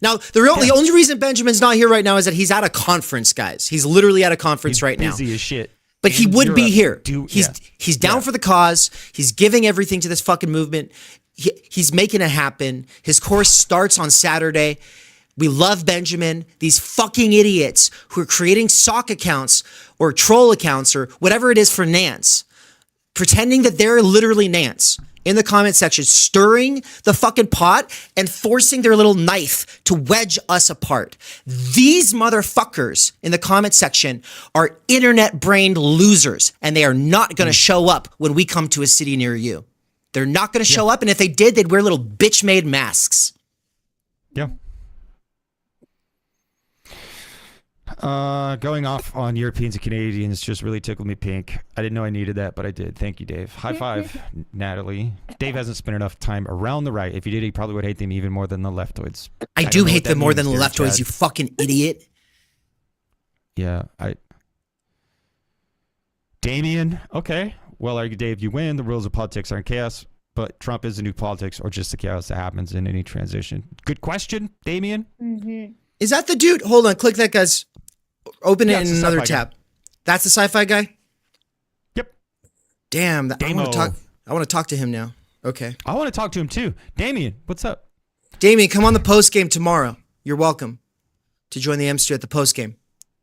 Now, the only reason Benjamin's not here right now is that he's at a conference, guys. He's literally at a conference right now. Busy as shit. But he would be here. He's down for the cause. He's giving everything to this fucking movement. He's making it happen. His course starts on Saturday. We love Benjamin. These fucking idiots who are creating sock accounts or troll accounts or whatever it is for Nance, pretending that they're literally Nance in the comment section, stirring the fucking pot and forcing their little knife to wedge us apart. These motherfuckers in the comment section are internet-brained losers, and they are not going to show up when we come to a city near you. They're not going to show up, and if they did, they'd wear little bitch-made masks. Yeah. Going off on Europeans and Canadians just really tickled me pink. I didn't know I needed that, but I did. Thank you, Dave. High five, Natalie. Dave hasn't spent enough time around the right. If he did, he probably would hate them even more than the leftoids. I do hate them more than the leftoids, you fucking idiot. Yeah, Damien, okay. Well, argue, Dave, you win. The rules of politics are in chaos, but Trump is the new politics or just the chaos that happens in any transition. Good question, Damien. Mm-hmm. Is that the dude? Hold on, click that, guys. Open it in another tab. That's the sci-fi guy? Yep. Damn, I want to talk to him now. Okay. I want to talk to him too. Damien, what's up? Damien, come on the post game tomorrow. You're welcome to join the Mster at the post game.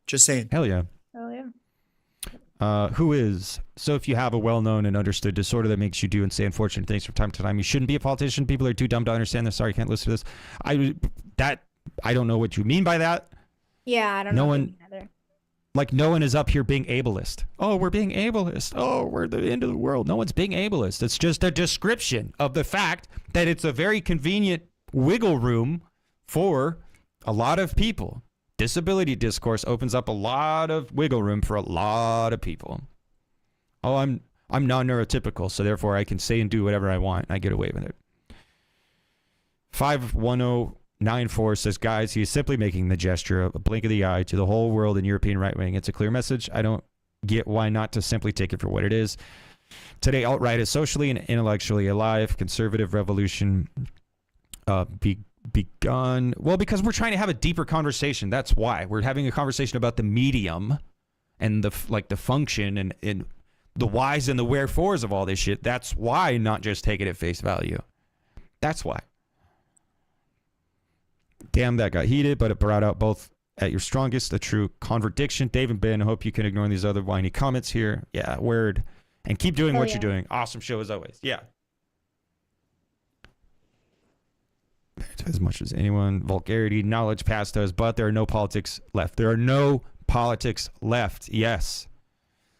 Just saying. Hell yeah. Oh yeah. Who is? So if you have a well-known and understood disorder that makes you do and say unfortunate things from time to time, you shouldn't be a politician. People are too dumb to understand this. Sorry, I can't listen to this. I don't know what you mean by that. Yeah, I don't know. Either. Like no one is up here being ableist. Oh, we're being ableist. Oh, we're the end of the world. No one's being ableist. It's just a description of the fact that it's a very convenient wiggle room for a lot of people. Disability discourse opens up a lot of wiggle room for a lot of people. Oh, I'm non-neurotypical, so therefore I can say and do whatever I want. And I get away with it. 51094 says, guys, he is simply making the gesture of a blink of the eye to the whole world and European right wing. It's a clear message. I don't get why not to simply take it for what it is. Today, alt-right is socially and intellectually alive. Conservative revolution begun. Well, because we're trying to have a deeper conversation. That's why. We're having a conversation about the medium and the function and the whys and the wherefores of all this shit. That's why, not just take it at face value. That's why. Damn, that got heated, but it brought out both at your strongest a true contradiction. Dave and Ben, I hope you can ignore these other whiny comments here. Yeah, word. And keep doing what you're doing. Awesome show as always. Yeah. As much as anyone, vulgarity, knowledge past us, but there are no politics left. There are no politics left. Yes.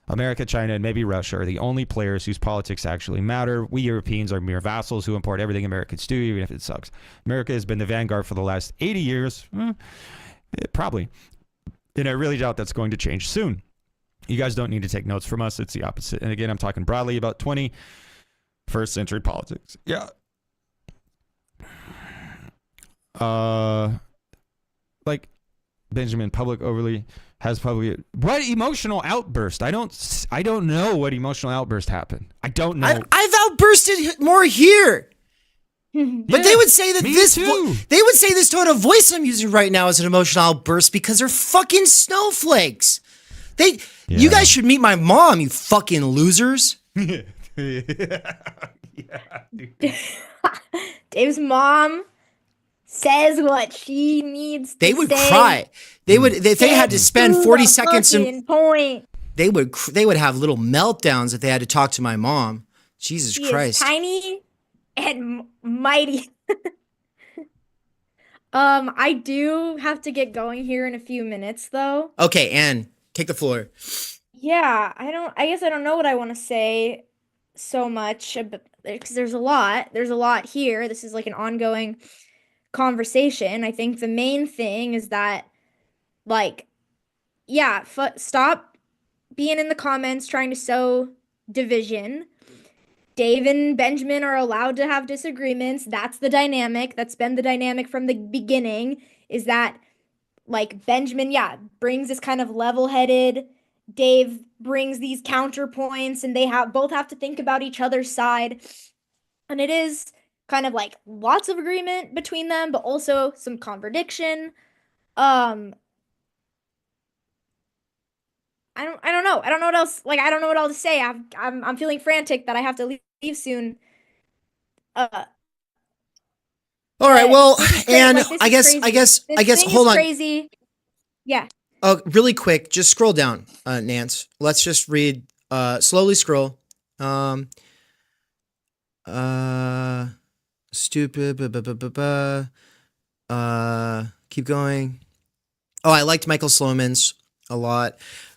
America, China, and maybe Russia are the only players whose politics actually matter. We Europeans are mere vassals who import everything Americans do, even if it sucks. America has been the vanguard for the last 80 years. Probably. And I really doubt that's going to change soon. You guys don't need to take notes from us. It's the opposite. And again, I'm talking broadly about 21st century politics. Yeah. Like Benjamin has publicly what emotional outburst? I don't know what emotional outburst happened. I don't know. I've outbursted more here. But they would say that they would say this tone of voice I'm using right now is an emotional outburst because they're fucking snowflakes. You guys should meet my mom, you fucking losers. Dave's mom says what she needs to They would say. cry. They would if they had to Gets spend to 40 the seconds fucking point. they would have little meltdowns if they had to talk to my mom. Jesus She Christ. is tiny and mighty. I do have to get going here in a few minutes though. Okay, Anne, take the floor. Yeah, I guess I don't know what I want to say so much because there's a lot. There's a lot here. This is like an ongoing conversation. I think the main thing is that like yeah, stop being in the comments trying to sow division. Dave and Benjamin are allowed to have disagreements. That's the dynamic. That's been the dynamic from the beginning, is that like Benjamin, yeah, brings this kind of level-headed, Dave brings these counterpoints, and they both have to think about each other's side. And it is kind of like lots of agreement between them, but also some contradiction. I don't know. I don't know what else. Like I don't know what else to say. I'm feeling frantic that I have to leave soon. All right, But well, this is crazy. and Like, this I is guess crazy. I guess Thing hold is on. Crazy. Yeah. Really quick, just scroll down, Nance. Let's just read slowly scroll. Stupid. Keep going. Oh, I liked Michael Sloman's a lot.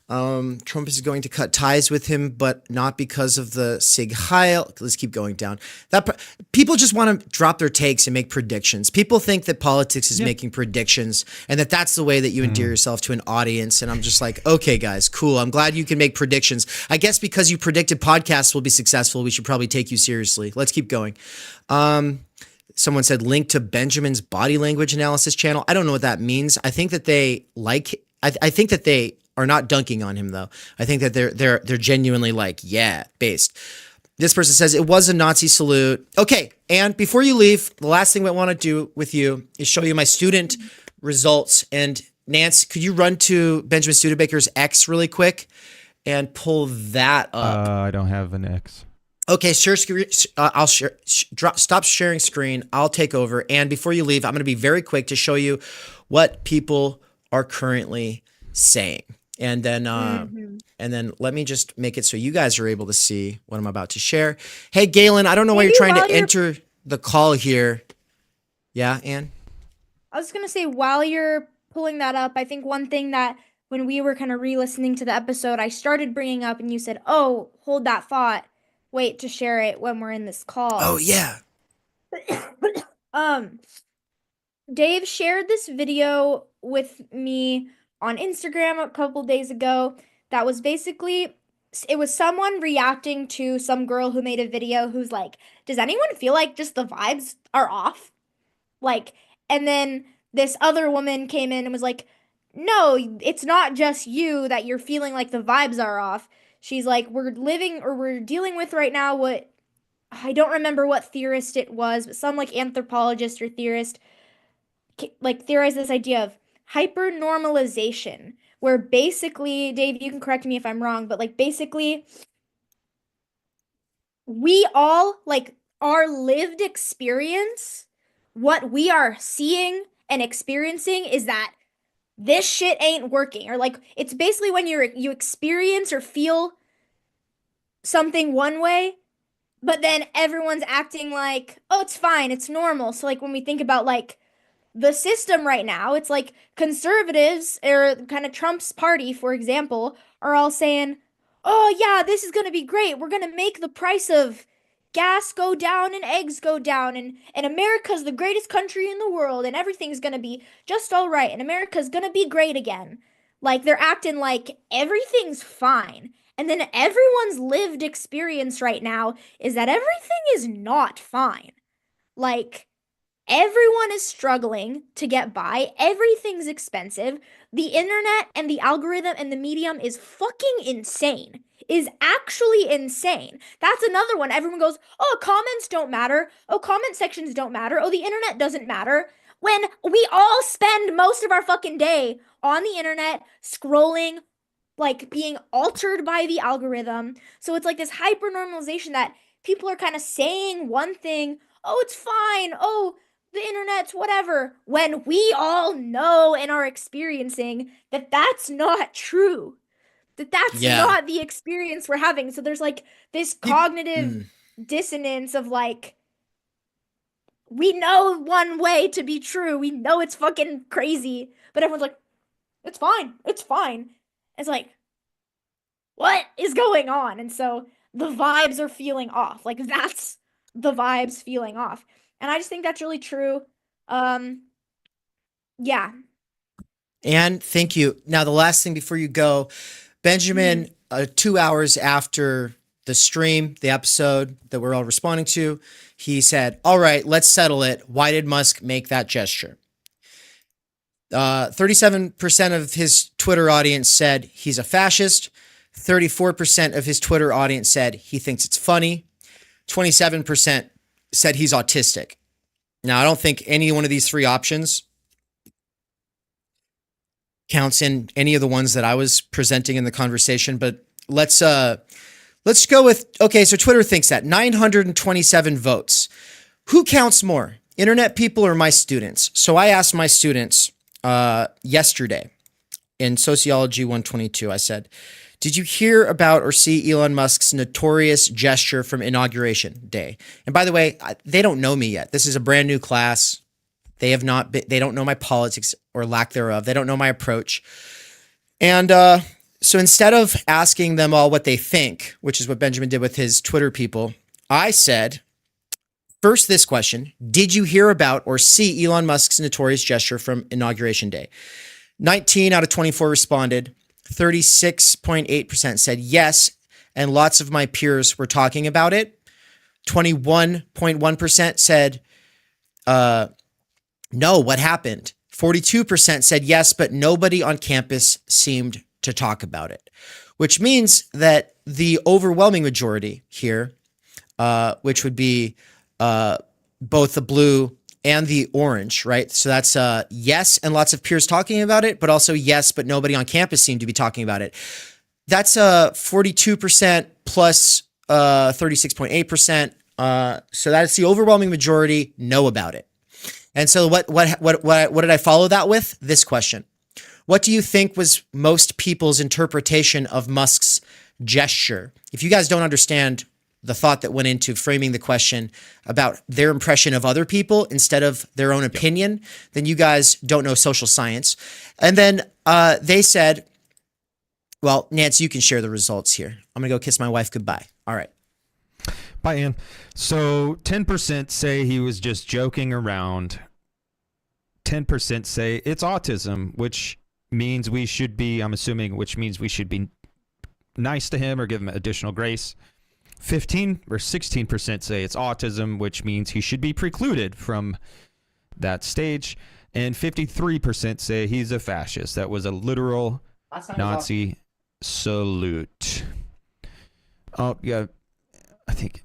Trump is going to cut ties with him, but not because of the Sieg Heil. Let's keep going down. People just want to drop their takes and make predictions. People think that politics is making predictions, and that's the way that you endear yourself to an audience. And I'm just like, okay, guys, cool. I'm glad you can make predictions. I guess because you predicted podcasts will be successful, we should probably take you seriously. Let's keep going. Someone said link to Benjamin's body language analysis channel. I don't know what that means. I think that they I think that they are not dunking on him though. I think that they're genuinely like, yeah, based. This person says it was a Nazi salute. Okay, and before you leave, the last thing I want to do with you is show you my student results. And Nance, could you run to Benjamin Studebaker's X really quick and pull that up? I don't have an X. Okay, share screen. I'll share. Stop sharing screen. I'll take over. And before you leave, I'm going to be very quick to show you what people are currently saying. And then let me just make it so you guys are able to see what I'm about to share. Hey, Galen, I don't know why you're trying to enter the call here. Yeah, Ann? I was going to say, while you're pulling that up, I think one thing that when we were kind of re-listening to the episode, I started bringing up and you said, oh, hold that thought. Wait to share it when we're in this call. Oh, yeah. Dave shared this video with me on Instagram a couple days ago that was basically, it was someone reacting to some girl who made a video who's like, does anyone feel like just the vibes are off? Like, and then this other woman came in and was like, no, it's not just you that you're feeling like the vibes are off. She's like, we're dealing with right now what, I don't remember what theorist it was, but some like anthropologist or theorist like theorized this idea of hypernormalization, where basically, Dave, you can correct me if I'm wrong, but like basically we all like our lived experience, what we are seeing and experiencing is that this shit ain't working. Or like it's basically when you experience or feel something one way, but then everyone's acting like, oh, it's fine, it's normal. So like when we think about like the system right now, it's like conservatives or kind of Trump's party, for example, are all saying, oh yeah, this is going to be great. We're going to make the price of gas go down and eggs go down, and America's the greatest country in the world and everything's going to be just all right and America's going to be great again. Like they're acting like everything's fine. And then everyone's lived experience right now is that everything is not fine. Like everyone is struggling to get by. Everything's expensive. The internet and the algorithm and the medium is fucking insane. Is actually insane. That's another one. Everyone goes, oh, comments don't matter. Oh, comment sections don't matter. Oh, the internet doesn't matter. When we all spend most of our fucking day on the internet scrolling, like being altered by the algorithm. So it's like this hyper normalization that people are kind of saying one thing, oh, it's fine. Oh, the internet's whatever, when we all know and are experiencing that that's not true. That's Yeah. not the experience we're having. So there's like this cognitive dissonance of like, we know one way to be true. We know it's fucking crazy. But everyone's like, it's fine. It's fine. It's like, what is going on? And so the vibes are feeling off. Like that's the vibes feeling off. And I just think that's really true. Yeah. And thank you. Now, the last thing before you go, Benjamin, 2 hours after the stream, the episode that we're all responding to, he said, all right, let's settle it. Why did Musk make that gesture? 37% of his Twitter audience said he's a fascist. 34% of his Twitter audience said he thinks it's funny. 27% said he's autistic. Now, I don't think any one of these three options counts in any of the ones that I was presenting in the conversation, but let's go with, okay, so Twitter thinks that 927 votes. Who counts more, internet people or my students? So I asked my students yesterday in Sociology 122, I said, did you hear about or see Elon Musk's notorious gesture from Inauguration Day? And by the way, they don't know me yet. This is a brand new class. They have not been, they don't know my politics or lack thereof. They don't know my approach. And so instead of asking them all what they think, which is what Benjamin did with his Twitter people, I said, first this question, did you hear about or see Elon Musk's notorious gesture from Inauguration Day? 19 out of 24 responded. 36.8% said yes, and lots of my peers were talking about it. 21.1% said, no, what happened? 42% said yes, but nobody on campus seemed to talk about it, which means that the overwhelming majority here, which would be both the blue and the orange, right? So that's yes, and lots of peers talking about it, but also yes, but nobody on campus seemed to be talking about it. That's 42% plus 36.8%. So that's the overwhelming majority know about it. And so what did I follow that with? This question. What do you think was most people's interpretation of Musk's gesture? If you guys don't understand the thought that went into framing the question about their impression of other people instead of their own opinion, then you guys don't know social science. And then they said, well, Nance, you can share the results here. I'm going to go kiss my wife goodbye. All right. Bye, Ann. So 10% say he was just joking around. 10% say it's autism, which means we should be, I'm assuming, which means we should be nice to him or give him additional grace. 15 or 16% say it's autism, which means he should be precluded from that stage. And 53% say he's a fascist. That was a literal Nazi salute. Oh, yeah. I think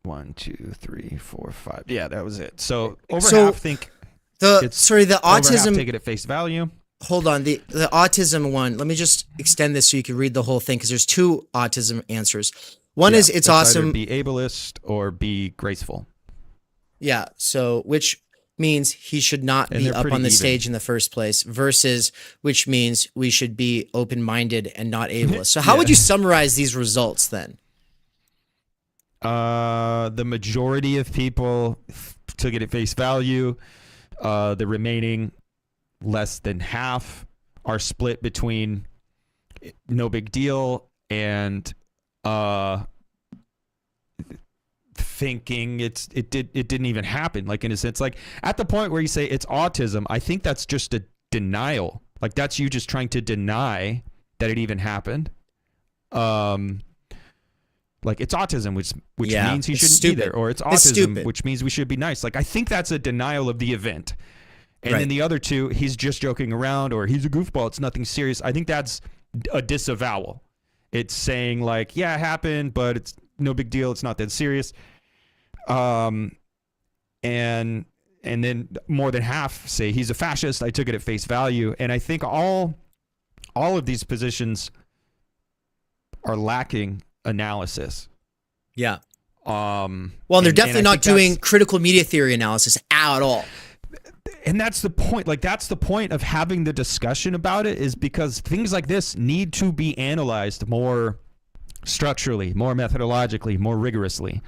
1, 2, 3, 4, 5. Yeah, that was it. So over half think the autism autism, take it at face value. Hold on, the autism one, let me just extend this so you can read the whole thing, because there's two autism answers. One is it's awesome. Be ableist or be graceful. Yeah, so which means he should not be up on the stage in the first place, versus which means we should be open-minded and not ableist. So how would you summarize these results then? The majority of people took it at face value. The remaining less than half are split between no big deal and thinking it didn't even happen. Like, in a sense, like at the point where you say it's autism, I think that's just a denial. Like that's you just trying to deny that it even happened. Like it's autism, which means he shouldn't be there, or it's autism, which means we should be nice. Like I think that's a denial of the event. And then the other two, he's just joking around or he's a goofball. It's nothing serious. I think that's a disavowal. It's saying like, yeah, it happened, but it's no big deal. It's not that serious. And then more than half say he's a fascist. I took it at face value. And I think all of these positions are lacking analysis. Yeah. Well, and they're definitely not doing critical media theory analysis at all. And that's the point. Like, that's the point of having the discussion about it, is because things like this need to be analyzed more structurally, more methodologically, more rigorously.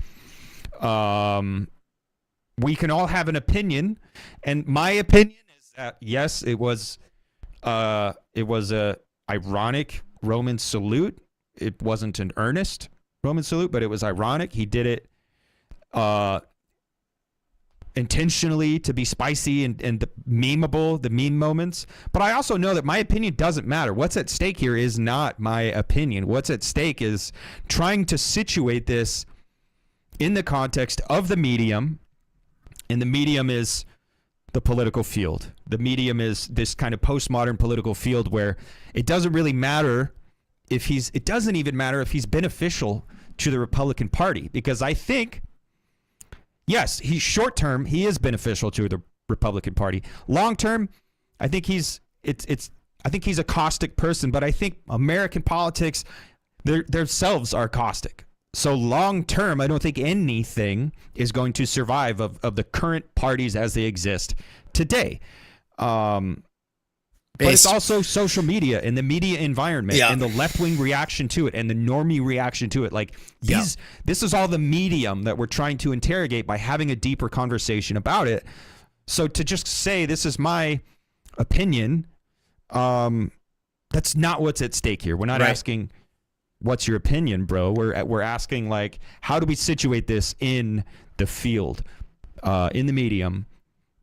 We can all have an opinion, and my opinion is that yes, it was a ironic Roman salute. It wasn't an earnest Roman salute, but it was ironic. He did it intentionally to be spicy and the memeable, the meme moments. But I also know that my opinion doesn't matter. What's at stake here is not my opinion. What's at stake is trying to situate this in the context of the medium, and the medium is the political field. The medium is this kind of postmodern political field where it doesn't really matter if it doesn't even matter if he's beneficial to the Republican Party, because I think, yes, he's short term, he is beneficial to the Republican Party. Long term, I think he's a caustic person, but I think American politics themselves are caustic. So long term, I don't think anything is going to survive of the current parties as they exist today. But it's also social media and the media environment and the left-wing reaction to it and the normie reaction to it. Like, this is all the medium that we're trying to interrogate by having a deeper conversation about it. So to just say this is my opinion, that's not what's at stake here. We're not asking what's your opinion, bro. We're asking, like, how do we situate this in the field, in the medium,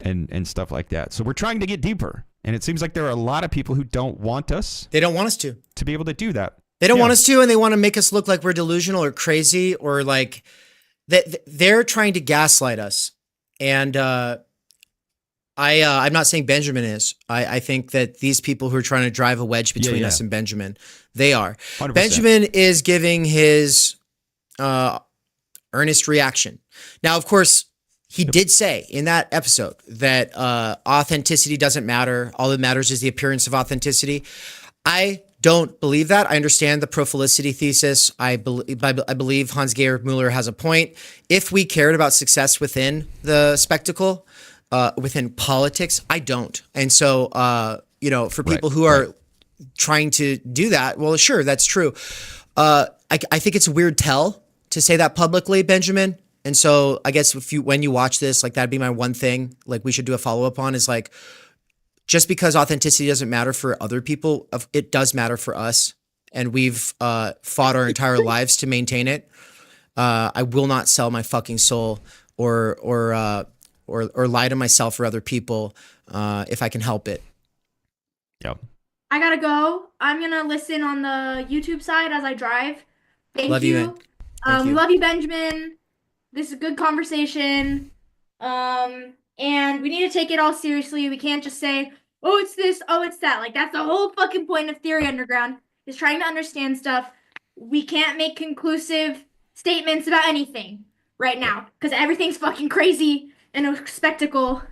and stuff like that. So we're trying to get deeper. And it seems like there are a lot of people who don't want us. They don't want us to be able to do that. They don't want us to, and they want to make us look like we're delusional or crazy, or like they're trying to gaslight us. And I'm not saying Benjamin is. I think that these people who are trying to drive a wedge between us and Benjamin, they are. 100%. Benjamin is giving his earnest reaction. Now, of course, he did say in that episode that authenticity doesn't matter. All that matters is the appearance of authenticity. I don't believe that. I understand the prophilicity thesis. I believe Hans-Georg Müller has a point. If we cared about success within the spectacle, within politics, I don't. And so, for people who are trying to do that, well, sure, that's true. I think it's a weird tell to say that publicly, Benjamin. And so I guess when you watch this, like, that'd be my one thing, like, we should do a follow-up on, is like, just because authenticity doesn't matter for other people, it does matter for us. And we've fought our entire lives to maintain it. I will not sell my fucking soul or lie to myself or other people if I can help it. Yep. I gotta go. I'm gonna listen on the YouTube side as I drive. Thank you. We love you, Benjamin. This is a good conversation. And we need to take it all seriously. We can't just say, oh, it's this, oh, it's that. Like, that's the whole fucking point of Theory Underground, is trying to understand stuff. We can't make conclusive statements about anything right now, because everything's fucking crazy and a spectacle.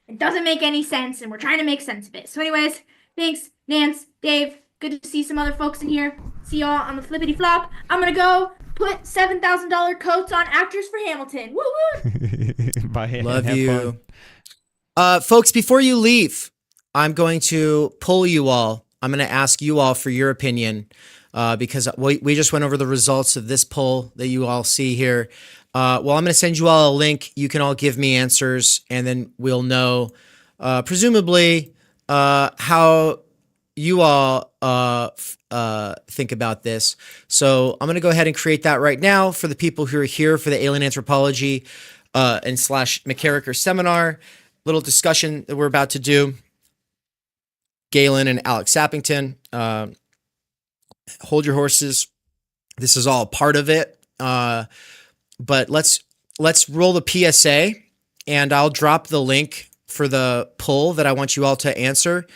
It doesn't make any sense, and we're trying to make sense of it. So anyways, thanks, Nance, Dave. Good to see some other folks in here. See y'all on the flippity flop. I'm gonna go put $7,000 coats on actors for Hamilton. Woo woo. Bye. Love you. Folks, before you leave, I'm going to poll you all. I'm going to ask you all for your opinion because we just went over the results of this poll that you all see here. I'm going to send you all a link. You can all give me answers, and then we'll know, presumably, how you all think about this. So I'm going to go ahead and create that right now for the people who are here for the Alien Anthropology and / McKerracher seminar. Little discussion that we're about to do. Galen and Alex Sappington. Hold your horses. This is all part of it. But let's roll the PSA, and I'll drop the link for the poll that I want you all to answer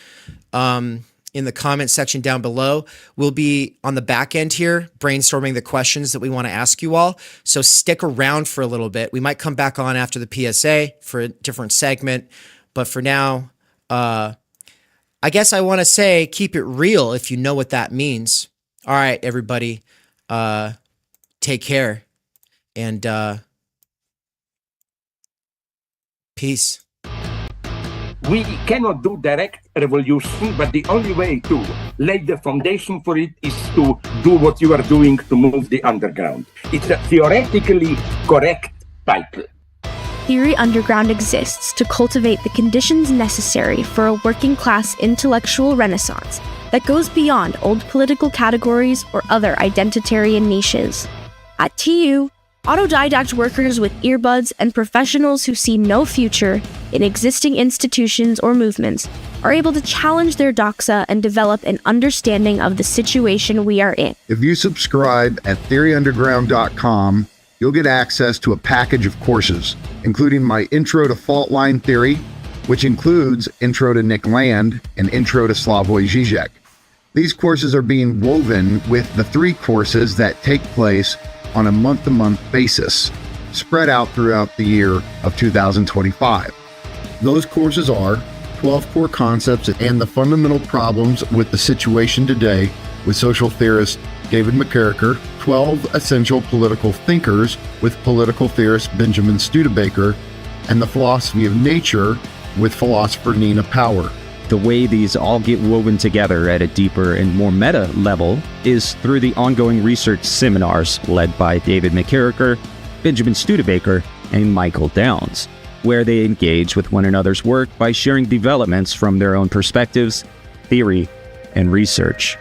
in the comment section down below. We'll be on the back end here brainstorming the questions that we want to ask you all. So stick around for a little bit. We might come back on after the PSA for a different segment. But for now, I guess I want to say keep it real, if you know what that means. All right, everybody. Take care. And peace. We cannot do direct revolution, but the only way to lay the foundation for it is to do what you are doing to move the underground. It's a theoretically correct title. Theory Underground exists to cultivate the conditions necessary for a working-class intellectual renaissance that goes beyond old political categories or other identitarian niches. At TU, autodidact workers with earbuds and professionals who see no future in existing institutions or movements are able to challenge their doxa and develop an understanding of the situation we are in. If you subscribe at theoryunderground.com, you'll get access to a package of courses, including my Intro to Fault Line Theory, which includes Intro to Nick Land and Intro to Slavoj Žižek. These courses are being woven with the 3 courses that take place on a month-to-month basis, spread out throughout the year of 2025. Those courses are 12 Core Concepts and the Fundamental Problems with the Situation Today with social theorist David McKerracher, 12 Essential Political Thinkers with political theorist Benjamin Studebaker, and The Philosophy of Nature with philosopher Nina Power. The way these all get woven together at a deeper and more meta level is through the ongoing research seminars led by David McKerracher, Benjamin Studebaker, and Michael Downs, where they engage with one another's work by sharing developments from their own perspectives, theory, and research.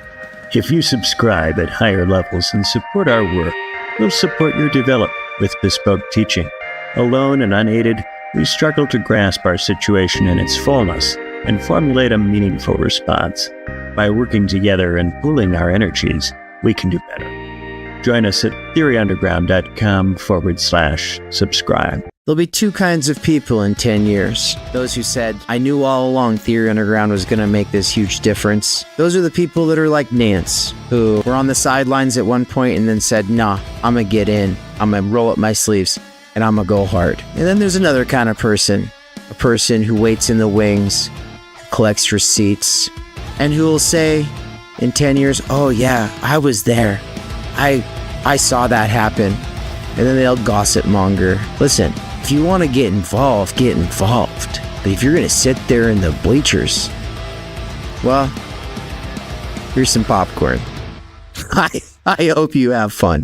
If you subscribe at higher levels and support our work, we'll support your development with bespoke teaching. Alone and unaided, we struggle to grasp our situation in its fullness and formulate a meaningful response. By working together and pooling our energies, we can do better. Join us at theoryunderground.com/subscribe. There'll be 2 kinds of people in 10 years. Those who said, I knew all along Theory Underground was going to make this huge difference. Those are the people that are like Nance, who were on the sidelines at one point and then said, nah, I'm going to get in. I'm going to roll up my sleeves and I'm going to go hard. And then there's another kind of person, a person who waits in the wings, collects receipts, and who will say in 10 years, oh yeah, I was there. I saw that happen. And then they'll gossip monger. Listen, if you want to get involved, get involved. But if you're going to sit there in the bleachers, well, here's some popcorn. I hope you have fun.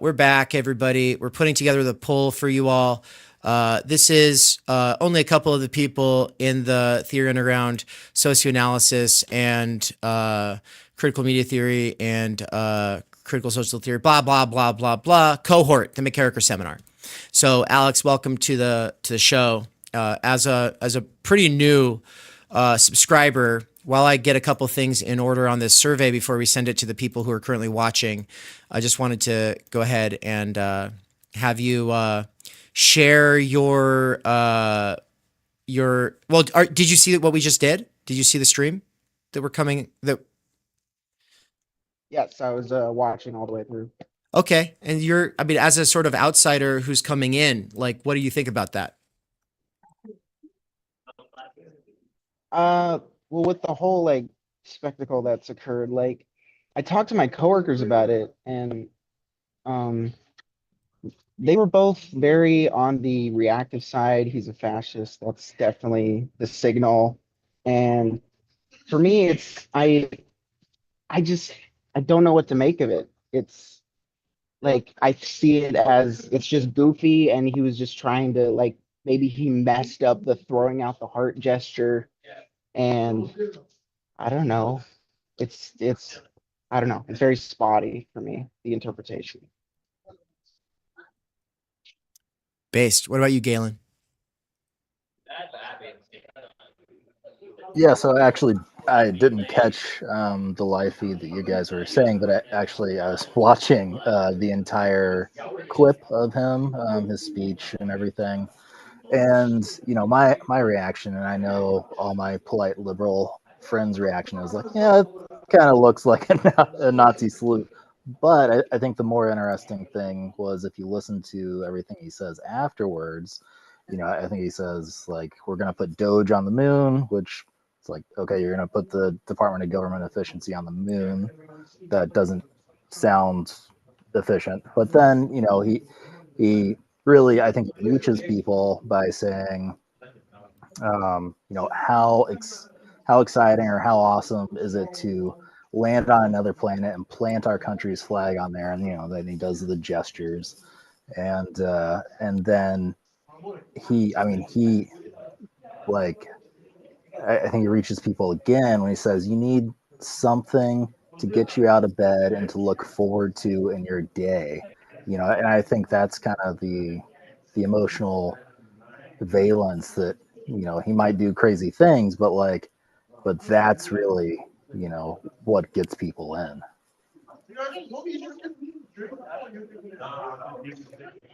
We're back, everybody. We're putting together the poll for you all. This is only a couple of the people in the Theory Underground socioanalysis and critical media theory and critical social theory, blah, blah, blah, blah, blah, cohort, the McKerracher seminar. So Alex, welcome to the show. As a pretty new subscriber, while I get a couple things in order on this survey before we send it to the people who are currently watching, I just wanted to go ahead and have you share your did you see what we just did? Did you see the stream that we're coming? Yes, I was watching all the way through. Okay, and as a sort of outsider who's coming in, like, what do you think about that? Well, with the whole like spectacle that's occurred, like I talked to my coworkers about it, and they were both very on the reactive side. He's a fascist. That's definitely the signal. And for me, it's I don't know what to make of it. It's like I see it as it's just goofy, and he was just trying to like maybe he messed up the throwing out the heart gesture, and I don't know. It's I don't know. It's very spotty for me, the interpretation. Based. What about you, Galen? Yeah, so actually, I didn't catch the live feed that you guys were saying, but I was watching the entire clip of him, his speech and everything. And, my reaction, and I know all my polite liberal friends' reaction is like, yeah, it kind of looks like a Nazi salute. But I think the more interesting thing was if you listen to everything he says afterwards, I think he says like we're gonna put Doge on the moon, which it's like, okay, you're gonna put the Department of Government Efficiency on the moon. That doesn't sound efficient. But then, he really, I think, reaches people by saying, how exciting or how awesome is it to land on another planet and plant our country's flag on there? And then he does the gestures, and then he like, I think he reaches people again when he says you need something to get you out of bed and to look forward to in your day. And I think that's kind of the emotional valence that he might do crazy things, but that's really what gets people in.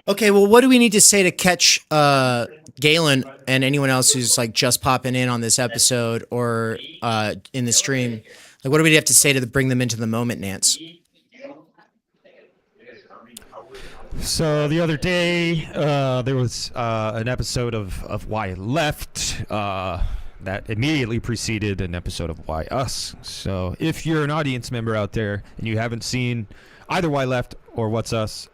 Okay, well, what do we need to say to catch Galen and anyone else who's like just popping in on this episode or in the stream? Like, what do we have to say to bring them into the moment, Nance? So the other day, there was an episode of Why Left that immediately preceded an episode of Why Us. So if you're an audience member out there and you haven't seen either Why Left or What's Us,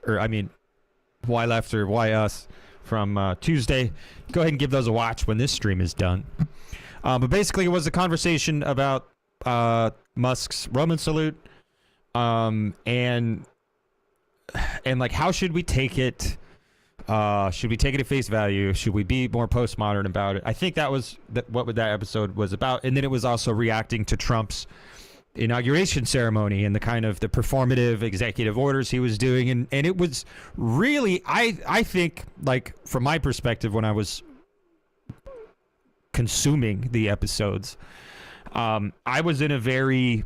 Why Left or Why Us from Tuesday, go ahead and give those a watch when this stream is done. But basically, it was a conversation about Musk's Roman salute, and like, how should we take it? Should we take it at face value? Should we be more postmodern about it? I think that was what that episode was about. And then it was also reacting to Trump's inauguration ceremony and the kind of the performative executive orders he was doing. And it was really, I think, like, from my perspective, when I was consuming the episodes, I was in a very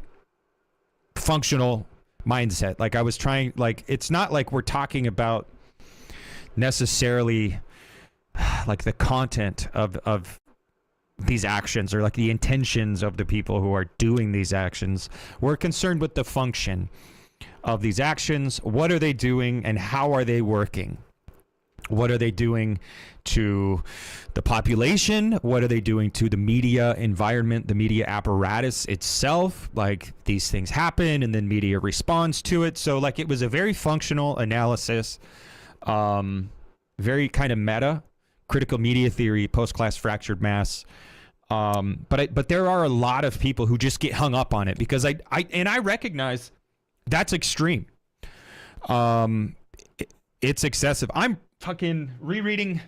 functional mindset. Like, I was trying, like, it's not like we're talking about necessarily like the content of these actions or like the intentions of the people who are doing these actions. We're concerned with the function of these actions. What are they doing and how are they working? What are they doing to the population? What are they doing to the media environment, the media apparatus itself? Like, these things happen and then media responds to it. So like, it was a very functional analysis, very kind of meta, critical media theory, post-class fractured mass. But there are a lot of people who just get hung up on it because I recognize that's extreme. It's excessive. I'm fucking rereading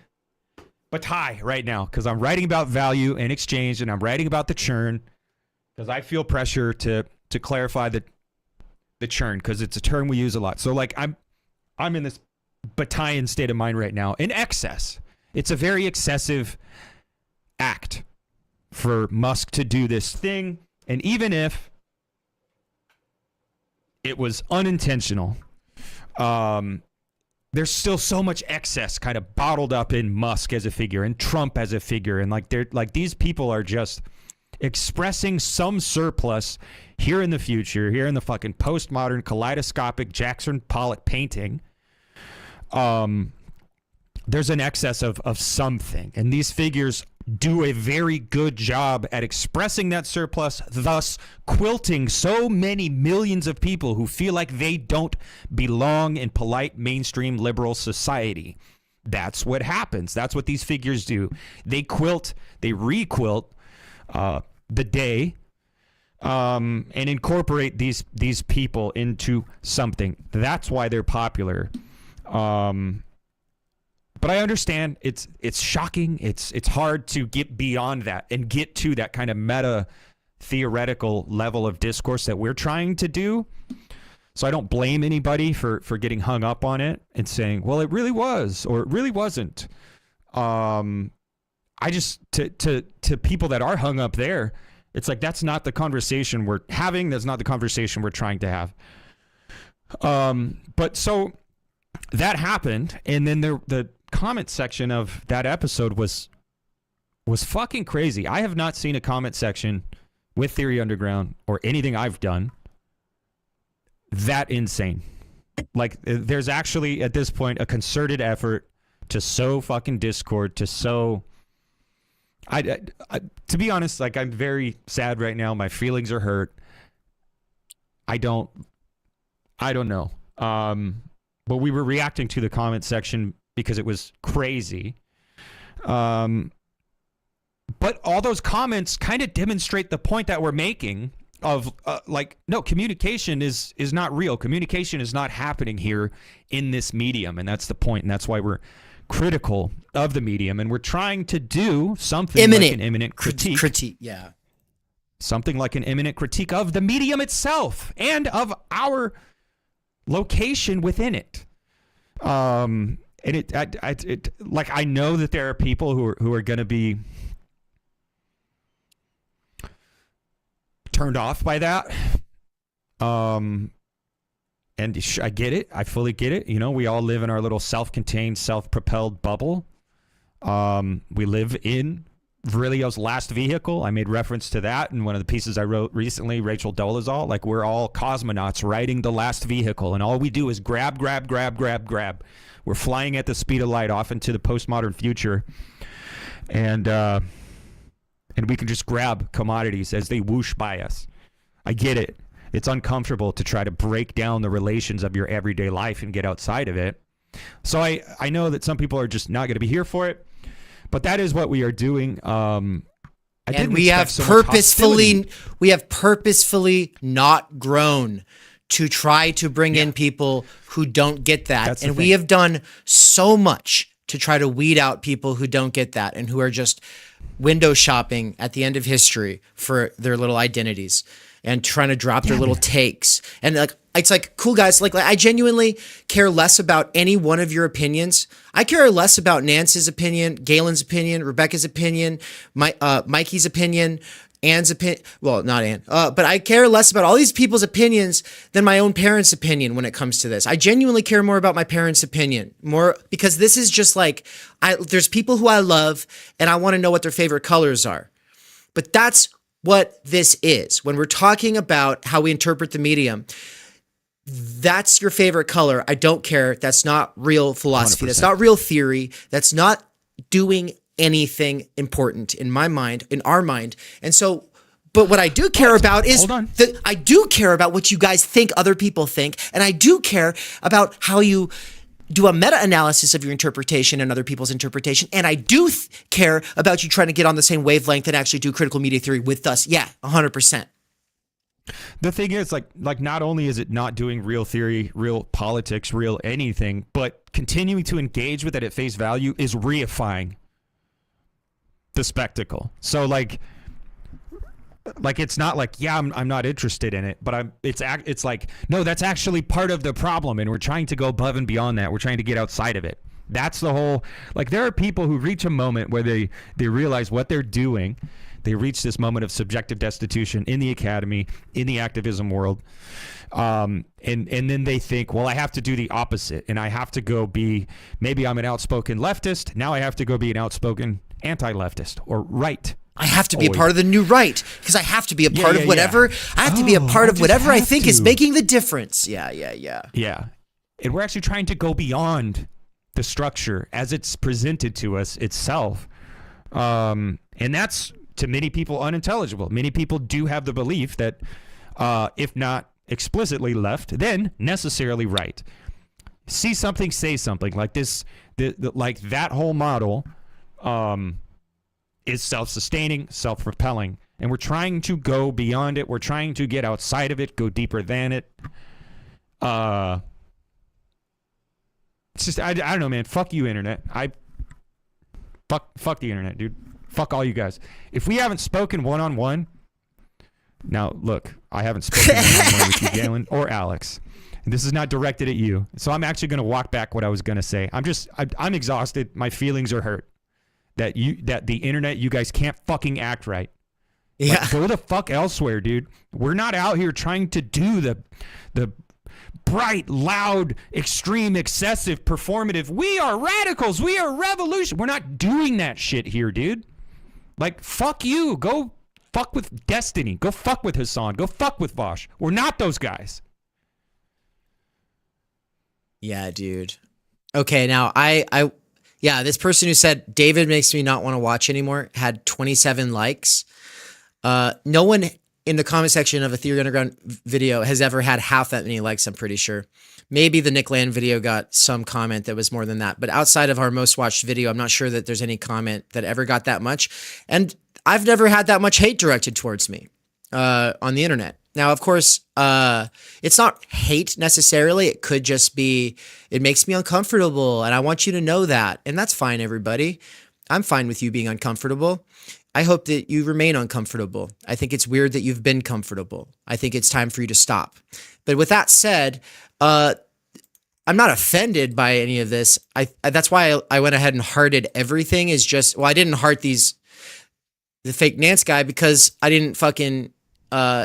Bataille right now because I'm writing about value and exchange, and I'm writing about the churn because I feel pressure to clarify the churn because it's a term we use a lot. So like, I'm in this Bataillean state of mind right now. In excess, it's a very excessive act for Musk to do this thing, and even if it was unintentional, there's still so much excess kind of bottled up in Musk as a figure and Trump as a figure, and like, they're like, these people are just expressing some surplus here in the future, here in the fucking postmodern kaleidoscopic Jackson Pollock painting. There's an excess of something, and these figures do a very good job at expressing that surplus, thus quilting so many millions of people who feel like they don't belong in polite mainstream liberal society. That's what happens. That's what these figures do. They quilt, they requilt the day, and incorporate these people into something. That's why they're popular. But I understand it's shocking. It's hard to get beyond that and get to that kind of meta theoretical level of discourse that we're trying to do. So I don't blame anybody for getting hung up on it and saying, well, it really was, or it really wasn't. I just, to people that are hung up there, it's like, that's not the conversation we're having. That's not the conversation we're trying to have. But so that happened. And then the comment section of that episode was fucking crazy. I have not seen a comment section with Theory Underground or anything I've done that insane. Like, there's actually at this point a concerted effort to sow fucking discord, to sow. I to be honest, like, I'm very sad right now. My feelings are hurt. I don't know. But we were reacting to the comment section because it was crazy. But all those comments kind of demonstrate the point that we're making of no, communication is not real. Communication is not happening here in this medium. And that's the point. And that's why we're critical of the medium. And we're trying to do something like an imminent critique. Yeah. Something like an imminent critique of the medium itself and of our location within it. And I know that there are people who are going to be turned off by that. And I get it. I fully get it. You know, we all live in our little self-contained, self-propelled bubble. We live in Virilio's last vehicle. I made reference to that in one of the pieces I wrote recently, Rachel Dolezal. Like, we're all cosmonauts riding the last vehicle, and all we do is grab. We're flying at the speed of light off into the postmodern future, and we can just grab commodities as they whoosh by us. I get it. It's uncomfortable to try to break down the relations of your everyday life and get outside of it. So I know that some people are just not going to be here for it. But that is what we are doing. And we have purposefully not grown to try to bring in people who don't get that. And we have done so much to try to weed out people who don't get that and who are just window shopping at the end of history for their little identities and trying to drop their little takes. And like, it's like, cool guys, like I genuinely care less about any one of your opinions. I care less about Nance's opinion, Galen's opinion, Rebecca's opinion, Mikey's opinion, Anne's opinion. Well, not Anne, but I care less about all these people's opinions than my own parents' opinion when it comes to this. I genuinely care more about my parents' opinion, more because this is just like, there's people who I love and I want to know what their favorite colors are. But that's what this is. When we're talking about how we interpret the medium, that's your favorite color. I don't care. That's not real philosophy. 100%. That's not real theory. That's not doing anything important in my mind, in our mind. And so, but what I do care about is I do care about what you guys think other people think. And I do care about how you do a meta-analysis of your interpretation and other people's interpretation. And I do care about you trying to get on the same wavelength and actually do critical media theory with us. Yeah, 100%. The thing is, like not only is it not doing real theory, real politics, real anything, but continuing to engage with it at face value is reifying the spectacle. So like it's not like, yeah, I'm not interested in it, but it's like, no, that's actually part of the problem, and we're trying to go above and beyond that. We're trying to get outside of it. That's the whole, like, there are people who reach a moment where they realize what they're doing. They reach this moment of subjective destitution in the academy, in the activism world. And then they think, well, I have to do the opposite, and I have to go be, maybe I'm an outspoken leftist. Now I have to go be an outspoken anti-leftist or right. I have to be a part of the new right because I have to be a part of whatever. I have to be a part of whatever I think is making the difference. Yeah. Yeah. And we're actually trying to go beyond the structure as it's presented to us itself. And that's, to many people, unintelligible. Many people do have the belief that if not explicitly left, then necessarily right. See something, say something. Like this, like that whole model is self-sustaining, self-propelling, and we're trying to go beyond it. We're trying to get outside of it, go deeper than it. It's just I don't know, man. Fuck you, internet. Fuck the internet, dude. Fuck all you guys. If we haven't spoken one-on-one, now look, I haven't spoken one-on-one with you, Galen or Alex. And this is not directed at you, so I'm actually going to walk back what I was going to say. I'm exhausted. My feelings are hurt. That the internet, you guys can't fucking act right. Yeah. Like, go the fuck elsewhere, dude. We're not out here trying to do the bright, loud, extreme, excessive, performative. We are radicals. We are revolution. We're not doing that shit here, dude. Like, fuck you. Go fuck with Destiny. Go fuck with Hassan. Go fuck with Vosh. We're not those guys. Yeah, dude. Okay, now Yeah, this person who said David makes me not want to watch anymore had 27 likes. No one in the comment section of a Theory Underground video has ever had half that many likes, I'm pretty sure. Maybe the Nick Land video got some comment that was more than that. But outside of our most watched video, I'm not sure that there's any comment that ever got that much. And I've never had that much hate directed towards me on the internet. Now, of course, it's not hate necessarily. It could just be, it makes me uncomfortable. And I want you to know that. And that's fine, everybody. I'm fine with you being uncomfortable. I hope that you remain uncomfortable. I think it's weird that you've been comfortable. I think it's time for you to stop. But with that said, I'm not offended by any of this. That's why I went ahead and hearted everything. Is just, well, I didn't heart the fake Nance guy because I didn't fucking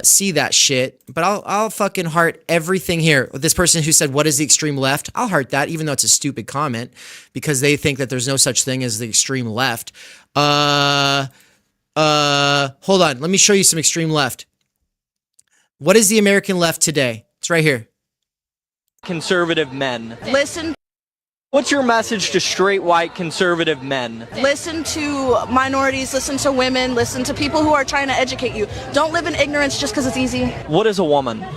see that shit. But I'll fucking heart everything here. This person who said, "What is the extreme left?" I'll heart that, even though it's a stupid comment because they think that there's no such thing as the extreme left. Hold on. Let me show you some extreme left. What is the American left today? It's right here. Conservative men. Listen. What's your message to straight white conservative men? Listen to minorities, listen to women, listen to people who are trying to educate you. Don't live in ignorance just because it's easy. What is a woman? That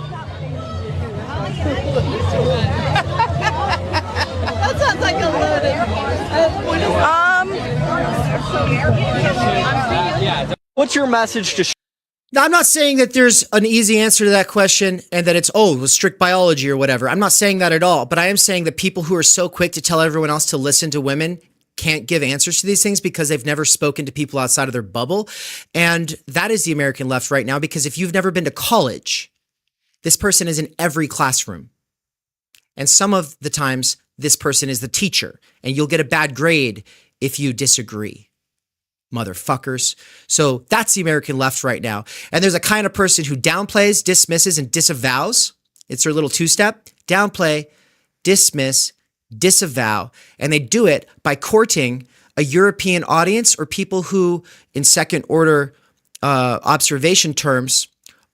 sounds like a loaded. What's your message to Now, I'm not saying that there's an easy answer to that question and that it's, it was strict biology or whatever. I'm not saying that at all. But I am saying that people who are so quick to tell everyone else to listen to women can't give answers to these things because they've never spoken to people outside of their bubble. And that is the American left right now, because if you've never been to college, this person is in every classroom. And some of the times, this person is the teacher, and you'll get a bad grade if you disagree. Motherfuckers. So that's the American left right now. And there's a kind of person who downplays, dismisses, and disavows. It's their little two-step. Downplay, dismiss, disavow. And they do it by courting a European audience or people who, in second order observation terms,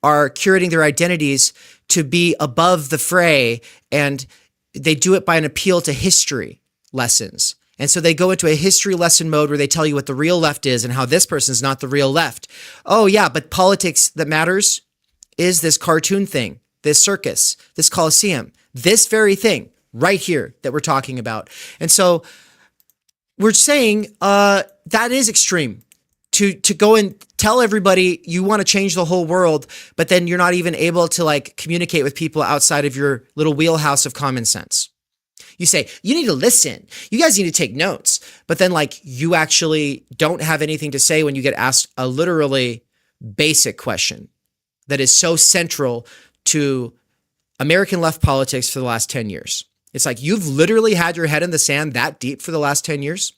are curating their identities to be above the fray. And they do it by an appeal to history lessons. And so they go into a history lesson mode where they tell you what the real left is and how this person's not the real left. Oh yeah, but politics that matters is this cartoon thing, this circus, this Coliseum, this very thing right here that we're talking about. And so we're saying that is extreme to go and tell everybody you want to change the whole world, but then you're not even able to like communicate with people outside of your little wheelhouse of common sense. You say, you need to listen. You guys need to take notes. But then like you actually don't have anything to say when you get asked a literally basic question that is so central to American left politics for the last 10 years. It's like you've literally had your head in the sand that deep for the last 10 years.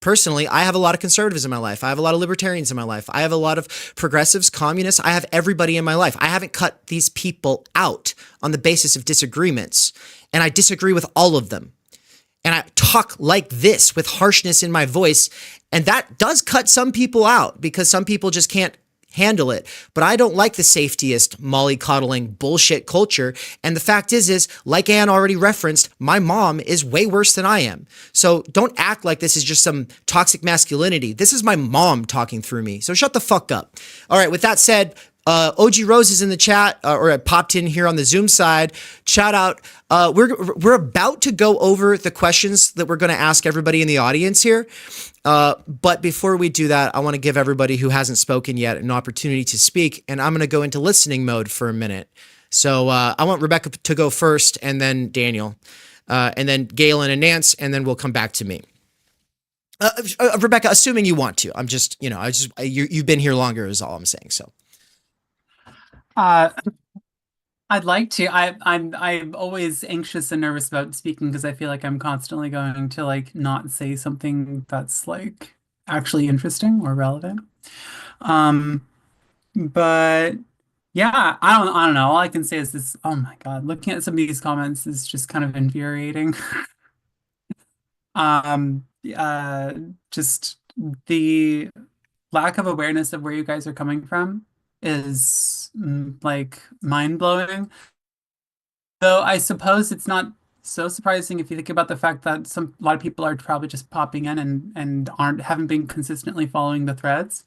Personally, I have a lot of conservatives in my life. I have a lot of libertarians in my life. I have a lot of progressives, communists. I have everybody in my life. I haven't cut these people out on the basis of disagreements. And I disagree with all of them. And I talk like this with harshness in my voice. And that does cut some people out because some people just can't handle it. But I don't like the safetyist, mollycoddling bullshit culture. And the fact is like Ann already referenced, my mom is way worse than I am. So don't act like this is just some toxic masculinity. This is my mom talking through me. So shut the fuck up. All right, with that said, OG Rose is in the chat, or it popped in here on the Zoom side. Shout out. We're about to go over the questions that we're going to ask everybody in the audience here. But before we do that, I want to give everybody who hasn't spoken yet an opportunity to speak, and I'm going to go into listening mode for a minute. So I want Rebecca to go first, and then Daniel, and then Galen and Nance, and then we'll come back to me. Rebecca, assuming you want to. I'm just, you've been here longer is all I'm saying. So. I'd like to. I'm always anxious and nervous about speaking because I feel like I'm constantly going to like not say something that's like actually interesting or relevant. But yeah, I don't know. All I can say is this. Oh my God, looking at some of these comments is just kind of infuriating. Just the lack of awareness of where you guys are coming from is like mind-blowing. Though I suppose it's not so surprising if you think about the fact that a lot of people are probably just popping in and haven't been consistently following the threads.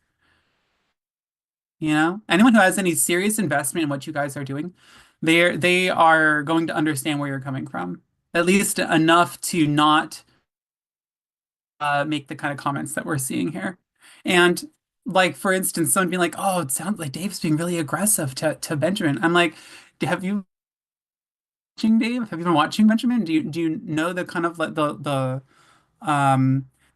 You know, anyone who has any serious investment in what you guys are doing, they are going to understand where you're coming from, at least enough to not make the kind of comments that we're seeing here. And like, for instance, someone being like, "Oh, it sounds like Dave's being really aggressive to Benjamin." I'm like, have you watching Dave? Have you been watching Benjamin? Do you know the kind of like the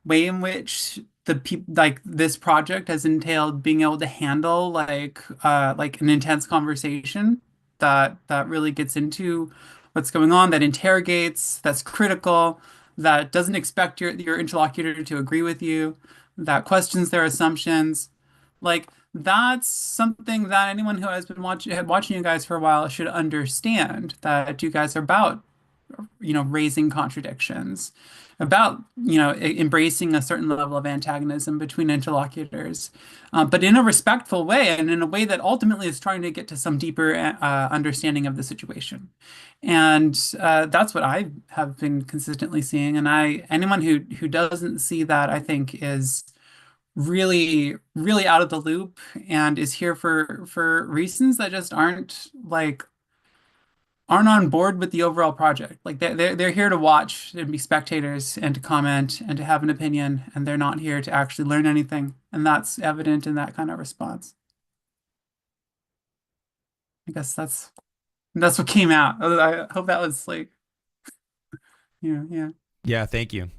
way in which the people like this project has entailed being able to handle like an intense conversation that really gets into what's going on, that interrogates, that's critical, that doesn't expect your interlocutor to agree with you, that questions their assumptions. Like that's something that anyone who has been watching you guys for a while should understand, that you guys are about, raising contradictions, about, embracing a certain level of antagonism between interlocutors, but in a respectful way and in a way that ultimately is trying to get to some deeper understanding of the situation. And that's what I have been consistently seeing. And anyone who doesn't see that, I think, is really, really out of the loop and is here for reasons that just aren't on board with the overall project. Like they're here to watch and be spectators and to comment and to have an opinion, and they're not here to actually learn anything. And that's evident in that kind of response. I guess that's what came out. I hope that was like, yeah. Yeah, thank you.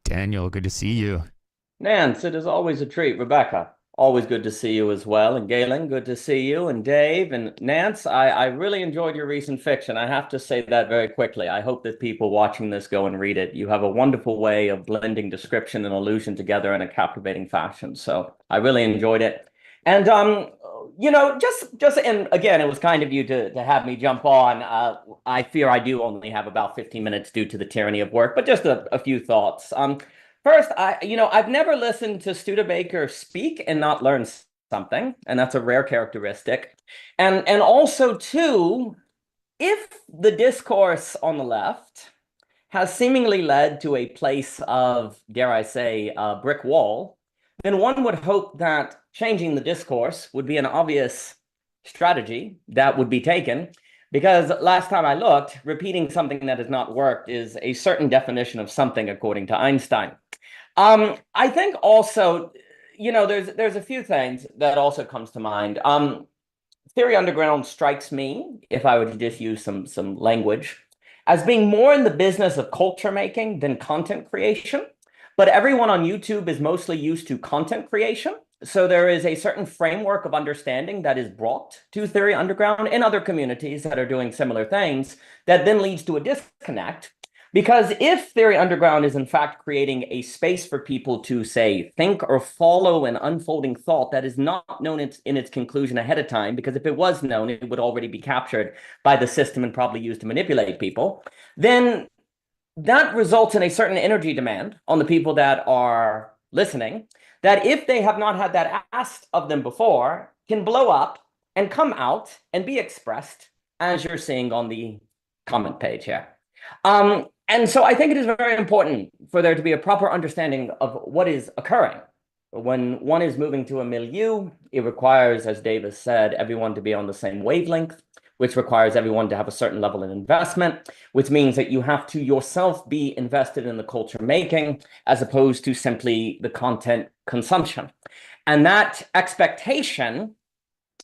Daniel, good to see you. Nance, it is always a treat. Rebecca, always good to see you as well. And Galen, good to see you. And Dave and Nance, I really enjoyed your recent fiction. I have to say that very quickly. I hope that people watching this go and read it. You have a wonderful way of blending description and illusion together in a captivating fashion. So I really enjoyed it. And, and again, it was kind of you to have me jump on. I fear I do only have about 15 minutes due to the tyranny of work, but just a few thoughts. First, I've never listened to Studebaker speak and not learn something, and that's a rare characteristic. And also, too, if the discourse on the left has seemingly led to a place of, dare I say, a brick wall, then one would hope that changing the discourse would be an obvious strategy that would be taken. Because last time I looked, repeating something that has not worked is a certain definition of something, according to Einstein. I think also, there's a few things that also comes to mind. Theory Underground strikes me, if I were to just use some language, as being more in the business of culture making than content creation. But everyone on YouTube is mostly used to content creation. So there is a certain framework of understanding that is brought to Theory Underground and other communities that are doing similar things that then leads to a disconnect. Because if Theory Underground is in fact creating a space for people to, say, think or follow an unfolding thought that is not known in its conclusion ahead of time, because if it was known, it would already be captured by the system and probably used to manipulate people, then that results in a certain energy demand on the people that are listening, that if they have not had that asked of them before, can blow up and come out and be expressed, as you're seeing on the comment page here. And so I think it is very important for there to be a proper understanding of what is occurring. When one is moving to a milieu, it requires, as Davis said, everyone to be on the same wavelength, which requires everyone to have a certain level of investment, which means that you have to yourself be invested in the culture making, as opposed to simply the content consumption. And that expectation,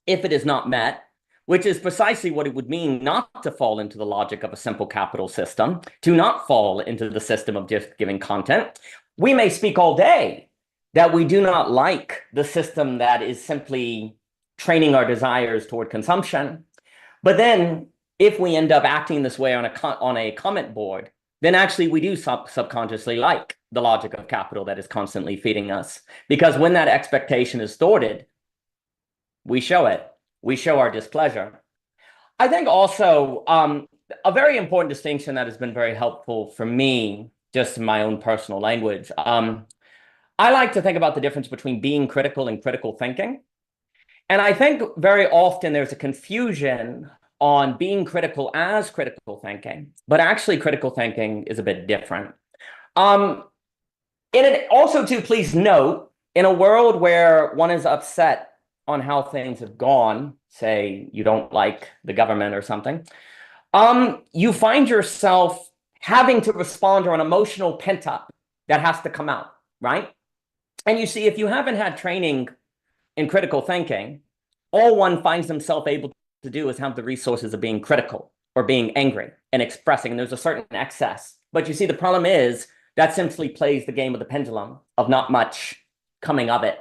if it is not met, which is precisely what it would mean not to fall into the logic of a simple capital system, to not fall into the system of just giving content. We may speak all day that we do not like the system that is simply training our desires toward consumption. But then if we end up acting this way on a comment board, then actually we do subconsciously like the logic of capital that is constantly feeding us. Because when that expectation is thwarted, we show it. We show our displeasure. I think also a very important distinction that has been very helpful for me, just in my own personal language. I like to think about the difference between being critical and critical thinking. And I think very often there's a confusion on being critical as critical thinking, but actually critical thinking is a bit different. And it also, too, please note, in a world where one is upset on how things have gone, say you don't like the government or something, you find yourself having to respond to an emotional pent-up that has to come out, right? And you see, if you haven't had training in critical thinking, all one finds himself able to do is have the resources of being critical or being angry and expressing, and there's a certain excess. But you see, the problem is that simply plays the game of the pendulum of not much coming of it.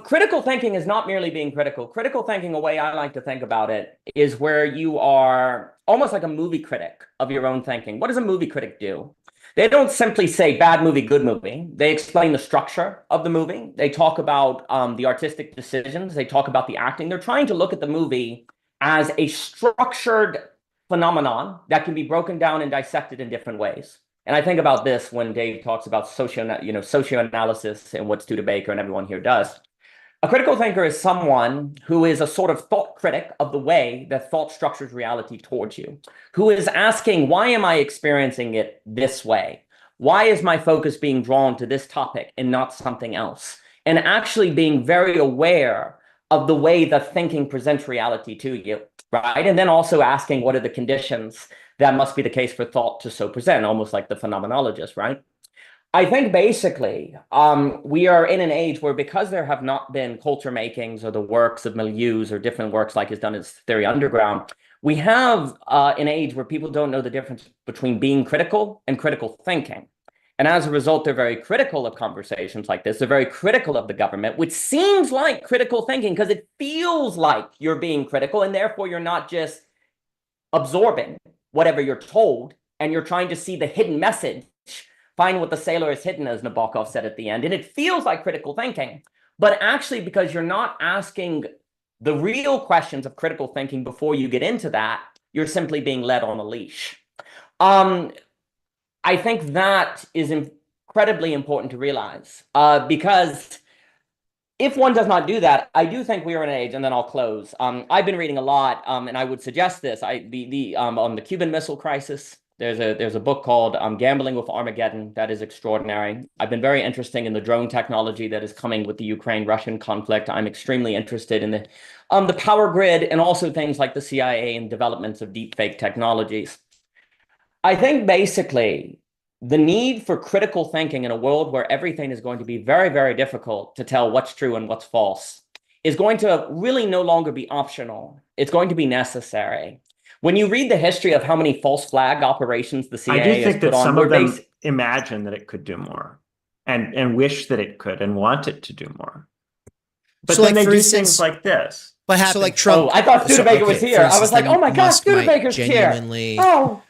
Critical thinking is not merely being critical. Critical thinking, a way I like to think about it, is where you are almost like a movie critic of your own thinking. What does a movie critic do? They don't simply say bad movie, good movie. They explain the structure of the movie. They talk about the artistic decisions. They talk about the acting. They're trying to look at the movie as a structured phenomenon that can be broken down and dissected in different ways. And I think about this when Dave talks about socioanalysis and what Studebaker and everyone here does. A critical thinker is someone who is a sort of thought critic of the way that thought structures reality towards you, who is asking, why am I experiencing it this way? Why is my focus being drawn to this topic and not something else? And actually being very aware of the way that thinking presents reality to you, right? And then also asking, what are the conditions that must be the case for thought to so present, almost like the phenomenologist, right? I think basically we are in an age where, because there have not been culture makings or the works of milieus or different works like is done in Theory Underground, we have an age where people don't know the difference between being critical and critical thinking. And as a result, they're very critical of conversations like this. They're very critical of the government, which seems like critical thinking because it feels like you're being critical, and therefore you're not just absorbing whatever you're told, and you're trying to see the hidden message, find what the sailor is hidden, as Nabokov said at the end. And it feels like critical thinking, but actually because you're not asking the real questions of critical thinking before you get into that, you're simply being led on a leash. I think that is incredibly important to realize because if one does not do that, I do think we are in an age, and then I'll close. I've been reading a lot, and I would suggest this. On the Cuban Missile Crisis, there's a book called Gambling with Armageddon that is extraordinary. I've been very interested in the drone technology that is coming with the Ukraine-Russian conflict. I'm extremely interested in the power grid and also things like the CIA and developments of deepfake technologies. I think basically the need for critical thinking in a world where everything is going to be very, very difficult to tell what's true and what's false is going to really no longer be optional. It's going to be necessary. When you read the history of how many false flag operations the CIA I do think that some of them imagine that it could do more and wish that it could and want it to do more. But So, then like, they for do instance, things like this. What happened? So, like Trump. Oh, I thought Studebaker was here. I was like, oh my God, Musk might Studebaker's genuinely- here. Oh,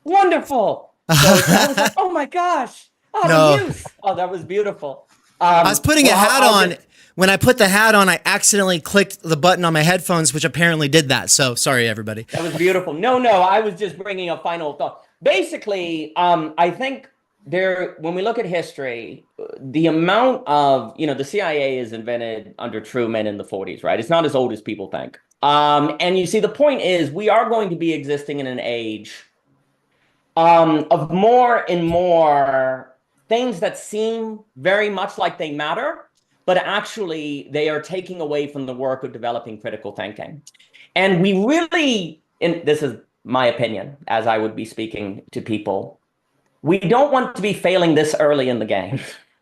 wonderful. So I was like, oh my gosh. Oh, No. the news. Oh, that was beautiful. I was putting a hat on. just- When I put the hat on, I accidentally clicked the button on my headphones, which apparently did that. So sorry, everybody. That was beautiful. No, I was just bringing a final thought. Basically, I think when we look at history, the amount of, the CIA is invented under Truman in the 40s, right? It's not as old as people think. And you see, the point is we are going to be existing in an age of more and more things that seem very much like they matter, but actually they are taking away from the work of developing critical thinking. And we really, and this is my opinion, as I would be speaking to people, we don't want to be failing this early in the game.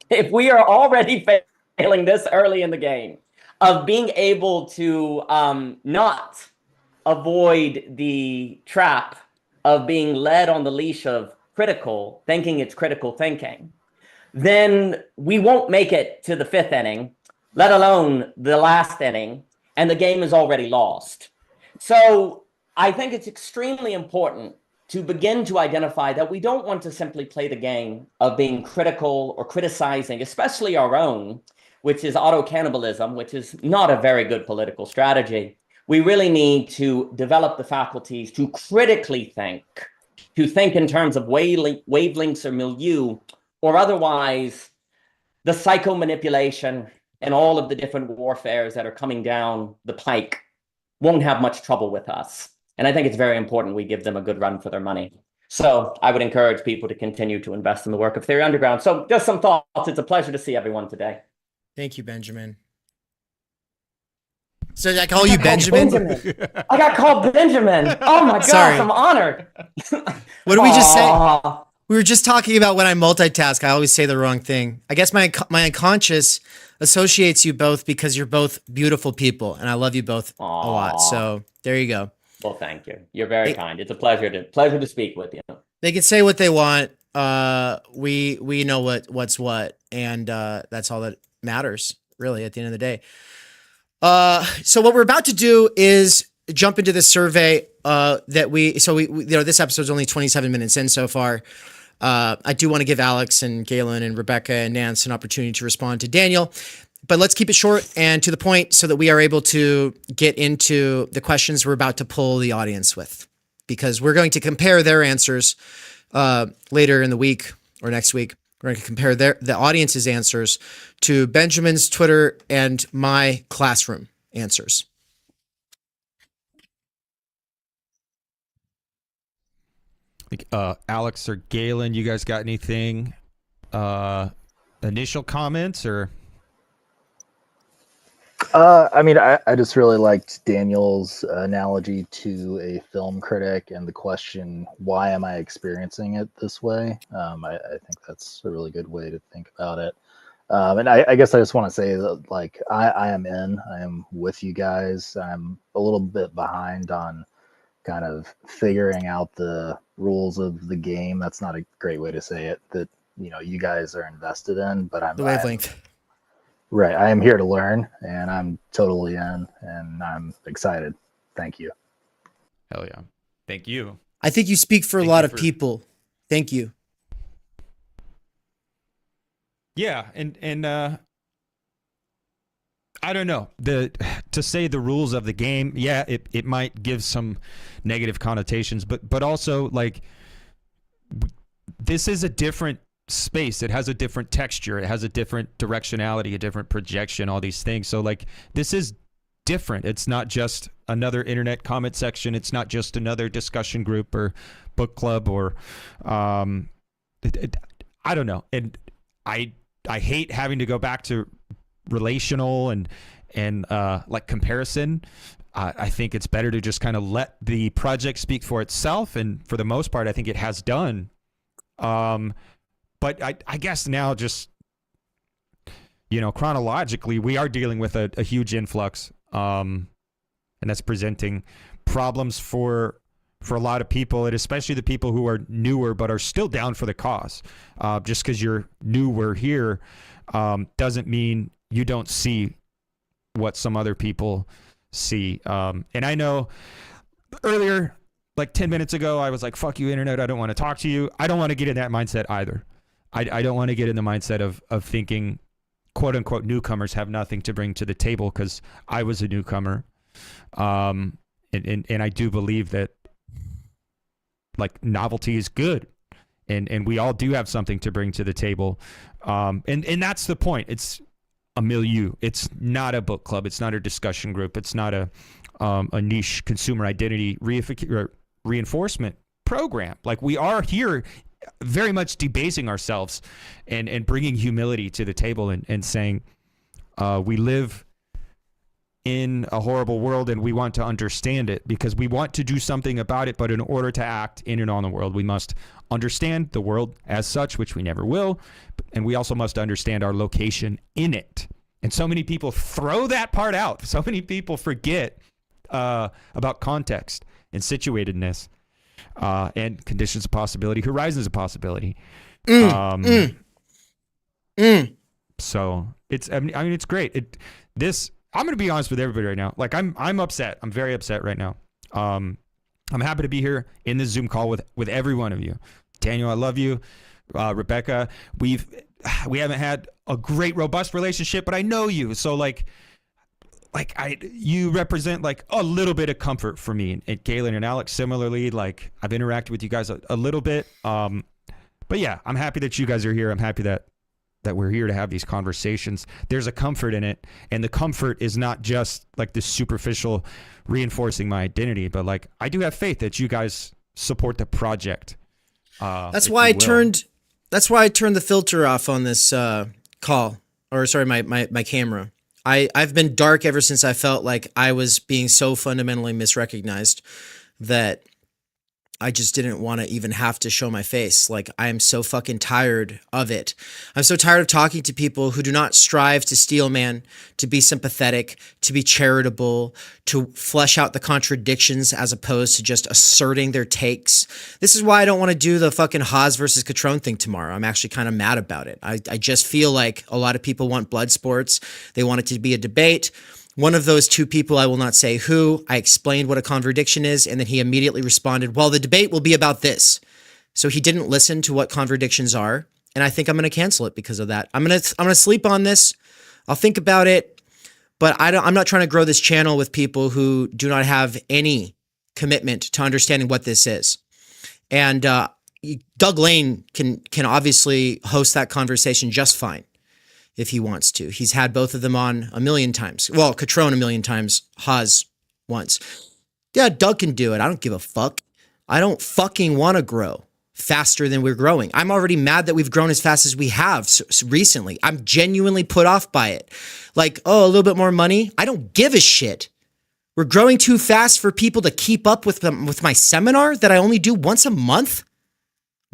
If we are already failing this early in the game of being able to not avoid the trap of being led on the leash of critical thinking, it's critical thinking, then we won't make it to the 5th inning, let alone the last inning, and the game is already lost. So I think it's extremely important to begin to identify that we don't want to simply play the game of being critical or criticizing, especially our own, which is auto-cannibalism, which is not a very good political strategy. We really need to develop the faculties to critically think, to think in terms of wavelengths or milieu, or otherwise the psychomanipulation, and all of the different warfares that are coming down the pike won't have much trouble with us. And I think it's very important we give them a good run for their money. So I would encourage people to continue to invest in the work of Theory Underground. So just some thoughts. It's a pleasure to see everyone today. Thank you, Benjamin. So did I call you Benjamin? I got called Benjamin. Oh my gosh, Sorry. I'm honored. What did we just say? We were just talking about when I multitask, I always say the wrong thing. I guess my unconscious associates you both because you're both beautiful people, and I love you both a lot. So there you go. Well, thank you. You're very kind. It's a pleasure to speak with you. They can say what they want. We know what's what, and that's all that matters, really, at the end of the day. So what we're about to do is jump into the survey this episode's only 27 minutes in so far. I do want to give Alex and Galen and Rebecca and Nance an opportunity to respond to Daniel, but let's keep it short and to the point so that we are able to get into the questions we're about to pull the audience with, because we're going to compare their answers later in the week or next week. We're going to compare the audience's answers to Benjamin's Twitter and my classroom answers. Alex or Galen, you guys got anything? Initial comments or? I mean, I just really liked Daniel's analogy to a film critic and the question, why am I experiencing it this way? I think that's a really good way to think about it. And I guess I just want to say that, like, I am with you guys. I'm a little bit behind on kind of figuring out the rules of the game. That's not a great way to say it, that, you know, you guys are invested in, but the wavelength. Right. I am here to learn, and I'm totally in, and I'm excited. Thank you. Hell yeah. Thank you. I think you speak for a lot of people. Thank you. Yeah. And I don't know, to say the rules of the game. Yeah, it might give some negative connotations, but also, like, this is a different space. It has a different texture. It has a different directionality, a different projection, all these things. So, like, this is different. It's not just another internet comment section. It's not just another discussion group or book club or, I don't know. And I hate having to go back to relational and like comparison. I think it's better to just kind of let the project speak for itself. And for the most part, I think it has done. But I guess now, just, you know, chronologically, we are dealing with a huge influx, and that's presenting problems for a lot of people, and especially the people who are newer but are still down for the cause. Just because you're newer here doesn't mean you don't see what some other people see. And I know earlier, like 10 minutes ago, I was like, fuck you, internet. I don't want to talk to you. I don't want to get in that mindset either. I don't want to get in the mindset of thinking, quote unquote, newcomers have nothing to bring to the table, because I was a newcomer. And I do believe that, like, novelty is good, and we all do have something to bring to the table. And that's the point. It's a milieu. It's not a book club. It's not a discussion group. It's not a niche consumer identity reinforcement program. Like, we are here very much debasing ourselves and bringing humility to the table and saying, we live in a horrible world and we want to understand it because we want to do something about it. But in order to act in and on the world, we must understand the world as such, which we never will. And we also must understand our location in it. And so many people throw that part out. So many people forget about context and situatedness. And conditions of possibility, horizons of possibility. So it's, I mean, it's great. I'm going to be honest with everybody right now. Like, I'm upset. I'm very upset right now. I'm happy to be here in this Zoom call with every one of you. Daniel, I love you. Rebecca, we haven't had a great, robust relationship, but I know you. So you represent, like, a little bit of comfort for me, and Galen and Alex similarly. Like, I've interacted with you guys a little bit. But yeah, I'm happy that you guys are here. I'm happy that that we're here to have these conversations. There's a comfort in it, and the comfort is not just like this superficial reinforcing my identity, but like I do have faith that you guys support the project. That's why I turned the filter off on this call, or sorry, my camera. I've been dark ever since I felt like I was being so fundamentally misrecognized that I just didn't want to even have to show my face. Like, I am so fucking tired of it. I'm so tired of talking to people who do not strive to steel man, to be sympathetic, to be charitable, to flesh out the contradictions as opposed to just asserting their takes. This is why I don't want to do the fucking Haas versus Catrone thing tomorrow. I'm actually kind of mad about it. I just feel like a lot of people want blood sports. They want it to be a debate. One of those two people, I will not say who, I explained what a contradiction is, and then he immediately responded, well, the debate will be about this. So he didn't listen to what contradictions are, and I think I'm going to cancel it because of that. I'm going to sleep on this. I'll think about it, but I'm not trying to grow this channel with people who do not have any commitment to understanding what this is. And Doug Lane can obviously host that conversation just fine if he wants to. He's had both of them on a million times. Well, Catrone a million times, Haas once. Yeah, Doug can do it. I don't give a fuck. I don't fucking want to grow faster than we're growing. I'm already mad that we've grown as fast as we have recently. I'm genuinely put off by it. Like, oh, a little bit more money? I don't give a shit. We're growing too fast for people to keep up with my seminar that I only do once a month?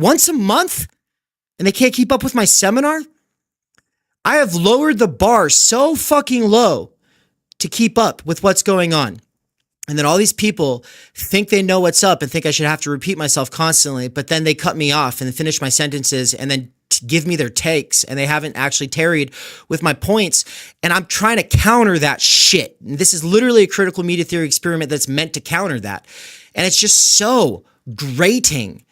Once a month? And they can't keep up with my seminar? I have lowered the bar so fucking low to keep up with what's going on. And then all these people think they know what's up and think I should have to repeat myself constantly, but then they cut me off and finish my sentences and then give me their takes, and they haven't actually tarried with my points. And I'm trying to counter that shit. And this is literally a critical media theory experiment that's meant to counter that. And it's just so grating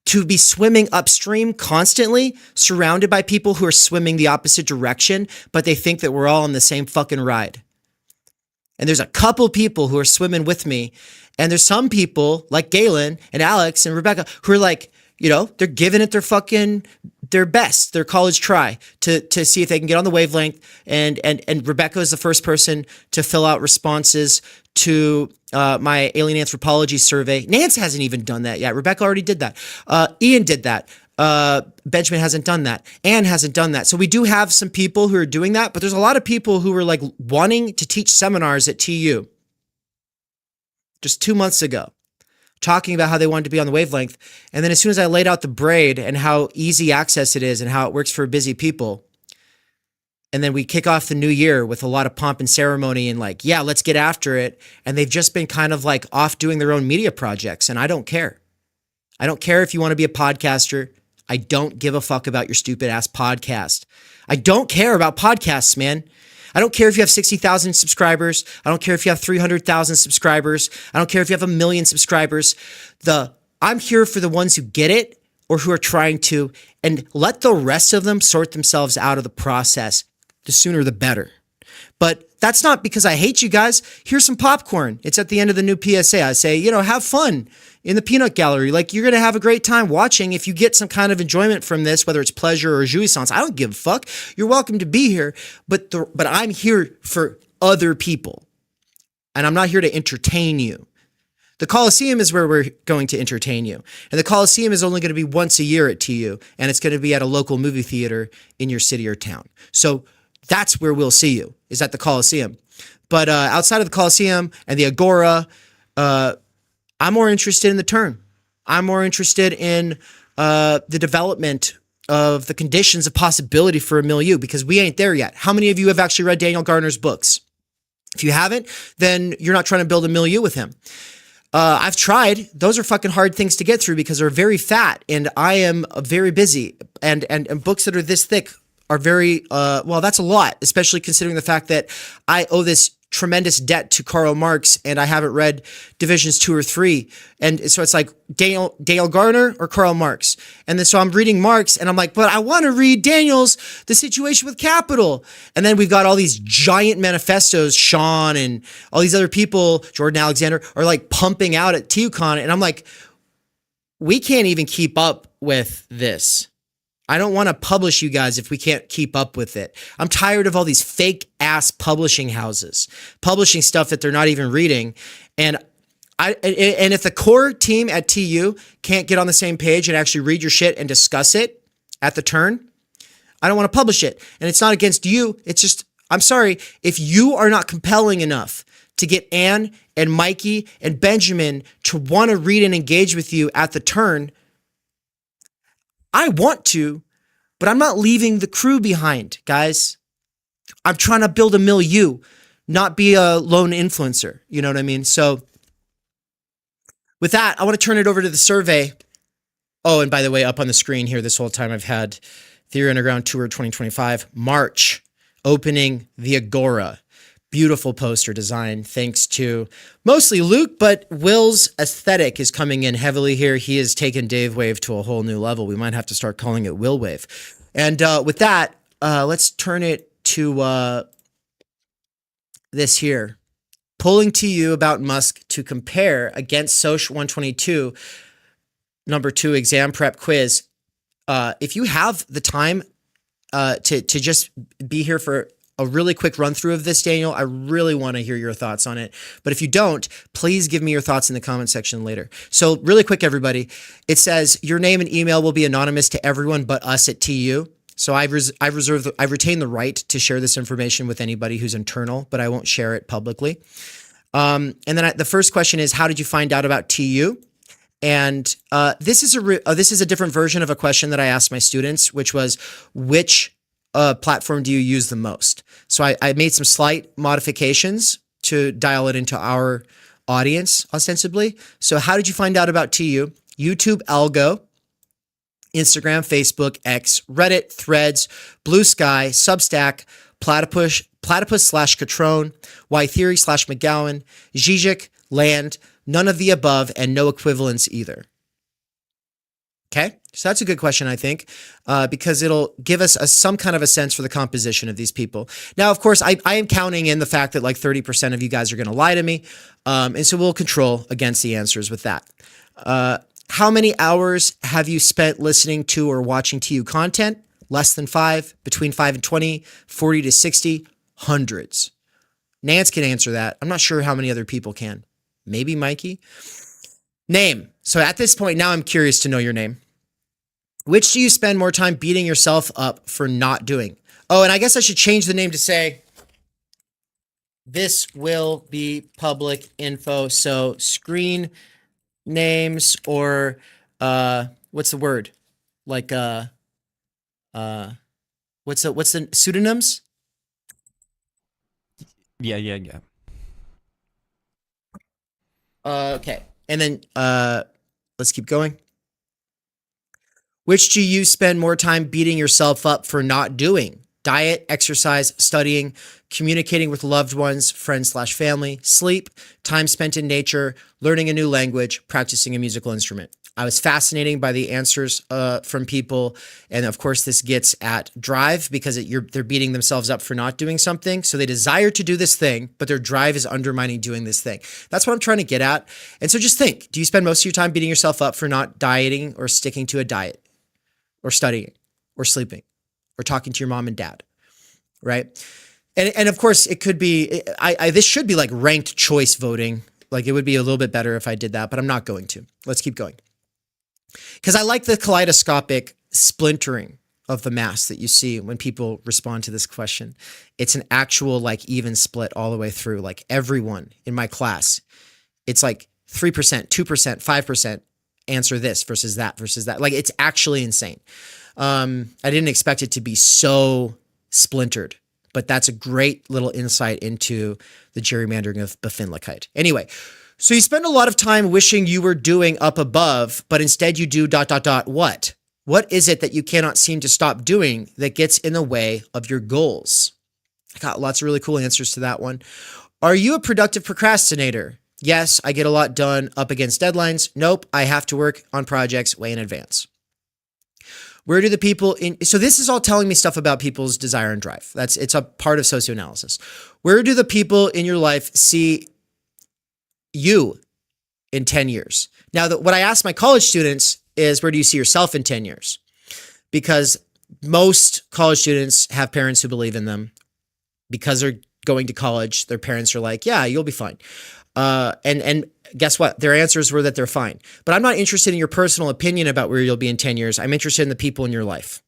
to be swimming upstream constantly, surrounded by people who are swimming the opposite direction, but they think that we're all on the same fucking ride. And there's a couple people who are swimming with me, and there's some people like Galen and Alex and Rebecca who are like, you know, they're giving it their best, their college try to see if they can get on the wavelength. And Rebecca is the first person to fill out responses to my alien anthropology survey. Nance hasn't even done that yet. Rebecca already did that. Ian did that. Benjamin hasn't done that. Anne hasn't done that. So we do have some people who are doing that, but there's a lot of people who are like wanting to teach seminars at TU just 2 months ago, talking about how they wanted to be on the wavelength. And then as soon as I laid out the braid and how easy access it is and how it works for busy people, and then we kick off the new year with a lot of pomp and ceremony and like, yeah, let's get after it. And they've just been kind of like off doing their own media projects. And I don't care. I don't care if you want to be a podcaster. I don't give a fuck about your stupid ass podcast. I don't care about podcasts, man. I don't care if you have 60,000 subscribers. I don't care if you have 300,000 subscribers. I don't care if you have 1 million subscribers. I'm here for the ones who get it or who are trying to, and let the rest of them sort themselves out of the process. The sooner the better. But that's not because I hate you guys. Here's some popcorn. It's at the end of the new PSA. I say, have fun in the peanut gallery. Like, you're going to have a great time watching. If you get some kind of enjoyment from this, whether it's pleasure or jouissance, I don't give a fuck. You're welcome to be here. But I'm here for other people. And I'm not here to entertain you. The Coliseum is where we're going to entertain you. And the Coliseum is only going to be once a year at TU. And it's going to be at a local movie theater in your city or town. So that's where we'll see you, is at the Coliseum. But outside of the Coliseum and the Agora, I'm more interested in the turn. I'm more interested in the development of the conditions of possibility for a milieu, because we ain't there yet. How many of you have actually read Daniel Gardner's books? If you haven't, then you're not trying to build a milieu with him. I've tried. Those are fucking hard things to get through because they're very fat, and I am very busy. And books that are this thick are very, that's a lot, especially considering the fact that I owe this tremendous debt to Karl Marx and I haven't read Divisions 2 or 3. And so it's like Daniel Gardner or Karl Marx. And then so I'm reading Marx and I'm like, but I want to read Daniel's The Situation with Capital. And then we've got all these giant manifestos, Sean and all these other people, Jordan Alexander, are like pumping out at TUCon. And I'm like, we can't even keep up with this. I don't want to publish you guys if we can't keep up with it. I'm tired of all these fake ass publishing houses publishing stuff that they're not even reading. And if the core team at TU can't get on the same page and actually read your shit and discuss it at the turn, I don't want to publish it. And it's not against you. It's just, I'm sorry, if you are not compelling enough to get Anne and Mikey and Benjamin to want to read and engage with you at the turn, I want to, but I'm not leaving the crew behind, guys. I'm trying to build a milieu, not be a lone influencer. You know what I mean? So with that, I want to turn it over to the survey. Oh, and by the way, up on the screen here this whole time, I've had Theory Underground Tour 2025, March, opening the Agora. Beautiful poster design, thanks to mostly Luke, but Will's aesthetic is coming in heavily here. He has taken Dave Wave to a whole new level. We might have to start calling it Will Wave. And with that, let's turn it to this here. Polling to you about Musk to compare against Soch 122, number 2 exam prep quiz. If you have the time to just be here for a really quick run through of this, Daniel, I really want to hear your thoughts on it. But if you don't, please give me your thoughts in the comment section later. So really quick, everybody, it says your name and email will be anonymous to everyone but us at TU. So I've retained the right to share this information with anybody who's internal, but I won't share it publicly. And then the first question is, how did you find out about TU? And this is a different version of a question that I asked my students, which was, which platform do you use the most? So I made some slight modifications to dial it into our audience, ostensibly. So how did you find out about TU? YouTube Algo, Instagram, Facebook, X, Reddit, Threads, Blue Sky, Substack, Platypus/Catrone, Ytheory/McGowan, Zizek, Land, none of the above, and no equivalence either. Okay, so that's a good question, I think, because it'll give us some kind of a sense for the composition of these people. Now, of course, I am counting in the fact that like 30% of you guys are going to lie to me, and so we'll control against the answers with that. How many hours have you spent listening to or watching TU content? Less than 5, between 5 and 20, 40 to 60, hundreds. Nance can answer that. I'm not sure how many other people can. Maybe Mikey. Name. So at this point, now I'm curious to know your name. Which do you spend more time beating yourself up for not doing? Oh, and I guess I should change the name to say, this will be public info. So screen names or what's the word? Like what's the pseudonyms? Yeah. Okay. And then let's keep going. Which do you spend more time beating yourself up for not doing? Diet, exercise, studying, communicating with loved ones, friends/family, sleep, time spent in nature, learning a new language, practicing a musical instrument. I was fascinated by the answers from people. And of course, this gets at drive because they're beating themselves up for not doing something. So they desire to do this thing, but their drive is undermining doing this thing. That's what I'm trying to get at. And so just think, do you spend most of your time beating yourself up for not dieting or sticking to a diet or studying or sleeping or talking to your mom and dad, right? And of course, it could be, this should be like ranked choice voting. Like it would be a little bit better if I did that, but I'm not going to. Let's keep going. Because I like the kaleidoscopic splintering of the mass that you see when people respond to this question. It's an actual like even split all the way through. Like everyone in my class, it's like 3%, 2%, 5% answer this versus that versus that. Like it's actually insane. I didn't expect it to be so splintered, but that's a great little insight into the gerrymandering of Befindlichkeit. Anyway, so you spend a lot of time wishing you were doing up above, but instead you do ... what? What is it that you cannot seem to stop doing that gets in the way of your goals? I got lots of really cool answers to that one. Are you a productive procrastinator? Yes, I get a lot done up against deadlines. Nope, I have to work on projects way in advance. Where do the people so this is all telling me stuff about people's desire and drive. It's a part of socioanalysis. Where do the people in your life see you in 10 years? Now, what I ask my college students is, where do you see yourself in 10 years? because most college students have parents who believe in them. Because they're going to college, their parents are like, yeah, you'll be fine. And guess what? Their answers were that they're fine. But I'm not interested in your personal opinion about where you'll be in 10 years. I'm interested in the people in your life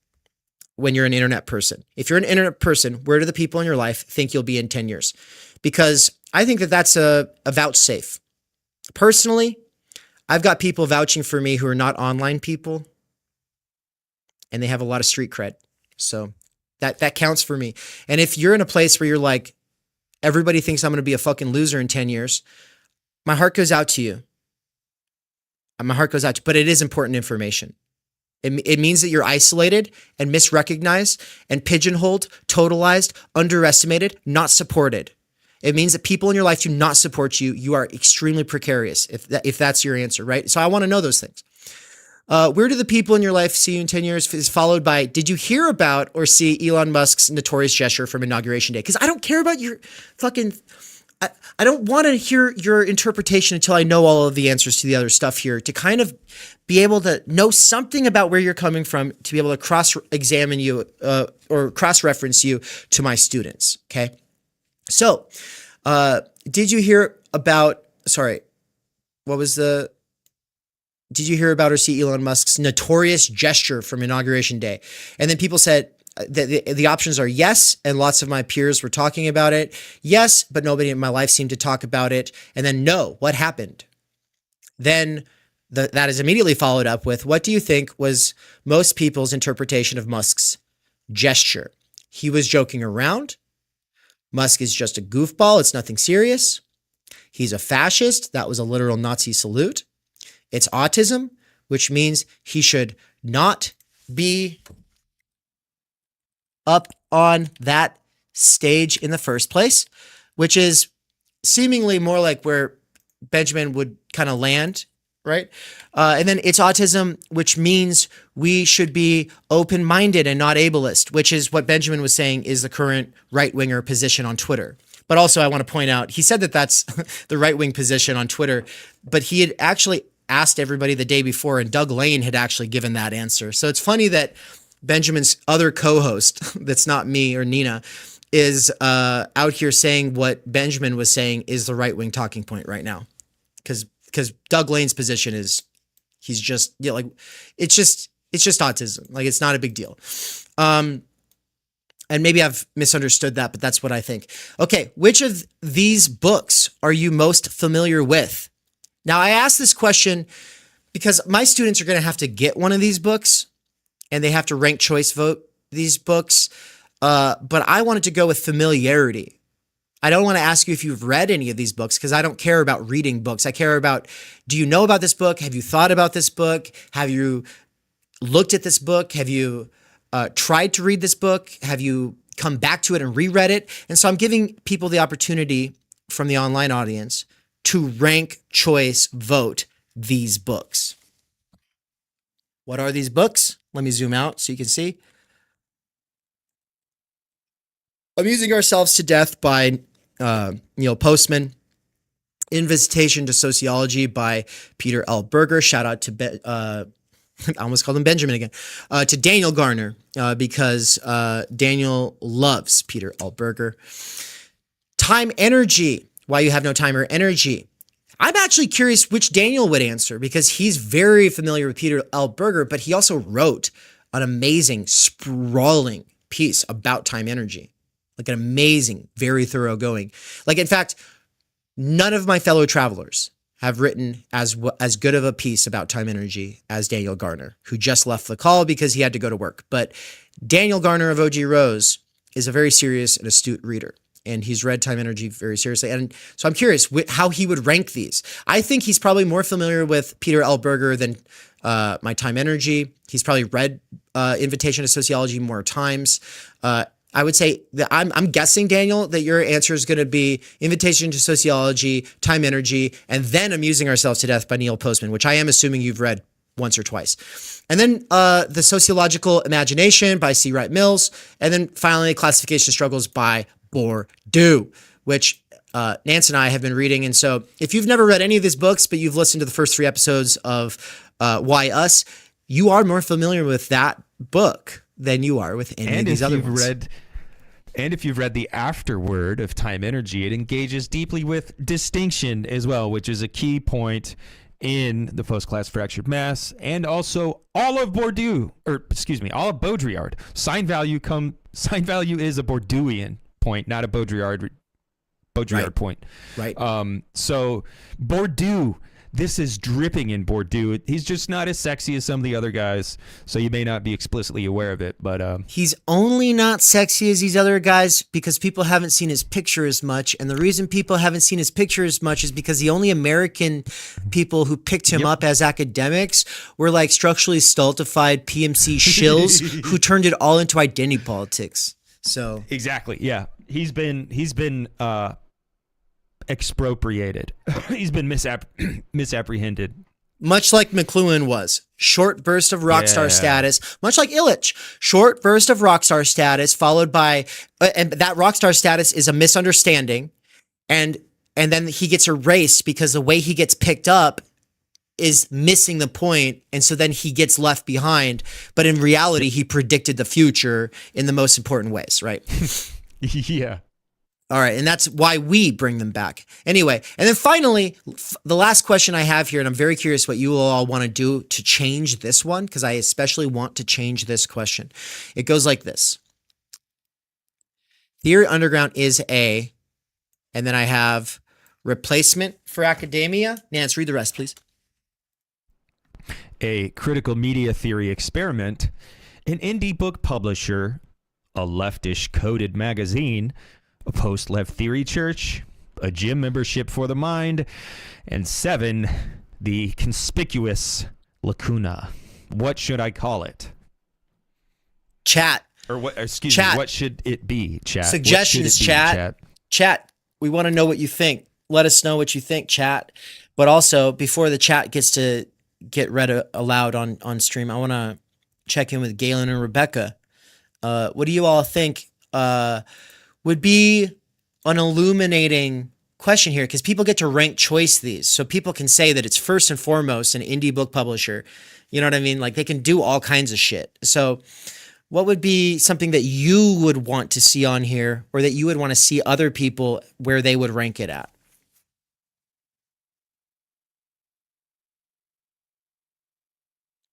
when you're an internet person. If you're an internet person, where do the people in your life think you'll be in 10 years? Because I think that that's a vouchsafe. Personally, I've got people vouching for me who are not online people, and they have a lot of street cred. So that counts for me. And if you're in a place where you're like, everybody thinks I'm going to be a fucking loser in 10 years, my heart goes out to you. My heart goes out to you, but it is important information. It means that you're isolated and misrecognized and pigeonholed, totalized, underestimated, not supported. It means that people in your life do not support you. You are extremely precarious if that's your answer, right? So I want to know those things. Where do the people in your life see you in 10 years is followed by, did you hear about or see Elon Musk's notorious gesture from Inauguration Day? Because I don't care about your fucking, I don't want to hear your interpretation until I know all of the answers to the other stuff here, to kind of be able to know something about where you're coming from, to be able to cross-examine you or cross-reference you to my students, okay? So, did you hear about, did you hear about or see Elon Musk's notorious gesture from Inauguration Day? And then people said the options are yes, and lots of my peers were talking about it. Yes, but nobody in my life seemed to talk about it. And then no, what happened? Then that is immediately followed up with, what do you think was most people's interpretation of Musk's gesture? He was joking around. Musk is just a goofball. It's nothing serious. He's a fascist. That was a literal Nazi salute. It's autism, which means he should not be up on that stage in the first place, which is seemingly more like where Benjamin would kind of land, right? And then it's autism, which means we should be open-minded and not ableist, which is what Benjamin was saying is the current right-winger position on Twitter. But also I want to point out, he said that that's the right-wing position on Twitter, but he had actually asked everybody the day before, and Doug Lane had actually given that answer. So it's funny that Benjamin's other co-host, that's not me or Nina, is out here saying what Benjamin was saying is the right-wing talking point right now. Because Doug Lane's position is, he's just, like, it's just autism. Like, it's not a big deal. And maybe I've misunderstood that, but that's what I think. Okay, which of these books are you most familiar with? Now, I ask this question because my students are going to have to get one of these books, and they have to rank choice vote these books. But I wanted to go with familiarity. I don't want to ask you if you've read any of these books, because I don't care about reading books. I care about, do you know about this book? Have you thought about this book? Have you looked at this book? Have you tried to read this book? Have you come back to it and reread it? And so I'm giving people the opportunity from the online audience to rank choice vote these books. What are these books? Let me zoom out so you can see. Amusing Ourselves to Death by Neil Postman. Invitation to Sociology by Peter L. Berger. Shout out to I almost called him Benjamin again. To Daniel Garner, because Daniel loves Peter L. Berger. Time Energy, Why You Have No Time or Energy. I'm actually curious which Daniel would answer, because he's very familiar with Peter L. Berger, but he also wrote an amazing, sprawling piece about time energy. Like an amazing, very thoroughgoing. Like, in fact, none of my fellow travelers have written as good of a piece about time energy as Daniel Garner, who just left the call because he had to go to work. But Daniel Garner of OG Rose is a very serious and astute reader, and he's read time energy very seriously. And so I'm curious how he would rank these. I think he's probably more familiar with Peter L. Berger than my time energy. He's probably read Invitation to Sociology more times. I would say that I'm guessing, Daniel, that your answer is going to be Invitation to Sociology, Time Energy, and then Amusing Ourselves to Death by Neil Postman, which I am assuming you've read once or twice. And then The Sociological Imagination by C. Wright Mills. And then finally, Classification Struggles by Bourdieu, which Nance and I have been reading. And so if you've never read any of these books, but you've listened to the first 3 episodes of Why Us, you are more familiar with that book than you are with any of these other ones. And if you've read the afterword of Time Energy, it engages deeply with distinction as well, which is a key point in the post-class fractured mass, and also all of Baudrillard. Sign value is a Bourdieuian point, not a Baudrillard point. Right. So Bourdieu, this is dripping in Bourdieu. He's just not as sexy as some of the other guys, so you may not be explicitly aware of it. But he's only not sexy as these other guys because people haven't seen his picture as much. And the reason people haven't seen his picture as much is because the only American people who picked him up as academics were like structurally stultified PMC shills who turned it all into identity politics. So exactly, yeah, he's been expropriated. He's been misapprehended. Much like McLuhan was. Short burst of rock star status. Much like Illich. Short burst of rock star status followed by... and that rock star status is a misunderstanding. And then he gets erased because the way he gets picked up is missing the point. And so then he gets left behind. But in reality, he predicted the future in the most important ways, right? Yeah. All right, and that's why we bring them back. Anyway, and then finally, the last question I have here, and I'm very curious what you all want to do to change this one, because I especially want to change this question. It goes like this. Theory Underground is and then I have replacement for academia. Nance, read the rest, please. A critical media theory experiment, an indie book publisher, a leftish coded magazine, a post-left theory church, a gym membership for the mind, and 7, the conspicuous lacuna. What should I call it? Chat. Or what? Excuse me. What should it be? Chat. Suggestions. Chat. Chat. We want to know what you think. Let us know what you think, chat. But also, before the chat gets to get read aloud on stream, I want to check in with Galen and Rebecca. What do you all think? Would be an illuminating question here, because people get to rank choice these. So people can say that it's first and foremost an indie book publisher. You know what I mean? Like they can do all kinds of shit. So what would be something that you would want to see on here, or that you would want to see other people where they would rank it at?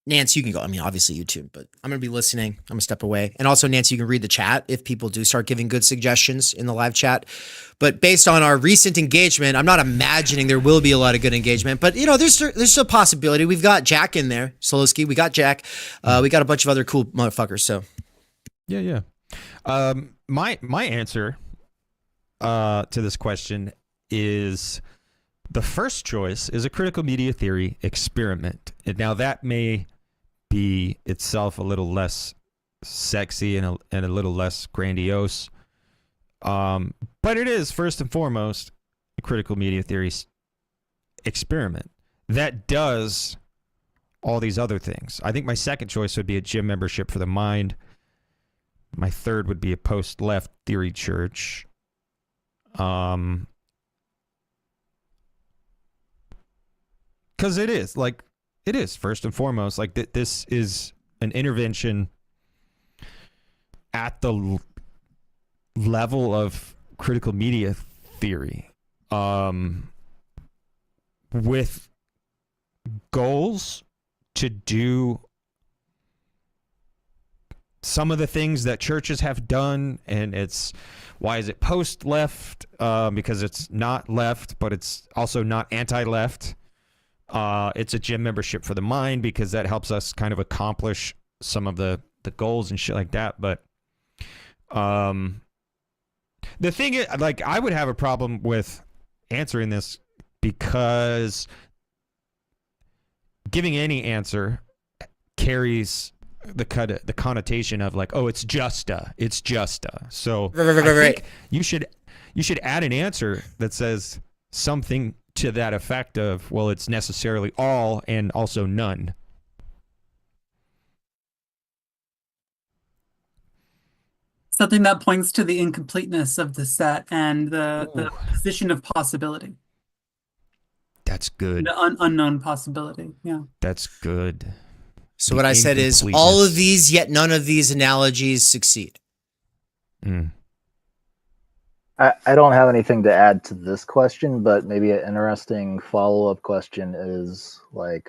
Nance, you can go. I mean, obviously YouTube, but I'm going to be listening. I'm going to step away. And also, Nance, you can read the chat if people do start giving good suggestions in the live chat. But based on our recent engagement, I'm not imagining there will be a lot of good engagement. But, you know, there's a possibility. We've got Jack in there, Solowski. We got Jack. We got a bunch of other cool motherfuckers. So, yeah. My answer to this question is the first choice is a critical media theory experiment. And now that may be itself a little less sexy and a little less grandiose. But it is first and foremost a critical media theory experiment that does all these other things. I think my second choice would be a gym membership for the mind. My third would be a post-left theory church. Because it is first and foremost like this is an intervention at the level of critical media theory, with goals to do some of the things that churches have done. And it's, why is it post-left? Because it's not left, but it's also not anti-left. It's a gym membership for the mind because that helps us kind of accomplish some of the goals and shit like that. But the thing is, like, I would have a problem with answering this because giving any answer carries the connotation of like, oh, it's just a. So I think you should add an answer that says something to that effect of, well, it's necessarily all and also none. Something that points to the incompleteness of the set and the position of possibility. That's good. The unknown possibility. Yeah. That's good. So what I said is all of these, yet none of these analogies succeed. I don't have anything to add to this question, but maybe an interesting follow-up question is like,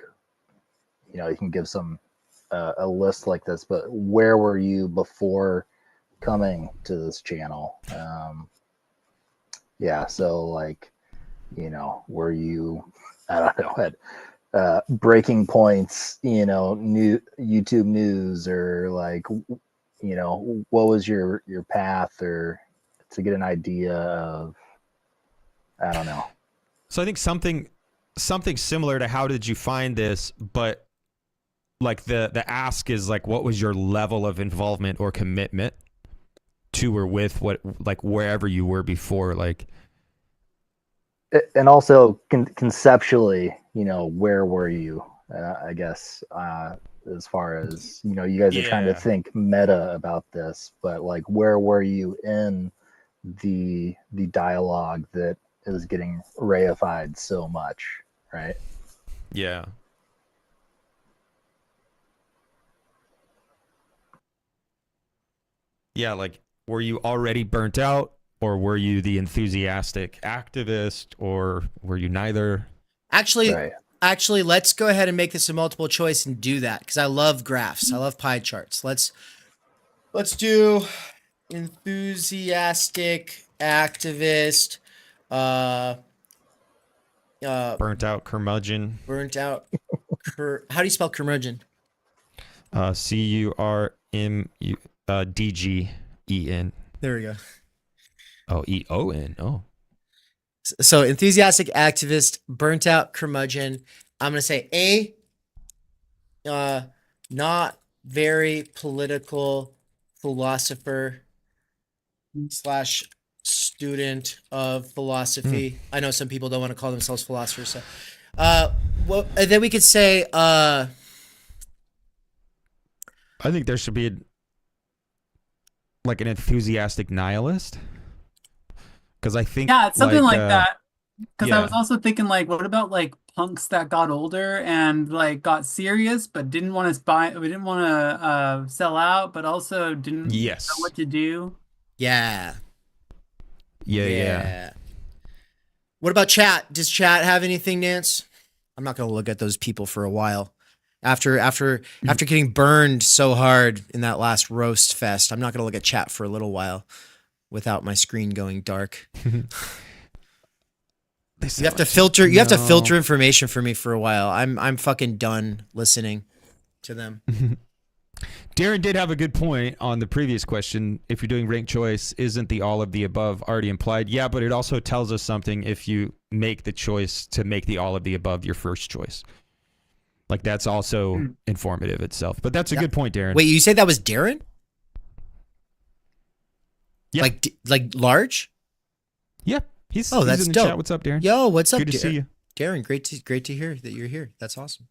you can give some a list like this, but where were you before coming to this channel? Yeah, so like, were you, I don't know, at breaking points, new YouTube news, or like, what was your path, or to get an idea of, I don't know. So I think something similar to how did you find this, but like the ask is like, what was your level of involvement or commitment to or with what, like wherever you were before, like. And also conceptually, where were you? I guess as far as you guys are trying to think meta about this, but like, where were you in the dialogue that is getting reified so much, right? Yeah. Yeah, like, were you already burnt out, or were you the enthusiastic activist, or were you neither? Actually, let's go ahead and make this a multiple choice and do that, because I love graphs. I love pie charts. Let's do enthusiastic activist, burnt out curmudgeon. Burnt out. How do you spell curmudgeon? CURMUDGEN. There we go. Oh, EON. Oh. So enthusiastic activist, burnt out curmudgeon. I'm gonna say A. Not very political philosopher / student of philosophy. I know some people don't want to call themselves philosophers. So, well, and then we could say, I think there should be an enthusiastic nihilist. Because I think it's something like that. Because I was also thinking, like, what about like punks that got older and like got serious, but didn't want to sell out, but also didn't know what to do. Yeah. Yeah. What about chat? Does chat have anything, Nance? I'm not gonna look at those people for a while. After getting burned so hard in that last roast fest, I'm not gonna look at chat for a little while without my screen going dark. You have to filter. You have to filter information for me for a while. I'm fucking done listening to them. Darren did have a good point on the previous question. If you're doing ranked choice, isn't the all of the above already implied? Yeah, but it also tells us something if you make the choice to make the all of the above your first choice. Like, that's also informative itself. But that's a good point, Darren. Wait, you said that was Darren? Yeah. Like large? Yeah. He's that's in the dope. chat. What's up, Darren? Yo, what's up, Good to see you. Darren, great to hear that you're here. That's awesome.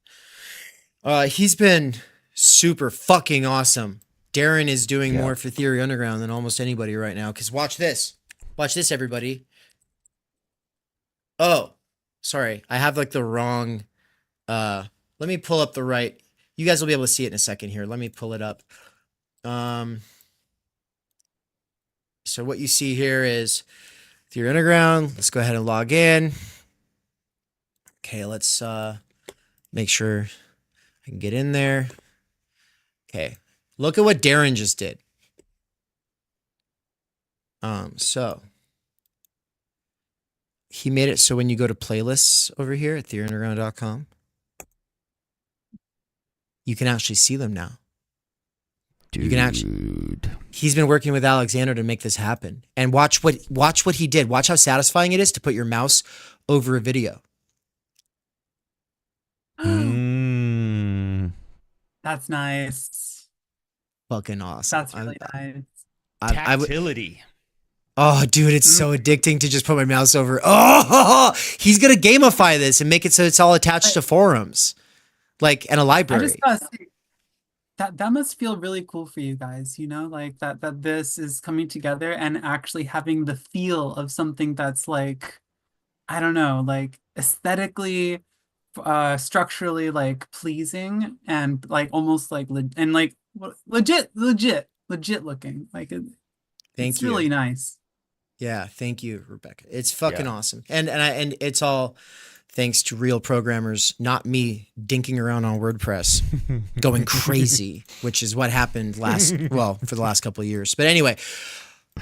He's been super fucking awesome. Darren is doing more for Theory Underground than almost anybody right now. Because watch this, everybody. Oh, sorry, I have like the wrong. Let me pull up the right. You guys will be able to see it in a second here. Let me pull it up. So what you see here is Theory Underground. Let's go ahead and log in. Okay, let's make sure I can get in there. Okay, look at what Darren just did. So he made it so when you go to playlists over here at theoryunderground.com, you can actually see them now. Dude. You can actually. He's been working with Alexander to make this happen. And watch what he did. Watch how satisfying it is to put your mouse over a video. That's nice. Fucking awesome. That's really nice. Tactility. Oh, dude, it's so addicting to just put my mouse over. Oh, he's gonna gamify this and make it so it's all attached to forums, like, and a library. I just gotta say, that must feel really cool for you guys, like that this is coming together and actually having the feel of something that's like, I don't know, like aesthetically structurally like pleasing and like almost like and like legit looking. Like Thank it's you. really nice. Yeah, thank you, Rebecca. It's fucking awesome. And it's all thanks to real programmers, not me dinking around on WordPress, going crazy, which is what happened for the last couple of years. But anyway,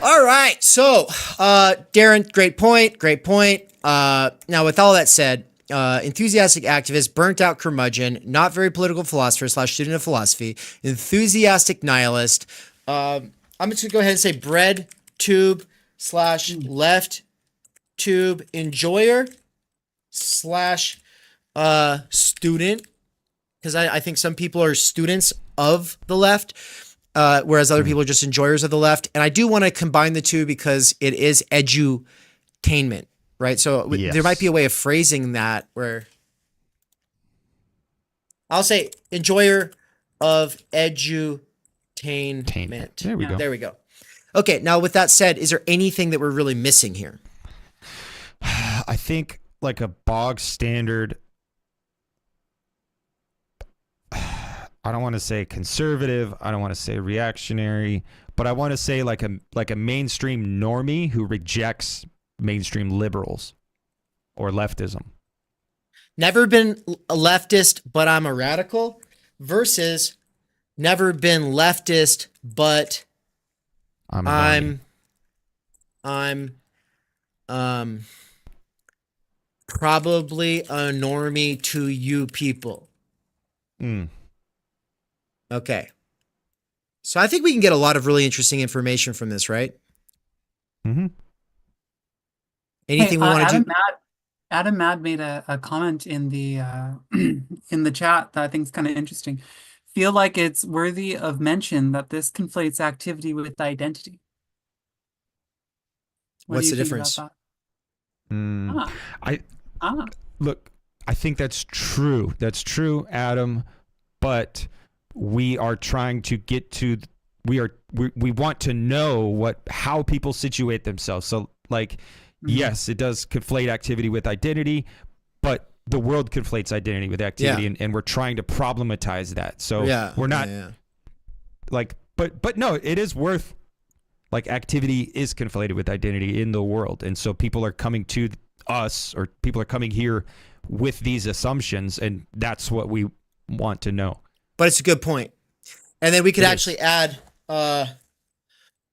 all right. So, Darren, great point. Now, with all that said, enthusiastic activist, burnt out curmudgeon, not very political philosopher / student of philosophy, enthusiastic nihilist. I'm just gonna go ahead and say bread tube / left tube enjoyer / student, because I think some people are students of the left, whereas other people are just enjoyers of the left. And I do want to combine the two because it is edutainment, right? So there might be a way of phrasing that where I'll say enjoyer of edutainment. There we go. Okay, now with that said, is there anything that we're really missing here? I think like a bog standard, I don't want to say conservative, I don't want to say reactionary, but I want to say like a mainstream normie who rejects mainstream liberals or leftism. Never been a leftist, but I'm a radical, versus never been leftist, but I'm probably a normie to you people. Okay. So I think we can get a lot of really interesting information from this, right? Mm-hmm. Anything we want to do? Adam Mad made a comment in the in the chat that I think is kind of interesting. Feel like it's worthy of mention that this conflates activity with identity. What's the difference? Look, I think that's true. That's true, Adam. But we are trying to get to. We want to know how people situate themselves. So, like, yes, it does conflate activity with identity, but the world conflates identity with activity, and we're trying to problematize that. So we're not like, but no, it is worth. Like, activity is conflated with identity in the world. And so people are coming to us, or people are coming here with these assumptions, and that's what we want to know. But it's a good point. And then we could actually add, my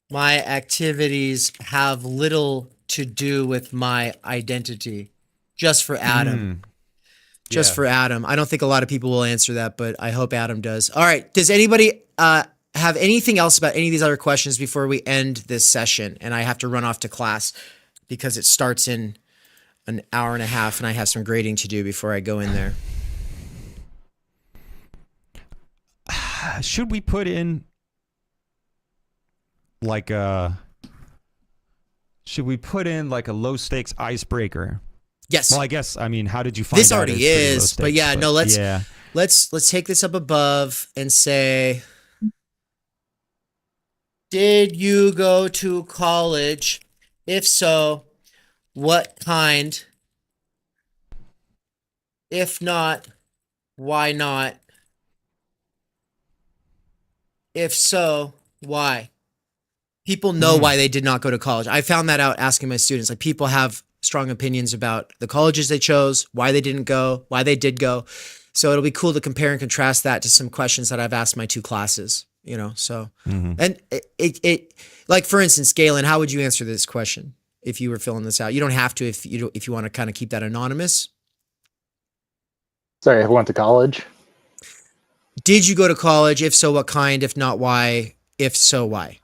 activities have little to do with my identity, just for Adam. For Adam. I don't think a lot of people will answer that, but I hope Adam does. All right. Does anybody have anything else about any of these other questions before we end this session? And I have to run off to class because it starts in an hour and a half, and I have some grading to do before I go in there. Should we put in like a low stakes icebreaker? Yes. Well, I guess, I mean, how did you find this out already is, but let's take this up above and say, did you go to college? If so, what kind? If not, why not? If so, why? People know why they did not go to college. I found that out asking my students. Like, people have strong opinions about the colleges they chose, why they didn't go, why they did go. So it'll be cool to compare and contrast that to some questions that I've asked my two classes, you know? So, and it like, for instance, Galen, how would you answer this question if you were filling this out? You don't have to, if you want to kind of keep that anonymous. Sorry, I went to college. Did you go to college? If so, what kind? If not, why? If so, why?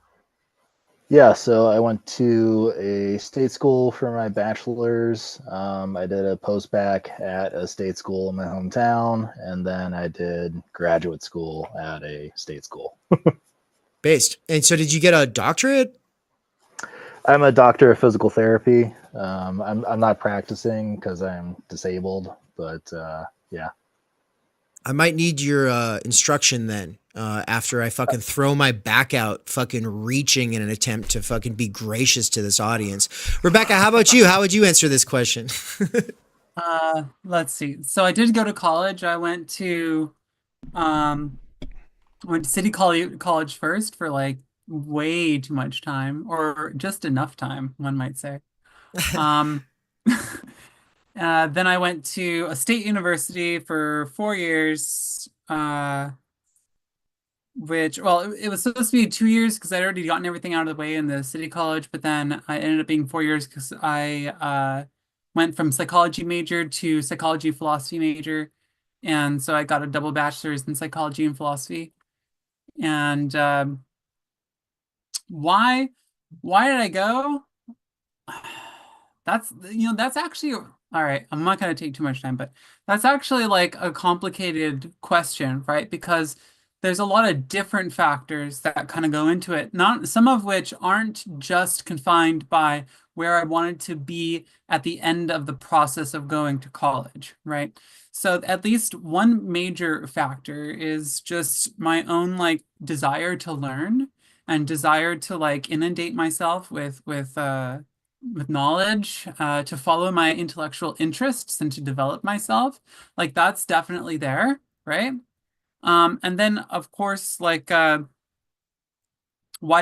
Yeah, so I went to a state school for my bachelor's. I did a post-bac at a state school in my hometown, and then I did graduate school at a state school. Based. And so did you get a doctorate? I'm a doctor of physical therapy. I'm not practicing because I'm disabled, but yeah. I might need your instruction then after I fucking throw my back out fucking reaching in an attempt to fucking be gracious to this audience. Rebecca, how about you? How would you answer this question? Let's see. So I did go to college. I went to City College first for like way too much time, or just enough time, one might say. Um, then I went to a state university for 4 years, which, well, it was supposed to be 2 years because I'd already gotten everything out of the way in the city college, but then I ended up being 4 years because I went from psychology major to psychology philosophy major. And so I got a double bachelor's in psychology and philosophy. And why did I go? That's actually all right. I'm not going to take too much time, but that's actually like a complicated question, right? Because there's a lot of different factors that kind of go into it, not some of which aren't just confined by where I wanted to be at the end of the process of going to college, right? So at least one major factor is just my own like desire to learn and desire to like inundate myself with knowledge, to follow my intellectual interests and to develop myself. Like that's definitely there, right? And then of course, like why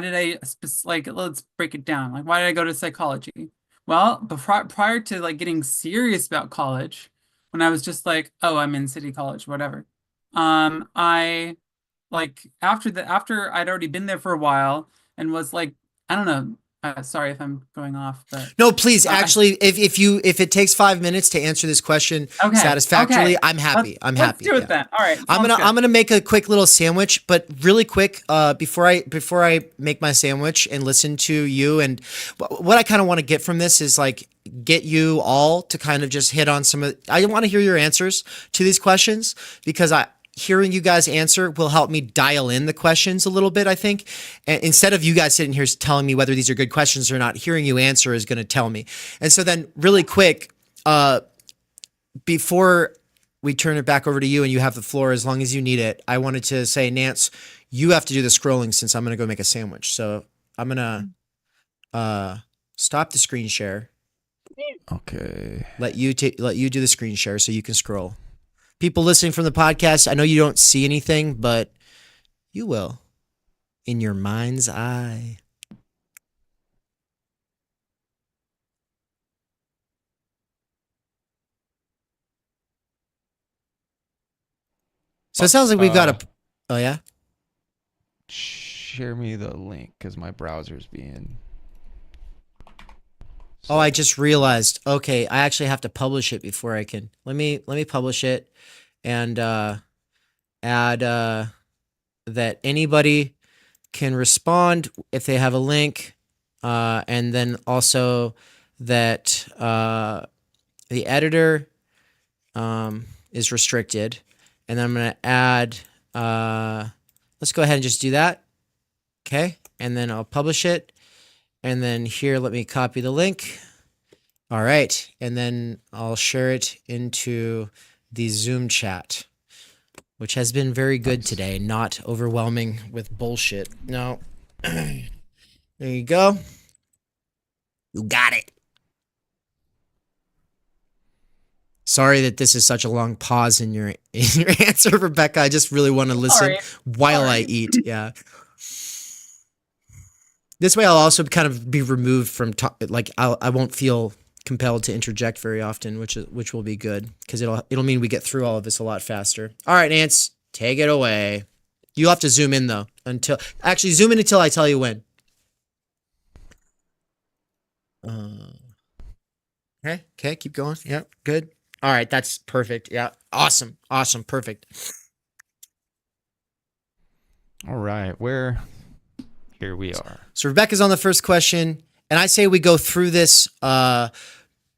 did like let's break it down. Like why did I go to psychology? Well, prior to like getting serious about college, when I was just like, oh, I'm in city college, whatever. I like after I'd already been there for a while and was like, I don't know. Sorry if I'm going off, but No, please. Actually, if it takes 5 minutes to answer this question satisfactorily, I'm happy. Let's do it then. All right. I'm gonna make a quick little sandwich, but really quick, before I make my sandwich and listen to you, and what I kind of want to get from this is like get you all to kind of just hit on some of. I want to hear your answers to these questions because hearing you guys answer will help me dial in the questions a little bit, I think. And instead of you guys sitting here telling me whether these are good questions or not, hearing you answer is going to tell me. And so then really quick, before we turn it back over to you and you have the floor as long as you need it, I wanted to say, Nance, you have to do the scrolling since I'm going to go make a sandwich. So I'm going to stop the screen share. Okay. Let you do the screen share so you can scroll. People listening from the podcast, I know you don't see anything, but you will in your mind's eye. So it sounds like we've got a... Oh, yeah? Share me the link because my browser's being... Oh, I just realized. Okay, I actually have to publish it before I can. Let me publish it and add that anybody can respond if they have a link, and then also that the editor is restricted. And then I'm going to add. Let's go ahead and just do that. Okay, and then I'll publish it. And then here, let me copy the link. All right. And then I'll share it into the Zoom chat, which has been very good today, not overwhelming with bullshit. No. There you go. You got it. Sorry that this is such a long pause in your answer, Rebecca. I just really want to listen while I eat. Yeah. This way, I'll also kind of be removed from I won't feel compelled to interject very often, which will be good because it'll mean we get through all of this a lot faster. All right, Nance, take it away. You'll have to zoom in though zoom in until I tell you when. Okay, keep going. Yep, good. All right, that's perfect. Yeah, awesome, perfect. All right, here we are. So Rebecca's on the first question, and I say we go through this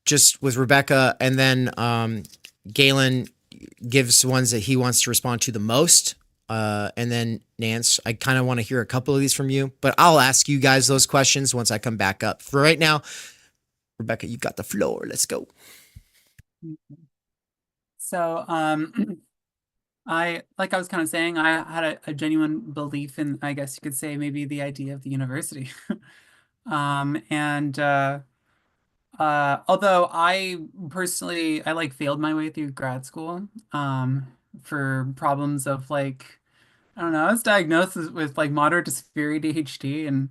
just with Rebecca, and then Galen gives ones that he wants to respond to the most, and then Nance, I kind of want to hear a couple of these from you, but I'll ask you guys those questions once I come back up. For right now, Rebecca, you got the floor. Let's go. So, I was kind of saying, I had a genuine belief in, I guess you could say, maybe the idea of the university. And Although I personally, I like failed my way through grad school, for problems of like, I don't know, I was diagnosed with like moderate to severe ADHD, and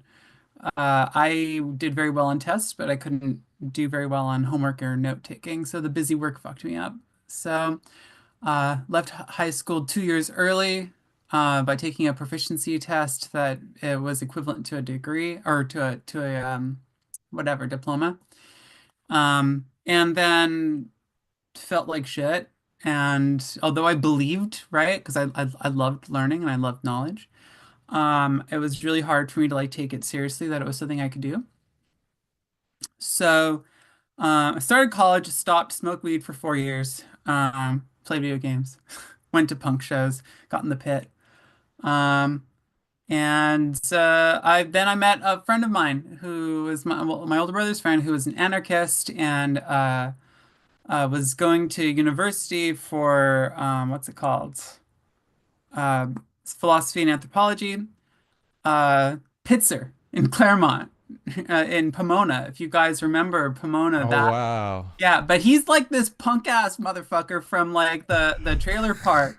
I did very well on tests, but I couldn't do very well on homework or note taking. So the busy work fucked me up. So left high school 2 years early by taking a proficiency test that it was equivalent to a degree or to a whatever diploma. And then felt like shit. And although I believed, right, because I loved learning and I loved knowledge, it was really hard for me to like take it seriously that it was something I could do. So I started college, stopped, smoked weed for 4 years, played video games, went to punk shows, got in the pit. Um, and I met a friend of mine who was my older brother's friend, who was an anarchist and was going to university for what's it called? Uh, Philosophy and anthropology. Pitzer in Claremont, in Pomona. If you guys remember Pomona, Oh, that wow. yeah. But he's like this punk ass motherfucker from like the trailer park.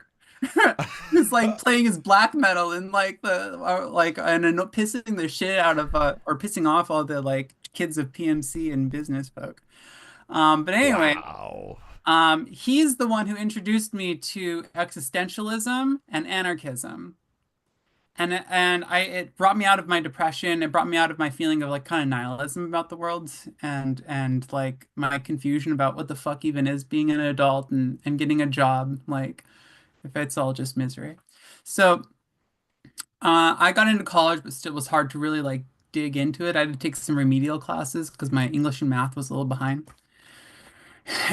He's like playing his black metal and like pissing the shit out of or pissing off all the like kids of PMC and business folk. But anyway, Wow. he's the one who introduced me to existentialism and anarchism. It brought me out of my depression. It brought me out of my feeling of like kind of nihilism about the world and like my confusion about what the fuck even is being an adult and getting a job, like if it's all just misery. So I got into college, but still was hard to really like dig into it. I had to take some remedial classes because my English and math was a little behind.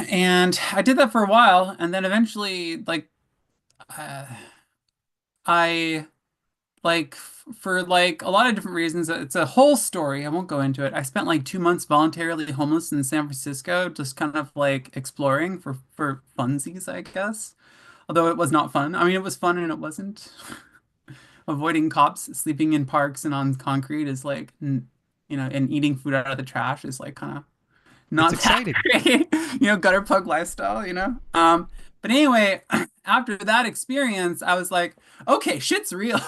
And I did that for a while, and then eventually like uh, I like for like a lot of different reasons. It's a whole story. I won't go into it. I spent like 2 months voluntarily homeless in San Francisco, just kind of like exploring for funsies, I guess. Although it was not fun. I mean, it was fun and it wasn't. Avoiding cops, sleeping in parks and on concrete is like, and eating food out of the trash is like kind of not It's that exciting. great. Gutter pug lifestyle. But anyway, after that experience, I was like, okay, shit's real.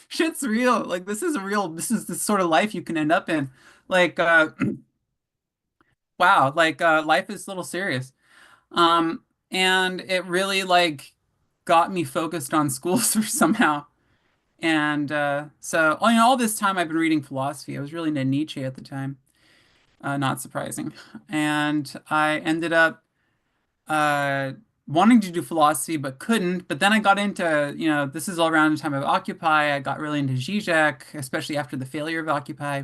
Shit's real. Like this is the sort of life you can end up in. Like wow, like life is a little serious. And it really like got me focused on school somehow. And so all this time I've been reading philosophy. I was really into Nietzsche at the time. Not surprising. And I ended up wanting to do philosophy but couldn't. But then I got into, this is all around the time of Occupy. I got really into Zizek, especially after the failure of Occupy.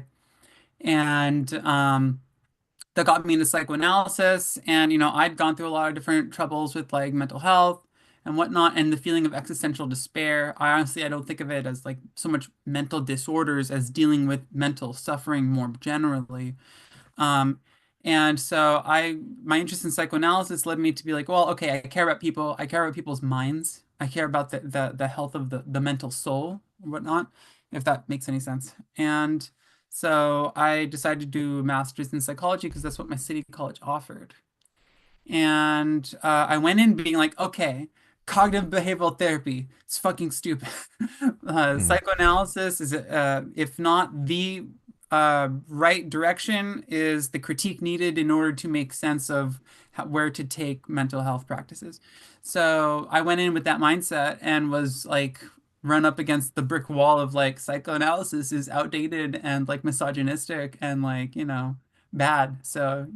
And that got me into psychoanalysis. And, I'd gone through a lot of different troubles with like mental health and whatnot, and the feeling of existential despair. I don't think of it as like so much mental disorders as dealing with mental suffering more generally. Um, and so my interest in psychoanalysis led me to be like, well, okay, I care about people. I care about people's minds. I care about the health of the mental soul or whatnot, if that makes any sense. And so I decided to do a master's in psychology because that's what my city college offered. And I went in being like, okay, cognitive behavioral therapy, it's fucking stupid. Psychoanalysis is, if not the right direction, is the critique needed in order to make sense of where to take mental health practices. So I went in with that mindset and was like run up against the brick wall of like psychoanalysis is outdated and like misogynistic and like, bad. So,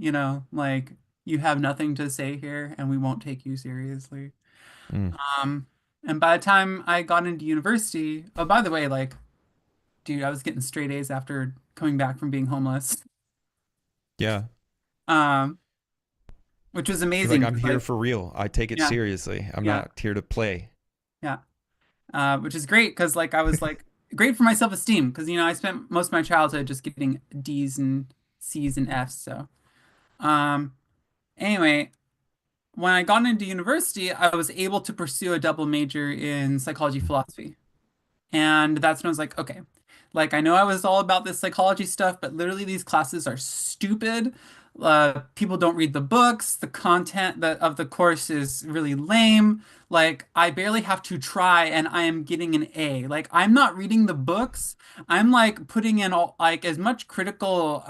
like you have nothing to say here and we won't take you seriously. Mm. And by the time I got into university, oh, by the way, like, dude, I was getting straight A's after coming back from being homeless. Yeah. Which was It's amazing. like I'm here like, for real. I take it Yeah. seriously. I'm Yeah. not here to play. Yeah. Which is great because like I was like great for my self-esteem because I spent most of my childhood just getting D's and C's and F's. So anyway, when I got into university, I was able to pursue a double major in psychology philosophy. And that's when I was like, okay, Like, I know I was all about this psychology stuff, but literally these classes are stupid. People don't read the books. The content of the course is really lame. Like, I barely have to try and I am getting an A. Like, I'm not reading the books. I'm like putting in all like as much critical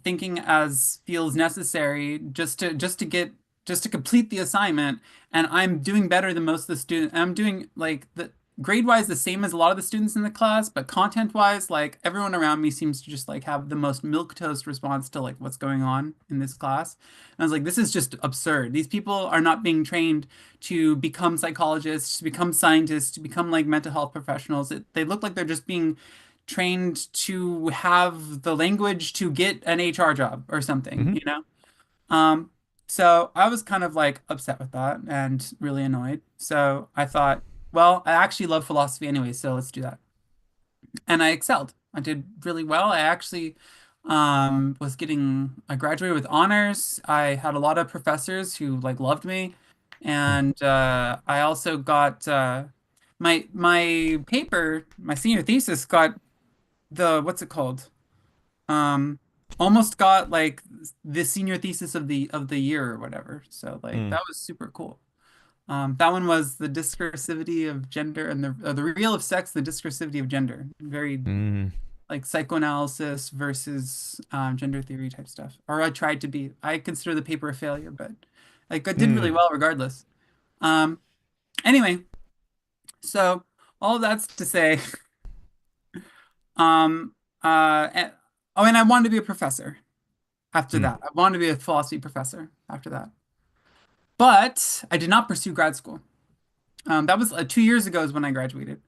thinking as feels necessary just to complete the assignment, and I'm doing better than most of the students. I'm doing like the grade-wise the same as a lot of the students in the class, but content-wise, like everyone around me seems to just like have the most milquetoast response to like what's going on in this class. And I was like, this is just absurd. These people are not being trained to become psychologists, to become scientists, to become like mental health professionals. They look like they're just being trained to have the language to get an HR job or something, you know? So I was kind of like upset with that and really annoyed. So I thought, well, I actually love philosophy anyway, so let's do that. And I excelled. I did really well. I actually I graduated with honors. I had a lot of professors who like loved me. And I also got my paper, my senior thesis got what's it called? Almost got like the senior thesis of the year or whatever. So like that was super cool. That one was the discursivity of gender and the real of sex, the discursivity of gender. Very like psychoanalysis versus gender theory type stuff. Or I tried to be. I consider the paper a failure, but like I did really well regardless. Anyway, so all that's to say, and I wanted to be a professor after that. I wanted to be a philosophy professor after that. But I did not pursue grad school. That was 2 years ago is when I graduated.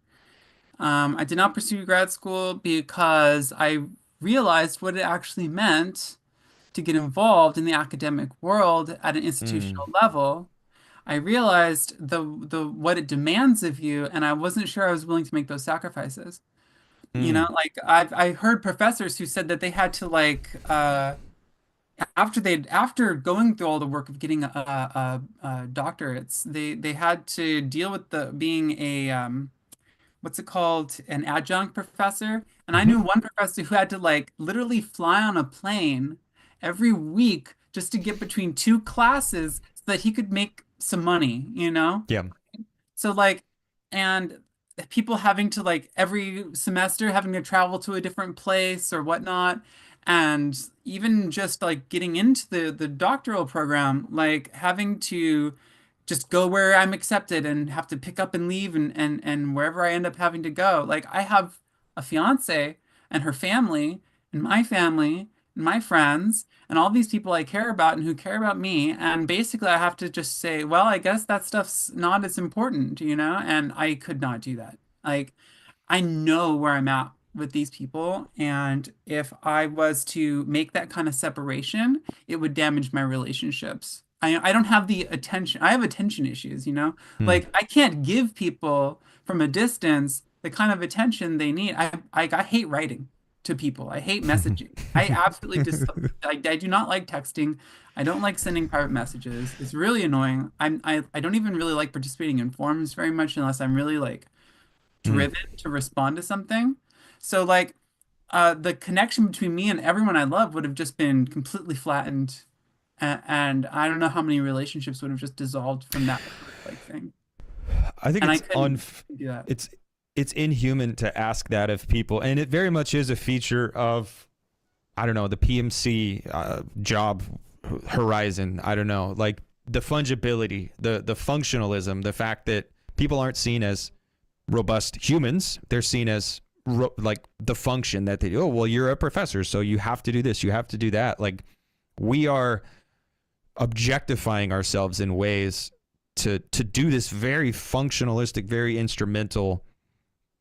I did not pursue grad school because I realized what it actually meant to get involved in the academic world at an institutional level. I realized the what it demands of you, and I wasn't sure I was willing to make those sacrifices. You know, like I heard professors who said that they had to like after going through all the work of getting doctorates, they had to deal with being a what's it called, an adjunct professor. And I knew one professor who had to like literally fly on a plane every week just to get between two classes so that he could make some money, you know? Yeah. So like, and people having to like every semester having to travel to a different place or whatnot. And even just like getting into the doctoral program, like having to just go where I'm accepted and have to pick up and leave and wherever I end up having to go. Like I have a fiance and her family and my friends and all these people I care about and who care about me. And basically I have to just say, well, I guess that stuff's not as important, you know? And I could not do that. Like I know where I'm at with these people, and if I was to make that kind of separation, it would damage my relationships. I don't have the attention. I have attention issues, you know? Like I can't give people from a distance the kind of attention they need. I hate writing to people. I hate messaging. I absolutely I do not like texting. I don't like sending private messages. It's really annoying. I don't even really like participating in forums very much unless I'm really like driven to respond to something. So like the connection between me and everyone I love would have just been completely flattened, and I don't know how many relationships would have just dissolved from that like thing. I think and it's inhuman to ask that of people, and it very much is a feature of, I don't know, the PMC job horizon. I don't know, like the fungibility, the functionalism, the fact that people aren't seen as robust humans; they're seen as like the function that they do. Oh, well, you're a professor, so you have to do this, you have to do that. Like we are objectifying ourselves in ways to do this very functionalistic, very instrumental,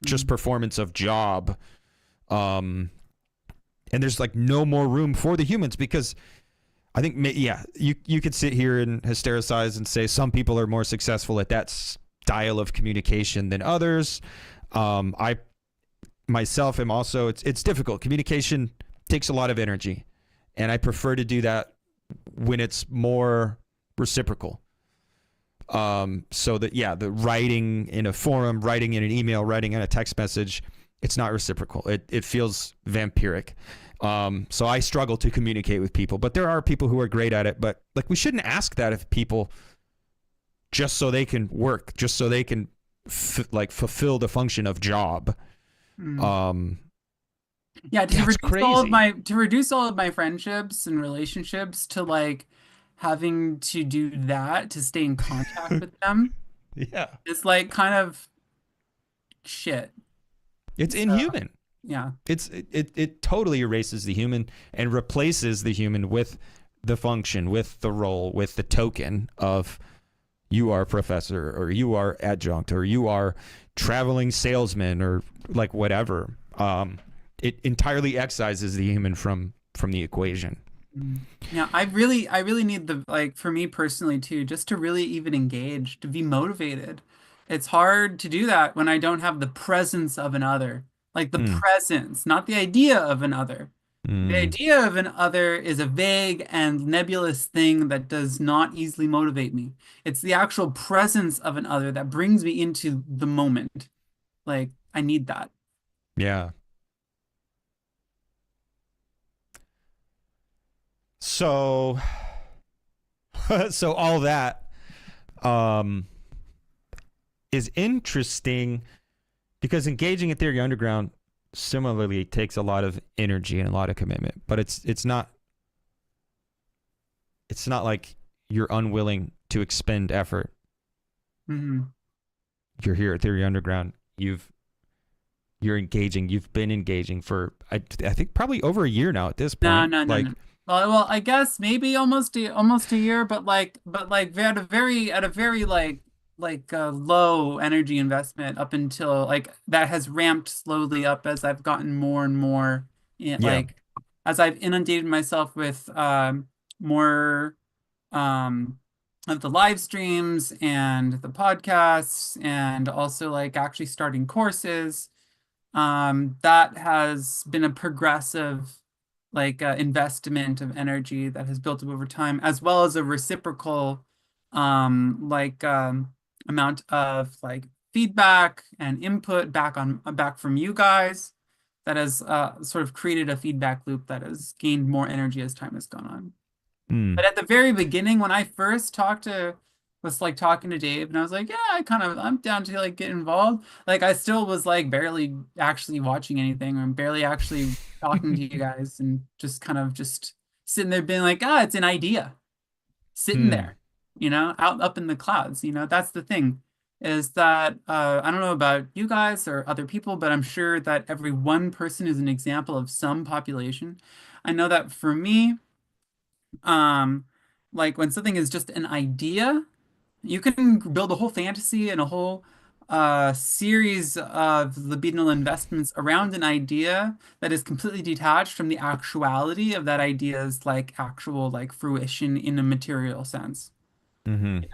just performance of job. And there's like no more room for the humans, because I think, yeah, you could sit here and hystericize and say some people are more successful at that style of communication than others. I myself am also, it's difficult. Communication takes a lot of energy, and I prefer to do that when it's more reciprocal. So that, yeah, the writing in a forum, writing in an email, writing in a text message, It's not reciprocal. It feels vampiric. So I struggle to communicate with people, but there are people who are great at it. But like, we shouldn't ask that of people just so they can work, just so they can fulfill the function of job. Yeah, to That's reduce all of my friendships and relationships to like having to do that to stay in contact with them. Yeah. It's like kind of shit. It's inhuman. Yeah. It totally erases the human and replaces the human with the function, with the role, with the token of you are professor, or you are adjunct, or you are traveling salesman, or like whatever. It entirely excises the human from the equation. Yeah, I really need for me personally too, just to really even engage, to be motivated. It's hard to do that when I don't have the presence of an other. Like the presence, not the idea of an other. The idea of an other is a vague and nebulous thing that does not easily motivate me. It's the actual presence of an other that brings me into the moment. Like, I need that. Yeah. So all that is interesting, because engaging in Theory Underground similarly takes a lot of energy and a lot of commitment, but it's not like you're unwilling to expend effort. You're here at Theory Underground. You're engaging. You've been engaging for I think probably over a year now at this point. No. Well, I guess maybe almost a year, but at a very low energy investment up until like that has ramped slowly up as I've gotten more and more as I've inundated myself with more of the live streams and the podcasts, and also like actually starting courses. That has been a progressive investment of energy that has built up over time, as well as a reciprocal amount of like feedback and input back from you guys that has sort of created a feedback loop that has gained more energy as time has gone on. But at the very beginning, when I first was talking to Dave, and I was like, yeah, I'm down to like get involved. Like I still was like barely actually watching anything, or barely actually talking to you guys, and just kind of just sitting there being like, it's an idea sitting there, up in the clouds. That's the thing, is that I don't know about you guys or other people, but I'm sure that every one person is an example of some population. I know that for me, like when something is just an idea, you can build a whole fantasy and a whole series of libidinal investments around an idea that is completely detached from the actuality of that idea's like actual like fruition in a material sense. And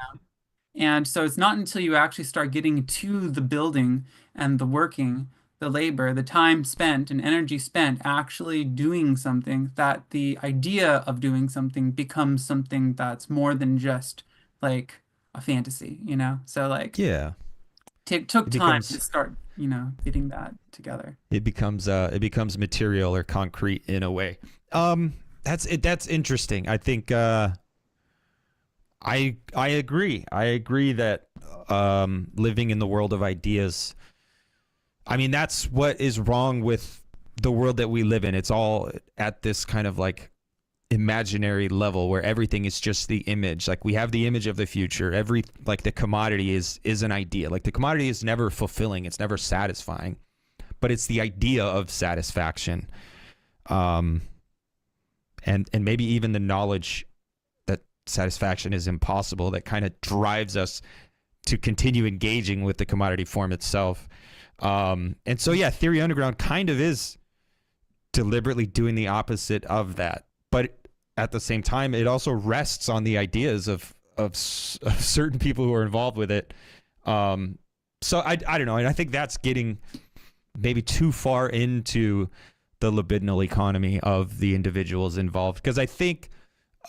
so it's not until you actually start getting to the building and the working, the labor, the time spent and energy spent actually doing something, that the idea of doing something becomes something that's more than just like a fantasy, So like, took time to start, getting that together. It becomes material or concrete in a way. That's interesting. I think I agree. I agree that living in the world of ideas, I mean, that's what is wrong with the world that we live in. It's all at this kind of like imaginary level where everything is just the image. Like we have the image of the future. The commodity is an idea. Like the commodity is never fulfilling. It's never satisfying, but it's the idea of satisfaction. And maybe even the knowledge that satisfaction is impossible that kind of drives us to continue engaging with the commodity form itself. And so, yeah, Theory Underground kind of is deliberately doing the opposite of that. But at the same time, it also rests on the ideas of certain people who are involved with it. So I don't know. And I think that's getting maybe too far into the libidinal economy of the individuals involved. Because I think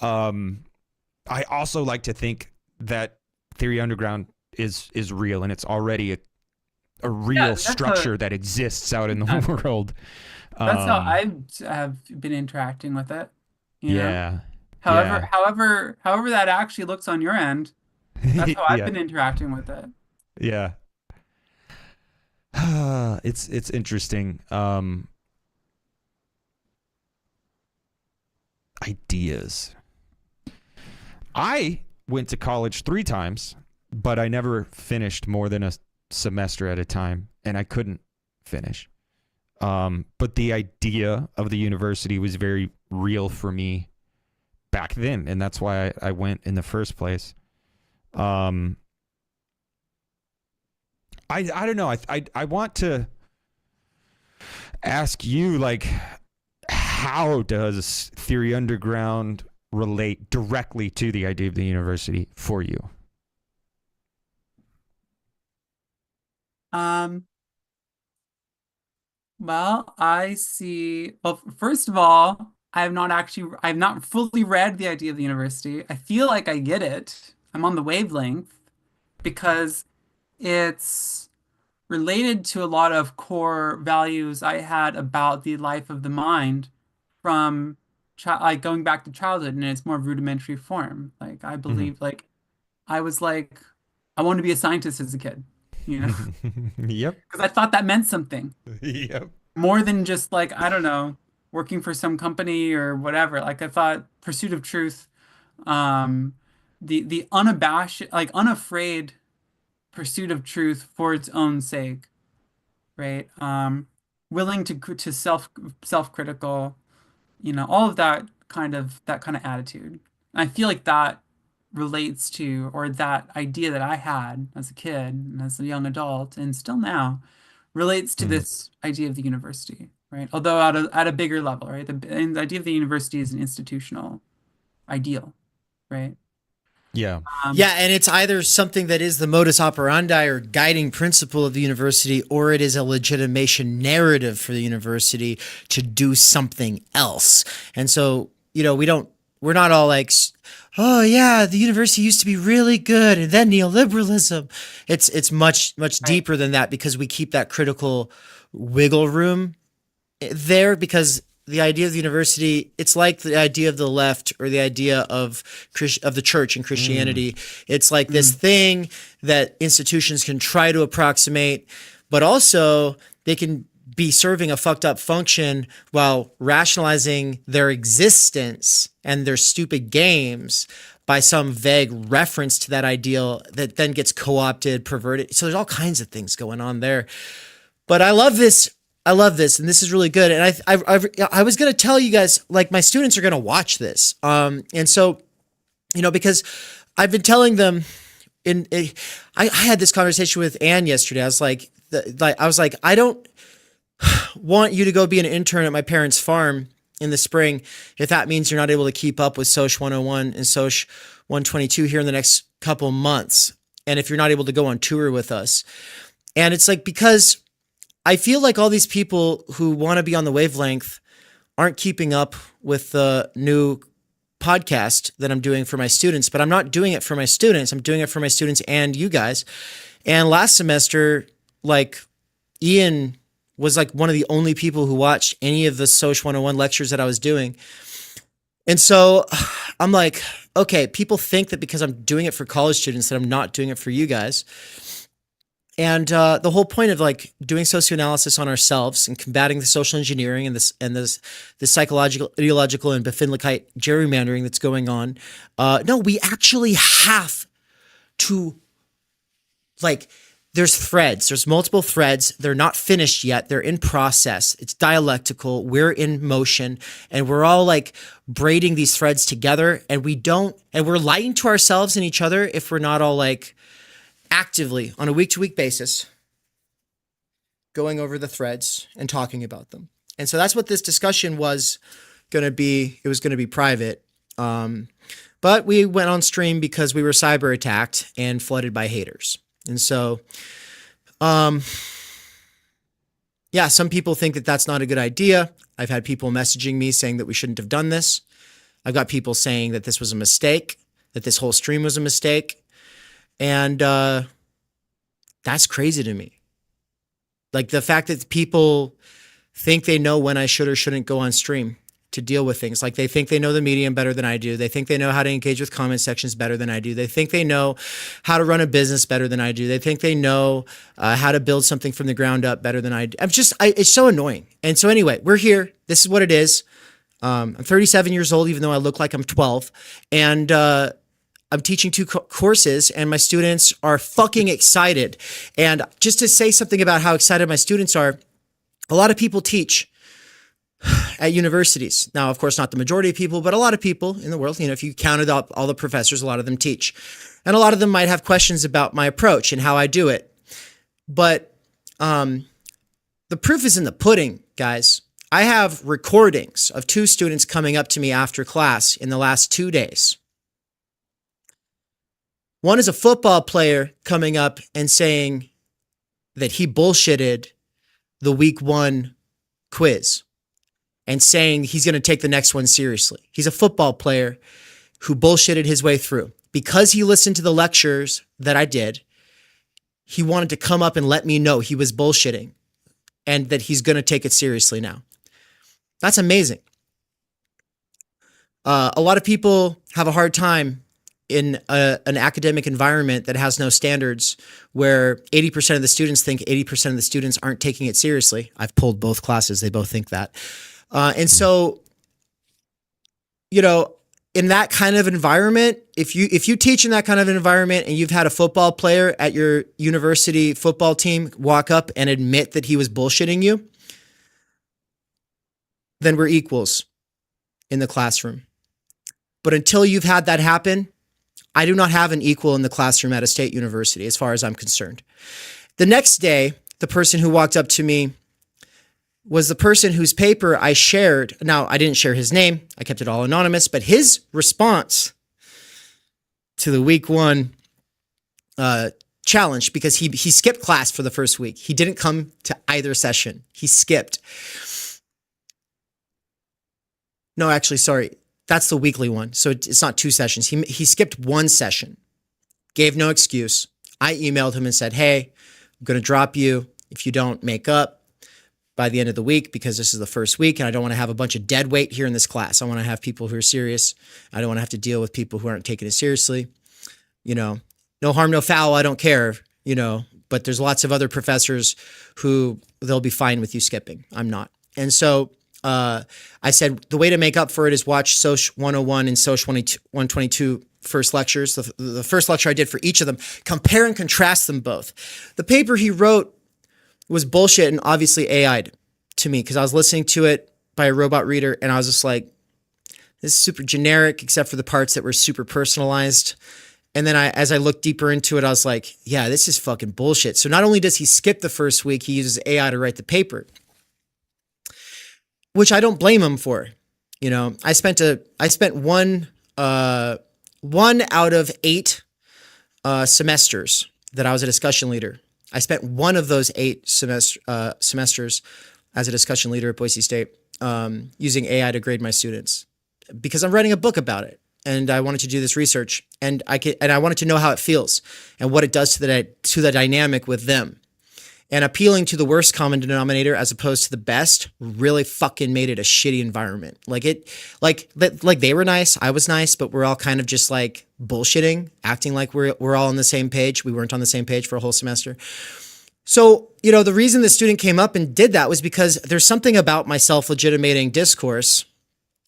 I also like to think that Theory Underground is real, and it's already a real that's structure that exists out in the world. That's how I have been interacting with it. You know? Yeah. However that actually looks on your end, that's how I've Yeah. been interacting with it. Yeah. It's interesting. Ideas. I went to college 3 times, but I never finished more than a semester at a time, and I couldn't finish. But the idea of the university was very real for me back then, and that's why I went in the first place. I don't know. I want to ask you, like, how does Theory Underground relate directly to the idea of the university for you? Well, I see. Well, first of all, I've not fully read the idea of the university. I feel like I get it. I'm on the wavelength because it's related to a lot of core values I had about the life of the mind from like going back to childhood in its more rudimentary form. Like I believe, like I was like, I wanted to be a scientist as a kid, you know, Yep. because I thought that meant something. Yep. More than just like, I don't know, working for some company or whatever. Like I thought pursuit of truth, the unabashed, like unafraid pursuit of truth for its own sake, right? Willing to self-critical, you know, all of that kind of attitude. I feel like that relates to, or that idea that I had as a kid and as a young adult and still now relates to this idea of the university, right? Although at a bigger level, right? The idea of the university is an institutional ideal, right? Yeah. Yeah, and it's either something that is the modus operandi or guiding principle of the university, or it is a legitimation narrative for the university to do something else. And so, you know, we're not all like, oh yeah, the university used to be really good, and then neoliberalism. It's much deeper than that, because we keep that critical wiggle room there, because the idea of the university, it's like the idea of the left or the idea of the church and Christianity. It's like this thing that institutions can try to approximate, but also they can be serving a fucked up function while rationalizing their existence and their stupid games by some vague reference to that ideal that then gets co-opted, perverted. So there's all kinds of things going on there. But I love this, and this is really good. And I was going to tell you guys, like, my students are going to watch this. And so, you know, because I've been telling them I had this conversation with Anne yesterday. I was like, I don't want you to go be an intern at my parents' farm in the spring if that means you're not able to keep up with Soch 101 and Soch 122 here in the next couple months. And if you're not able to go on tour with us. And it's like, because I feel like all these people who want to be on the wavelength aren't keeping up with the new podcast that I'm doing for my students, but I'm not doing it for my students. I'm doing it for my students and you guys. And last semester, like, Ian was like one of the only people who watched any of the Soch 101 lectures that I was doing. And so I'm like, okay, people think that because I'm doing it for college students that I'm not doing it for you guys. And the whole point of like doing socioanalysis on ourselves and combating the social engineering and this psychological, ideological, and Befindlichkeit gerrymandering that's going on. No, we actually have to, like, there's threads. There's multiple threads. They're not finished yet. They're in process. It's dialectical. We're in motion, and we're all like braiding these threads together. And we're lying to ourselves and each other if we're not all like actively on a week-to-week basis going over the threads and talking about them. And so that's what this discussion was going to be. It was going to be private. But we went on stream because we were cyber attacked and flooded by haters. And so, yeah, some people think that that's not a good idea. I've had people messaging me saying that we shouldn't have done this. I've got people saying that this was a mistake, that this whole stream was a mistake. And that's crazy to me. Like the fact that people think they know when I should or shouldn't go on stream to deal with things. Like they think they know the medium better than I do. They think they know how to engage with comment sections better than I do. They think they know how to run a business better than I do. They think they know how to build something from the ground up better than I do. It's so annoying. And so anyway, we're here. This is what it is. I'm 37 years old, even though I look like I'm 12. And I'm teaching 2 courses and my students are fucking excited. And just to say something about how excited my students are, a lot of people teach at universities. Now, of course, not the majority of people, but a lot of people in the world, if you counted up all the professors, a lot of them teach. And a lot of them might have questions about my approach and how I do it. But the proof is in the pudding, guys. I have recordings of 2 students coming up to me after class in the last 2 days. One is a football player coming up and saying that he bullshitted the week 1 quiz and saying he's going to take the next one seriously. He's a football player who bullshitted his way through. Because he listened to the lectures that I did, he wanted to come up and let me know he was bullshitting and that he's going to take it seriously now. That's amazing. A lot of people have a hard time in an academic environment that has no standards, where 80% of the students think 80% of the students aren't taking it seriously. I've pulled both classes. They both think that. And so, in that kind of environment, if you teach in that kind of environment and you've had a football player at your university football team walk up and admit that he was bullshitting you, then we're equals in the classroom. But until you've had that happen, I do not have an equal in the classroom at a state university, as far as I'm concerned. The next day, the person who walked up to me was the person whose paper I shared. Now, I didn't share his name. I kept it all anonymous, but his response to the week 1 challenge, because he skipped class for the first week. He didn't come to either session. He skipped. No, actually, sorry. That's the weekly one. So it's not 2 sessions. He skipped 1 session, gave no excuse. I emailed him and said, hey, I'm going to drop you if you don't make up by the end of the week, because this is the first week and I don't want to have a bunch of dead weight here in this class. I want to have people who are serious. I don't want to have to deal with people who aren't taking it seriously. No harm, no foul. I don't care, but there's lots of other professors who they'll be fine with you skipping. I'm not. And so I said, the way to make up for it is watch Soc 101 and Soc 122 first lectures, the first lecture I did for each of them, compare and contrast them both. The paper he wrote was bullshit and obviously AI'd to me, because I was listening to it by a robot reader and I was just like, this is super generic except for the parts that were super personalized. And then as I looked deeper into it, I was like, yeah, this is fucking bullshit. So not only does he skip the first week, he uses AI to write the paper, which I don't blame him for. I spent one out of 8 semesters that I was a discussion leader. I spent one of those 8 semesters as a discussion leader at Boise State, using AI to grade my students, because I'm writing a book about it. And I wanted to do this research, and I wanted to know how it feels and what it does to the dynamic with them. And appealing to the worst common denominator as opposed to the best really fucking made it a shitty environment. Like they were nice, I was nice, but we're all kind of just like bullshitting, acting like we're all on the same page. We weren't on the same page for a whole semester. So, the reason the student came up and did that was because there's something about my self-legitimating discourse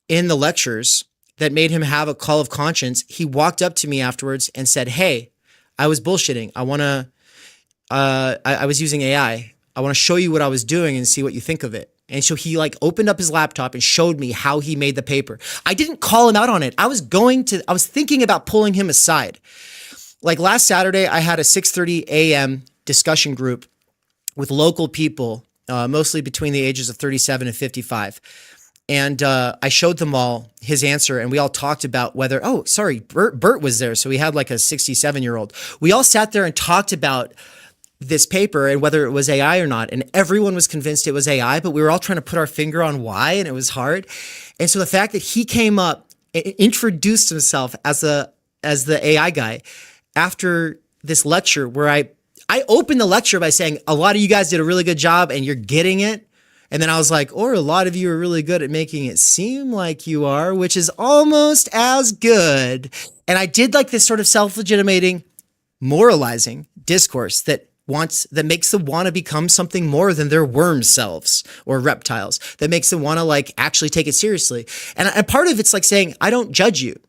in the lectures that made him have a call of conscience. He walked up to me afterwards and said, hey, I was bullshitting. I was using AI. I want to show you what I was doing and see what you think of it. And so he opened up his laptop and showed me how he made the paper. I didn't call him out on it. I was thinking about pulling him aside. Last Saturday, I had a 6:30 a.m. discussion group with local people, mostly between the ages of 37 and 55. And I showed them all his answer, and we all talked about whether, Bert was there. So we had a 67-year-old. We all sat there and talked about this paper and whether it was AI or not. And everyone was convinced it was AI, but we were all trying to put our finger on why, and it was hard. And so the fact that he came up and introduced himself as the AI guy after this lecture, where I opened the lecture by saying, a lot of you guys did a really good job and you're getting it. And then I was like, or a lot of you are really good at making it seem like you are, which is almost as good. And I did like this sort of self-legitimating, moralizing discourse that makes them want to become something more than their worm selves or reptiles, that makes them want to like actually take it seriously. And part of it's like saying, I don't judge you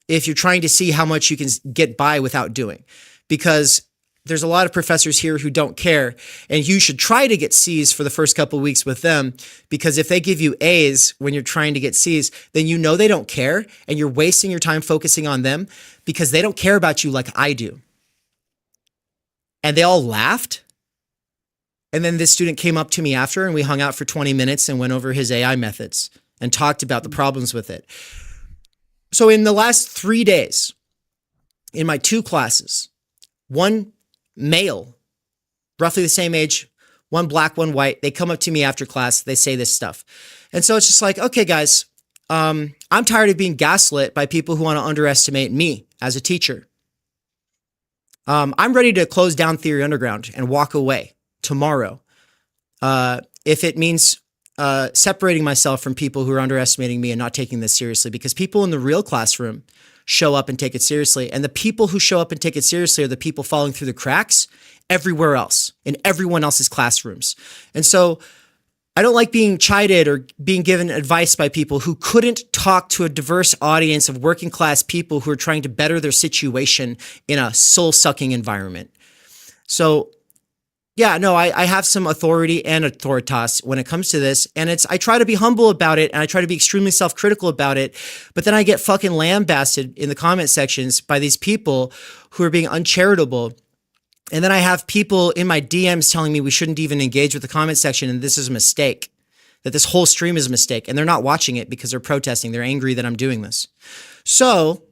if you're trying to see how much you can get by without doing, because there's a lot of professors here who don't care, and you should try to get C's for the first couple of weeks with them, because if they give you A's when you're trying to get C's, then you know they don't care, and you're wasting your time focusing on them because they don't care about you like I do. And they all laughed. And then this student came up to me after, and we hung out for 20 minutes and went over his AI methods and talked about the problems with it. So in the last 3 days, in my 2 classes, one male, roughly the same age, one black, one white, they come up to me after class, they say this stuff. And so it's just like, okay, guys, I'm tired of being gaslit by people who want to underestimate me as a teacher. I'm ready to close down Theory Underground and walk away tomorrow. If it means separating myself from people who are underestimating me and not taking this seriously, because people in the real classroom show up and take it seriously. And the people who show up and take it seriously are the people falling through the cracks everywhere else, in everyone else's classrooms. And so I don't like being chided or being given advice by people who couldn't talk to a diverse audience of working class people who are trying to better their situation in a soul-sucking environment. So yeah, no, I have some authority and authoritas when it comes to this. And I try to be humble about it, and I try to be extremely self-critical about it. But then I get fucking lambasted in the comment sections by these people who are being uncharitable. And then I have people in my DMs telling me we shouldn't even engage with the comment section, and this is a mistake, that this whole stream is a mistake. And they're not watching it because they're protesting. They're angry that I'm doing this. So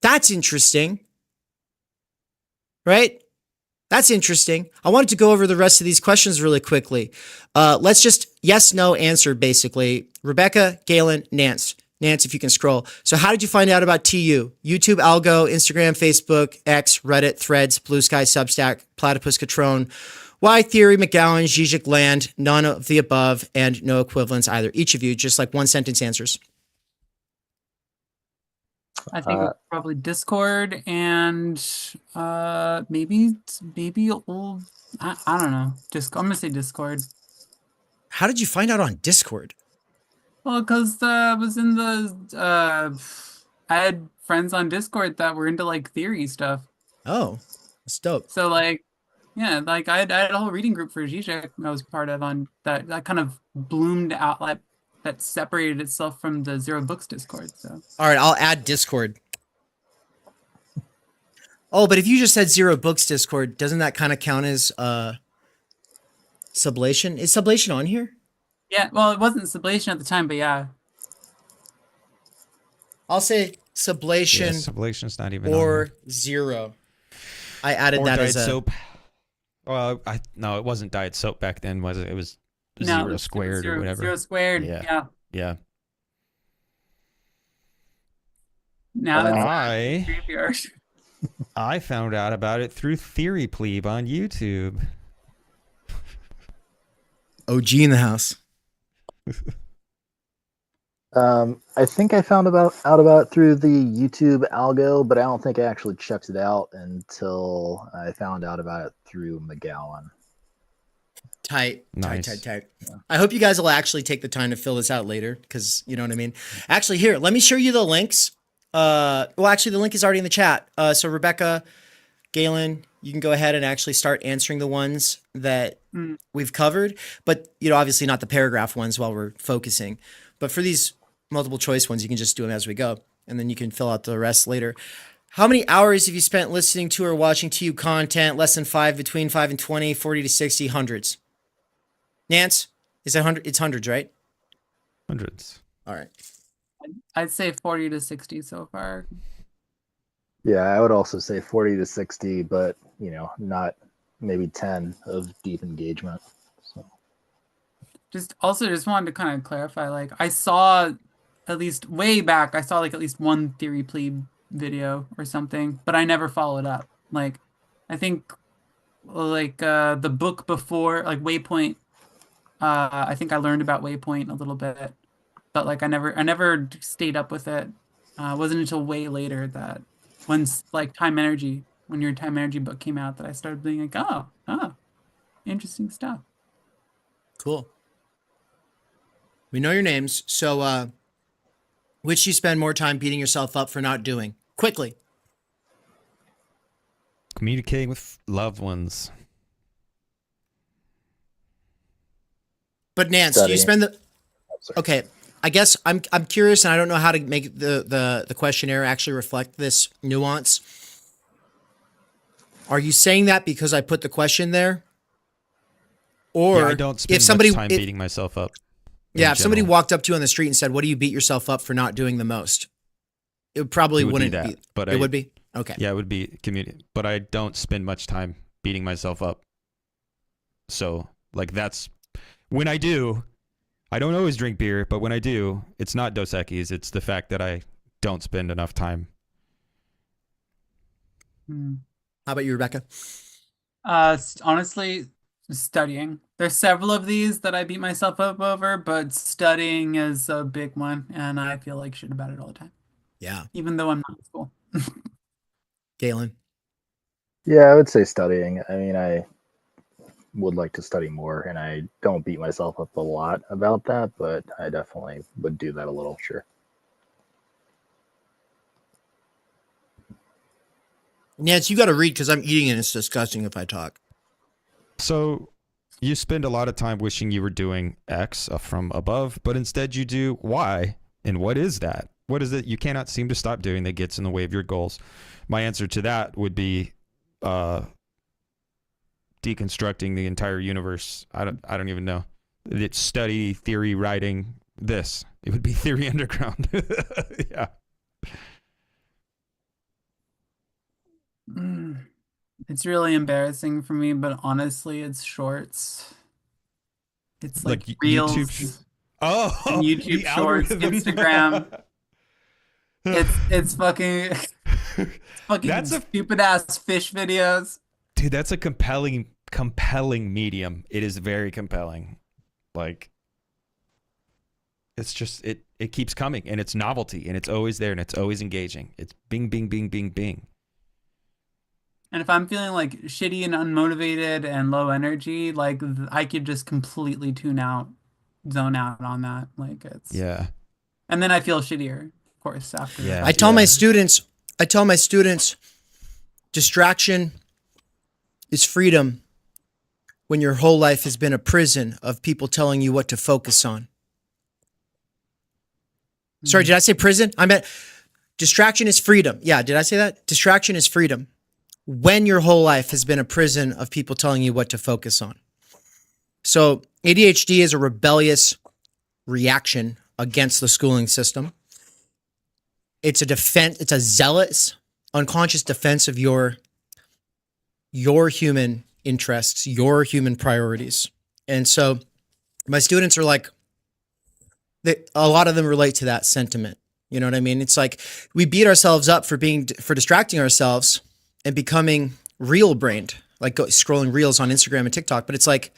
that's interesting. Right? That's interesting. I wanted to go over the rest of these questions really quickly. Let's just yes, no answer, basically. Rebecca, Galen, Nance. Nance, if you can scroll. So how did you find out about TU? YouTube, Algo, Instagram, Facebook, X, Reddit, Threads, Blue Sky, Substack, Platypus Catrone, Why Theory, McGowan, Zizek Land, none of the above, and no equivalents either. Each of you, just like one sentence answers. I think probably Discord and maybe old. I don't know. I'm gonna say Discord. How did you find out on Discord? Well, because I was in the I had friends on Discord that were into like theory stuff. Oh, that's dope. So like, yeah, like I had a whole reading group for Zizek I was part of on that kind of bloomed out like. That separated itself from the Zero Books Discord. So all right, I'll add Discord. Oh, but if you just said Zero Books Discord, doesn't that kind of count as sublation? Is sublation on here? Yeah, well, it wasn't sublation at the time, but yeah. I'll say sublation. Yeah, sublation's not even or zero. I added or that diet as a soap. Well, no, it wasn't diet soap back then, was it? It was zero squared or whatever. Zero squared. Yeah. Yeah. Now that's I found out about it through Theory Plebe on YouTube. OG in the house. I think I found out about it through the YouTube algo, but I don't think I actually checked it out until I found out about it through McGowan. Tight. Nice. Yeah. I hope you guys will actually take the time to fill this out later, because you know what I mean. Actually, here, let me show you the links. Well, actually, the link is already in the chat. So Rebecca, Galen, you can go ahead and actually start answering the ones that we've covered, but you know, obviously not the paragraph ones while we're focusing. But for these multiple choice ones, you can just do them as we go, and then you can fill out the rest later. How many hours have you spent listening to or watching TU content? Less than 5, between 5 and 20, 40 to 60, hundreds. Nance, is that 100? It's hundreds, right? Hundreds. All right. I'd say 40 to 60 so far. Yeah, I would also say 40 to 60, but you know, not maybe 10 of deep engagement. So Just wanted to kind of clarify, like I saw at least way back, I saw like at least one Theory Plebe video or something, but I never followed up. Like, I think the book before, like Waypoint, I think I learned about Waypoint a little bit, but like I never stayed up with it. It wasn't until way later that when your Time Energy book came out, that I started being like, oh, interesting stuff. Cool. We know your names. So, which you spend more time beating yourself up for not doing? Quickly. Communicating with loved ones. But Nance, do you spend the... Okay, I guess I'm curious, and I don't know how to make the questionnaire actually reflect this nuance. Are you saying that because I put the question there? Or I don't spend if somebody much time beating myself up. Yeah, if somebody walked up to you on the street and said, "What do you beat yourself up for not doing the most?" It probably wouldn't be. But it would be? Okay. Yeah, it would be community. But I don't spend much time beating myself up. So, like, that's when I do. I don't always drink beer, but when I do, it's not Dos Equis. It's the fact that I don't spend enough time. How about you, Rebecca? Honestly, studying. There's several of these that I beat myself up over, but studying is a big one, and I feel like shit about it all the time. Yeah. Even though I'm not in school. Galen? Yeah, I would say studying. I mean, I would like to study more, and I don't beat myself up a lot about that, but I definitely would do that a little, sure. Nance, you got to read because I'm eating and it's disgusting if I talk. So you spend a lot of time wishing you were doing X from above, but instead you do Y. And what is that? What is it you cannot seem to stop doing that gets in the way of your goals? My answer to that would be deconstructing the entire universe. I don't even know. It's study, theory, writing, this. It would be Theory Underground. Yeah. It's really embarrassing for me, but honestly, it's shorts. It's like Reels. YouTube. And YouTube Shorts, Instagram. It's fucking That's stupid ass fish videos. Dude, that's a compelling medium. It is very compelling. Like, it's just it keeps coming, and it's novelty, and it's always there, and it's always engaging. It's bing, bing, bing, bing, bing. And if I'm feeling like shitty and unmotivated and low energy, like I could just completely zone out on that. Like it's and then I feel shittier, of course, after. Yeah. I tell my students, distraction is freedom when your whole life has been a prison of people telling you what to focus on. Sorry, did I say prison? I meant distraction is freedom. Yeah, did I say that? Distraction is freedom when your whole life has been a prison of people telling you what to focus on. So ADHD is a rebellious reaction against the schooling system. It's a defense, it's a zealous, unconscious defense of your human interests, your human priorities. And so my students are like, a lot of them relate to that sentiment. You know what I mean? It's like we beat ourselves up for distracting ourselves and becoming real brained, like scrolling reels on Instagram and TikTok. But it's like,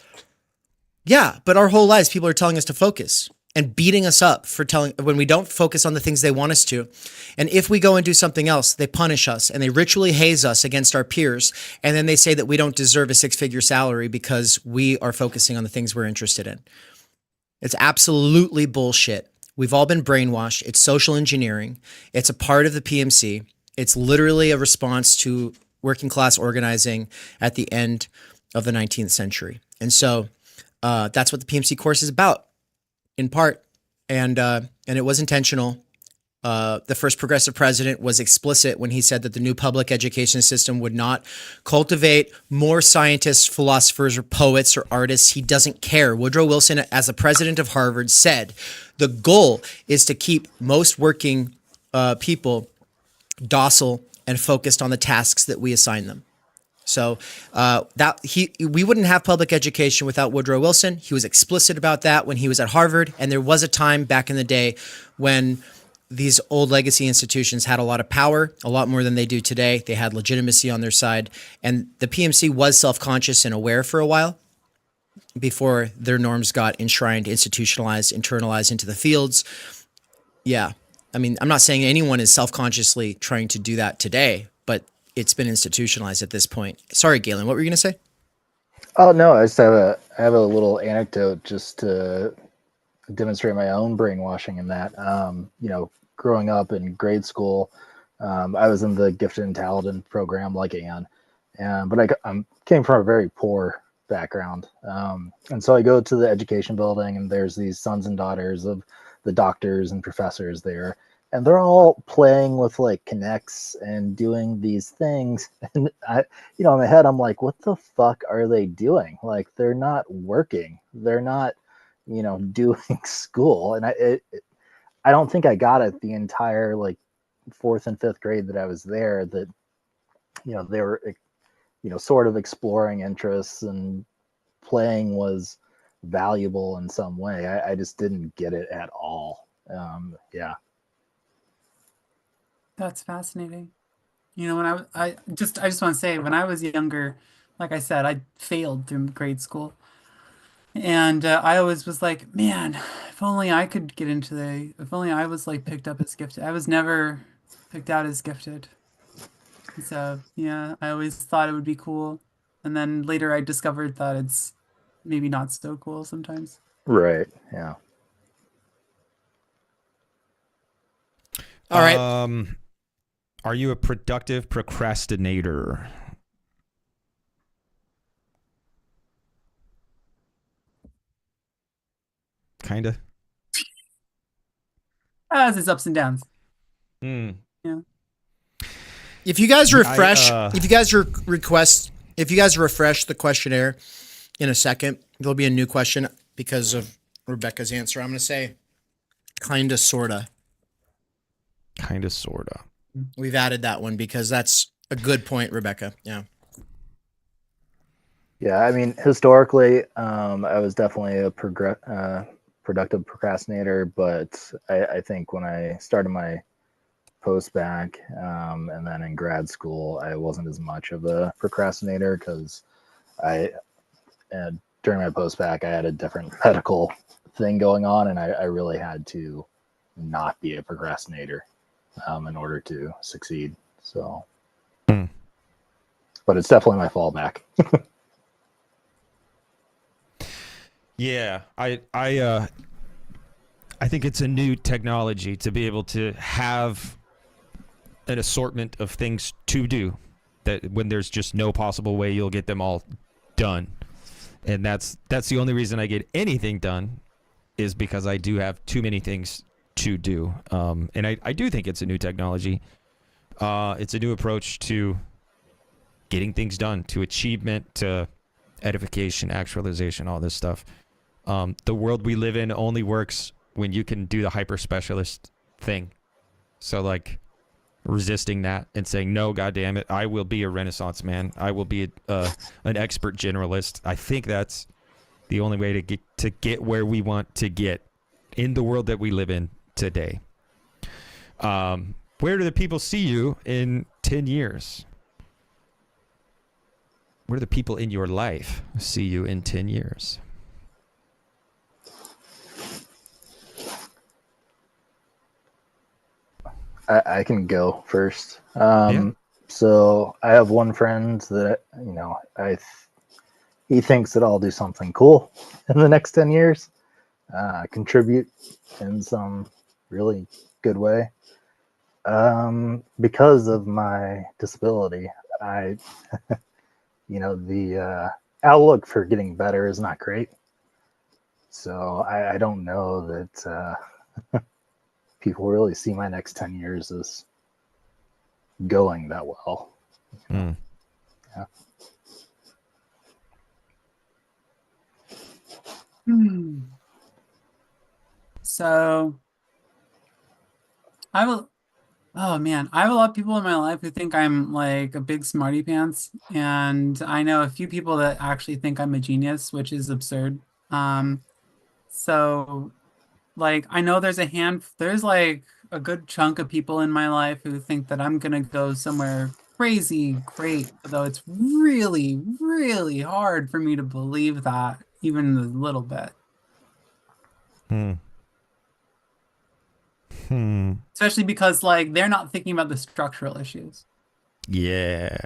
yeah, but our whole lives, people are telling us to focus and beating us up for when we don't focus on the things they want us to. And if we go and do something else, they punish us and they ritually haze us against our peers. And then they say that we don't deserve a 6-figure salary because we are focusing on the things we're interested in. It's absolutely bullshit. We've all been brainwashed. It's social engineering. It's a part of the PMC. It's literally a response to working class organizing at the end of the 19th century. And so that's what the PMC course is about, in part. And it was intentional. The first progressive president was explicit when he said that the new public education system would not cultivate more scientists, philosophers, or poets or artists. He doesn't care. Woodrow Wilson, as the president of Harvard, said the goal is to keep most working people docile and focused on the tasks that we assign them. So we wouldn't have public education without Woodrow Wilson. He was explicit about that when he was at Harvard. And there was a time back in the day when these old legacy institutions had a lot of power, a lot more than they do today. They had legitimacy on their side. And the PMC was self-conscious and aware for a while before their norms got enshrined, institutionalized, internalized into the fields. Yeah. I mean, I'm not saying anyone is self-consciously trying to do that today, but it's been institutionalized at this point. Sorry, Galen, what were you going to say? Oh no, I just have a little anecdote just to demonstrate my own brainwashing in that. Growing up in grade school, I was in the gifted and talented program like Anne, but I came from a very poor background, and so I go to the education building, and there's these sons and daughters of the doctors and professors there, and they're all playing with like Kinects and doing these things. And in my head, I'm like, what the fuck are they doing? Like, they're not working. They're not, doing school. And I don't think I got it the entire like 4th and 5th grade that I was there, that, they were, sort of exploring interests and playing was valuable in some way. I just didn't get it at all. Yeah. That's fascinating. When I just want to say, when I was younger, like I said, I failed through grade school. And I always was like, man, if only I could get if only I was like picked up as gifted. I was never picked out as gifted. So yeah, I always thought it would be cool. And then later I discovered that it's maybe not so cool sometimes. Right. Yeah. All right. Are you a productive procrastinator? Kinda. As its ups and downs. Hmm. Yeah. If you guys refresh, if you guys refresh the questionnaire in a second, there'll be a new question because of Rebecca's answer. I'm going to say kinda, sorta. Kinda, sorta. We've added that one because that's a good point, Rebecca. Yeah. Yeah, I mean, historically, I was definitely a productive procrastinator, but I think when I started my post-bac and then in grad school, I wasn't as much of a procrastinator because during my post-bac, I had a different medical thing going on, and I really had to not be a procrastinator in order to succeed. So, but it's definitely my fallback. Yeah, I think it's a new technology to be able to have an assortment of things to do, that when there's just no possible way you'll get them all done. And that's the only reason I get anything done, is because I do have too many things to do. And I do think it's a new technology. It's a new approach to getting things done, to achievement, to edification, actualization, all this stuff. The world we live in only works when you can do the hyper specialist thing. So like resisting that and saying, no, God damn it, I will be a Renaissance man. I will be an expert generalist. I think that's the only way to get where we want to get in the world that we live in today. Where do the people see you in 10 years? Where do the people in your life see you in 10 years? I can go first. So I have one friend that, he thinks that I'll do something cool in the next 10 years, contribute in some really good way. Because of my disability, the outlook for getting better is not great. So I don't know that people really see my next 10 years as going that well. Yeah. So I have a lot of people in my life who think I'm like a big smarty pants, and I know a few people that actually think I'm a genius, which is absurd. So like I know there's like a good chunk of people in my life who think that I'm gonna go somewhere crazy great, though it's really, really hard for me to believe that, even a little bit. Especially because like they're not thinking about the structural issues. Yeah.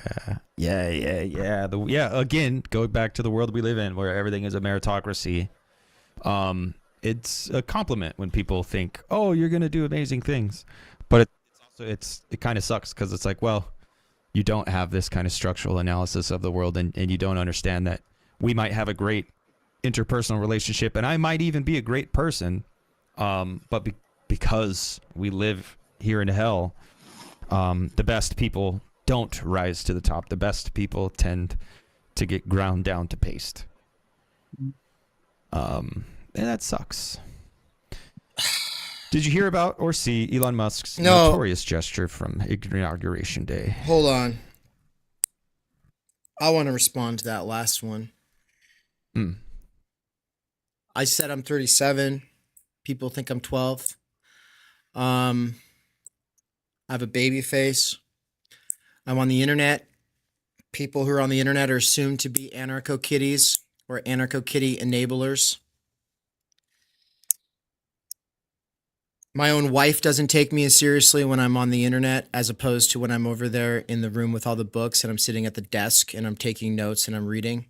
Again, going back to the world we live in where everything is a meritocracy. It's a compliment when people think, oh, you're going to do amazing things. But it kind of sucks because it's like, well, you don't have this kind of structural analysis of the world and you don't understand that we might have a great interpersonal relationship and I might even be a great person. But because we live here in hell, the best people don't rise to the top. The best people tend to get ground down to paste. And that sucks. Did you hear about or see Elon Musk's notorious gesture from Inauguration Day? Hold on. I want to respond to that last one. I said I'm 37. People think I'm 12. I have a baby face. I'm on the internet. People who are on the internet are assumed to be anarcho-kitties or anarcho-kitty enablers. My own wife doesn't take me as seriously when I'm on the internet as opposed to when I'm over there in the room with all the books and I'm sitting at the desk and I'm taking notes and I'm reading.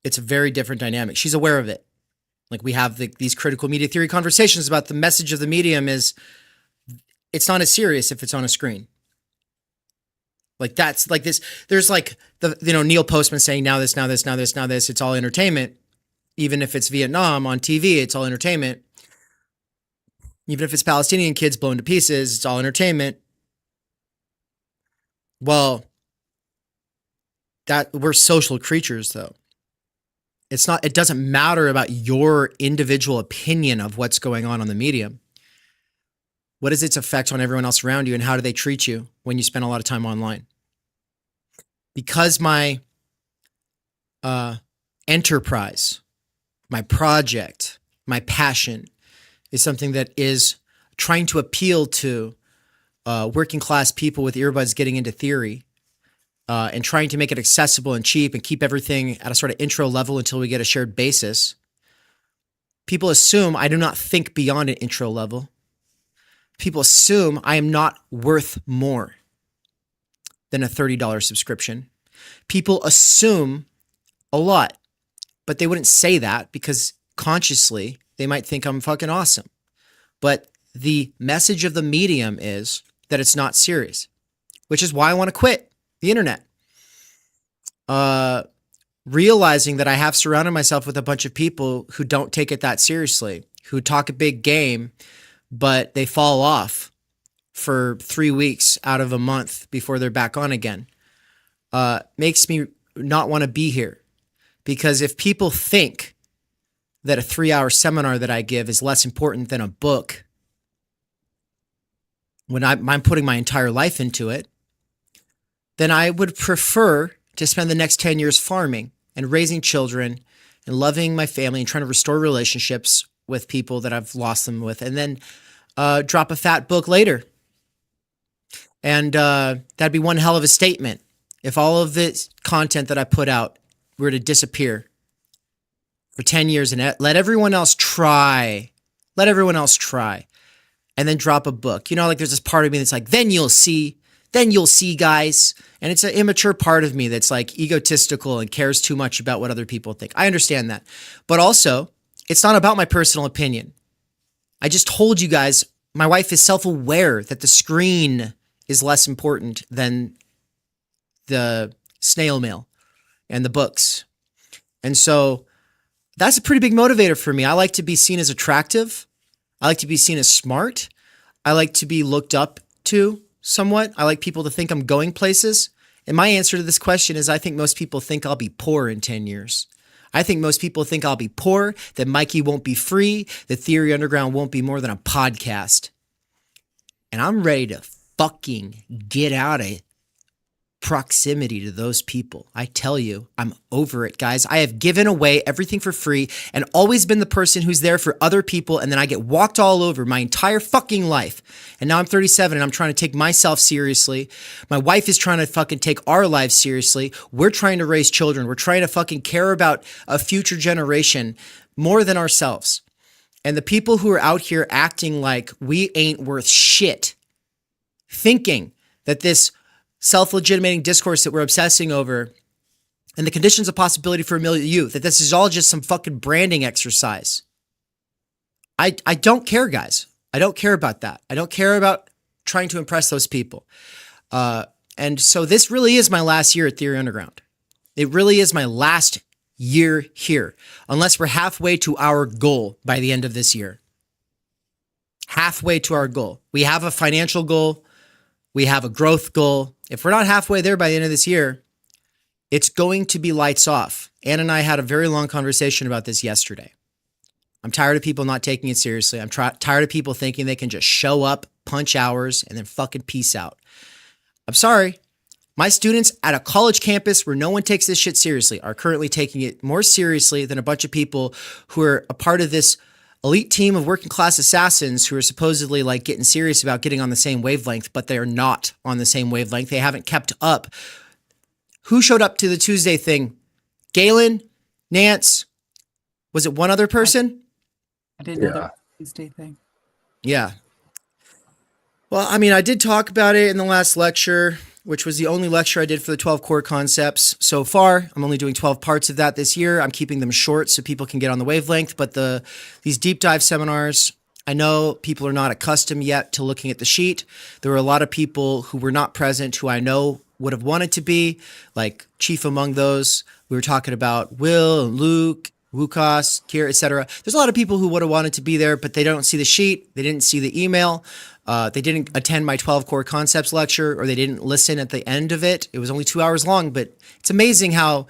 It's a very different dynamic. She's aware of it. Like we have these critical media theory conversations about the message of the medium is it's not as serious if it's on a screen. Like that's like this. There's like Neil Postman saying now this, it's all entertainment. Even if it's Vietnam on TV, it's all entertainment. Even if it's Palestinian kids blown to pieces, it's all entertainment. Well, we're social creatures though. It doesn't matter about your individual opinion of what's going on the medium. What is its effect on everyone else around you and how do they treat you when you spend a lot of time online? Because my enterprise, my project, my passion is something that is trying to appeal to working class people with earbuds getting into theory and trying to make it accessible and cheap and keep everything at a sort of intro level until we get a shared basis. People assume I do not think beyond an intro level. People assume I am not worth more than a $30 subscription. People assume a lot, but they wouldn't say that because consciously they might think I'm fucking awesome. But the message of the medium is that it's not serious, which is why I want to quit the internet. Realizing that I have surrounded myself with a bunch of people who don't take it that seriously, who talk a big game, but they fall off for 3 weeks out of a month before they're back on again, makes me not want to be here. Because if people think that a 3-hour seminar that I give is less important than a book, when I'm putting my entire life into it, then I would prefer to spend the next 10 years farming and raising children and loving my family and trying to restore relationships with people that I've lost them with, and then drop a fat book later. And that'd be one hell of a statement if all of this content that I put out were to disappear for 10 years and let everyone else try. Let everyone else try. And then drop a book. Like there's this part of me that's like, then you'll see, guys. And it's an immature part of me that's like egotistical and cares too much about what other people think. I understand that. But also, it's not about my personal opinion. I just told you guys, my wife is self-aware that the screen is less important than the snail mail and the books. And so that's a pretty big motivator for me. I like to be seen as attractive. I like to be seen as smart. I like to be looked up to somewhat. I like people to think I'm going places. And my answer to this question is I think most people think I'll be poor in 10 years. I think most people think I'll be poor, that Mikey won't be free, that Theory Underground won't be more than a podcast. And I'm ready to fucking get out of proximity to those people. I tell you, I'm over it, guys. I have given away everything for free and always been the person who's there for other people, and then I get walked all over my entire fucking life. And now I'm 37 and I'm trying to take myself seriously. My wife is trying to fucking take our lives seriously. We're trying to raise children. We're trying to fucking care about a future generation more than ourselves. And the people who are out here acting like we ain't worth shit, thinking that this self-legitimating discourse that we're obsessing over and the conditions of possibility for a million youth, that this is all just some fucking branding exercise. I don't care, guys. I don't care about that. I don't care about trying to impress those people. And so this really is my last year at Theory Underground. It really is my last year here, unless we're halfway to our goal by the end of this year. Halfway to our goal. We have a financial goal. We have a growth goal. If we're not halfway there by the end of this year, it's going to be lights off. Ann and I had a very long conversation about this yesterday. I'm tired of people not taking it seriously. I'm tired of people thinking they can just show up, punch hours, and then fucking peace out. I'm sorry. My students at a college campus where no one takes this shit seriously are currently taking it more seriously than a bunch of people who are a part of this elite team of working class assassins who are supposedly like getting serious about getting on the same wavelength, but they are not on the same wavelength. They haven't kept up. Who showed up to the Tuesday thing? Galen? Nance? Was it one other person? I didn't know that Tuesday thing. Yeah. Well, I mean, I did talk about it in the last lecture, which was the only lecture I did for the 12 core concepts so far. I'm only doing 12 parts of that this year. I'm keeping them short so people can get on the wavelength. But these deep dive seminars, I know people are not accustomed yet to looking at the sheet. There were a lot of people who were not present who I know would have wanted to be, like chief among those. We were talking about Will and Luke, Wukas, Kier, etc. There's a lot of people who would have wanted to be there, but they don't see the sheet. They didn't see the email. They didn't attend my 12 core concepts lecture, or they didn't listen at the end of it. It was only 2 hours long, but it's amazing how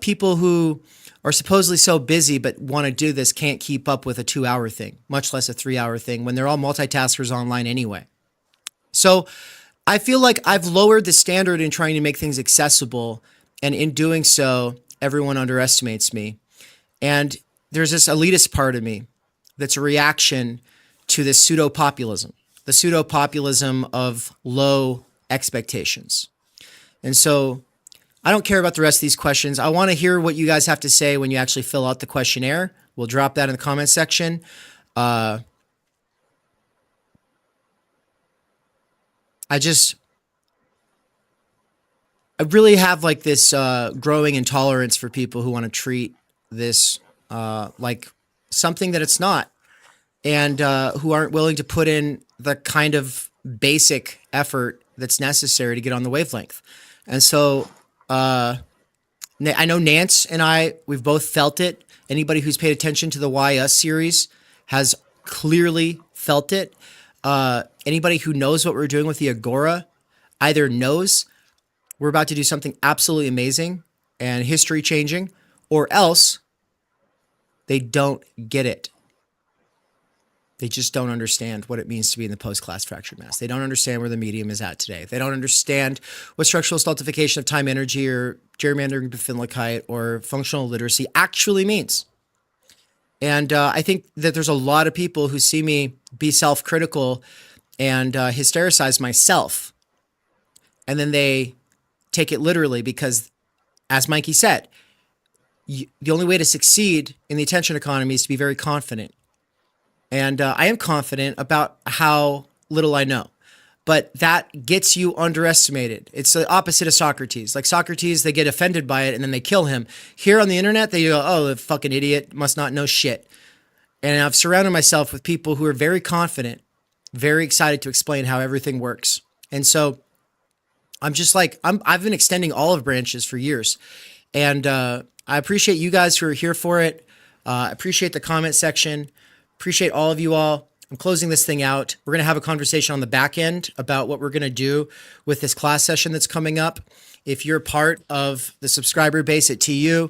people who are supposedly so busy but want to do this can't keep up with a 2-hour thing, much less a 3-hour thing, when they're all multitaskers online anyway. So I feel like I've lowered the standard in trying to make things accessible, and in doing so, everyone underestimates me. And there's this elitist part of me that's a reaction to this pseudo-populism. The pseudo-populism of low expectations. And so I don't care about the rest of these questions. I want to hear what you guys have to say when you actually fill out the questionnaire. We'll drop that in the comment section. I really have like this growing intolerance for people who want to treat this like something that it's not, and who aren't willing to put in the kind of basic effort that's necessary to get on the wavelength. And so I know Nance and we've both felt it. Anybody who's paid attention to the Why Us series has clearly felt it. Anybody who knows what we're doing with the Agora either knows we're about to do something absolutely amazing and history changing, or else they don't get it. They just don't understand what it means to be in the post-class fractured mass. They don't understand where the medium is at today. They don't understand what structural stultification of time energy or gerrymandering Befindlichkeit or functional literacy actually means. And I think that there's a lot of people who see me be self-critical and hystericize myself. And then they take it literally because, as Mikey said, the only way to succeed in the attention economy is to be very confident. And I am confident about how little I know. But that gets you underestimated. It's the opposite of Socrates. Like Socrates, they get offended by it and then they kill him. Here on the internet, they go, oh, the fucking idiot must not know shit. And I've surrounded myself with people who are very confident, very excited to explain how everything works. And so I'm just like, I've been extending olive branches for years. And I appreciate you guys who are here for it. I appreciate the comment section. Appreciate all of you all. I'm closing this thing out. We're going to have a conversation on the back end about what we're going to do with this class session that's coming up. If you're part of the subscriber base at TU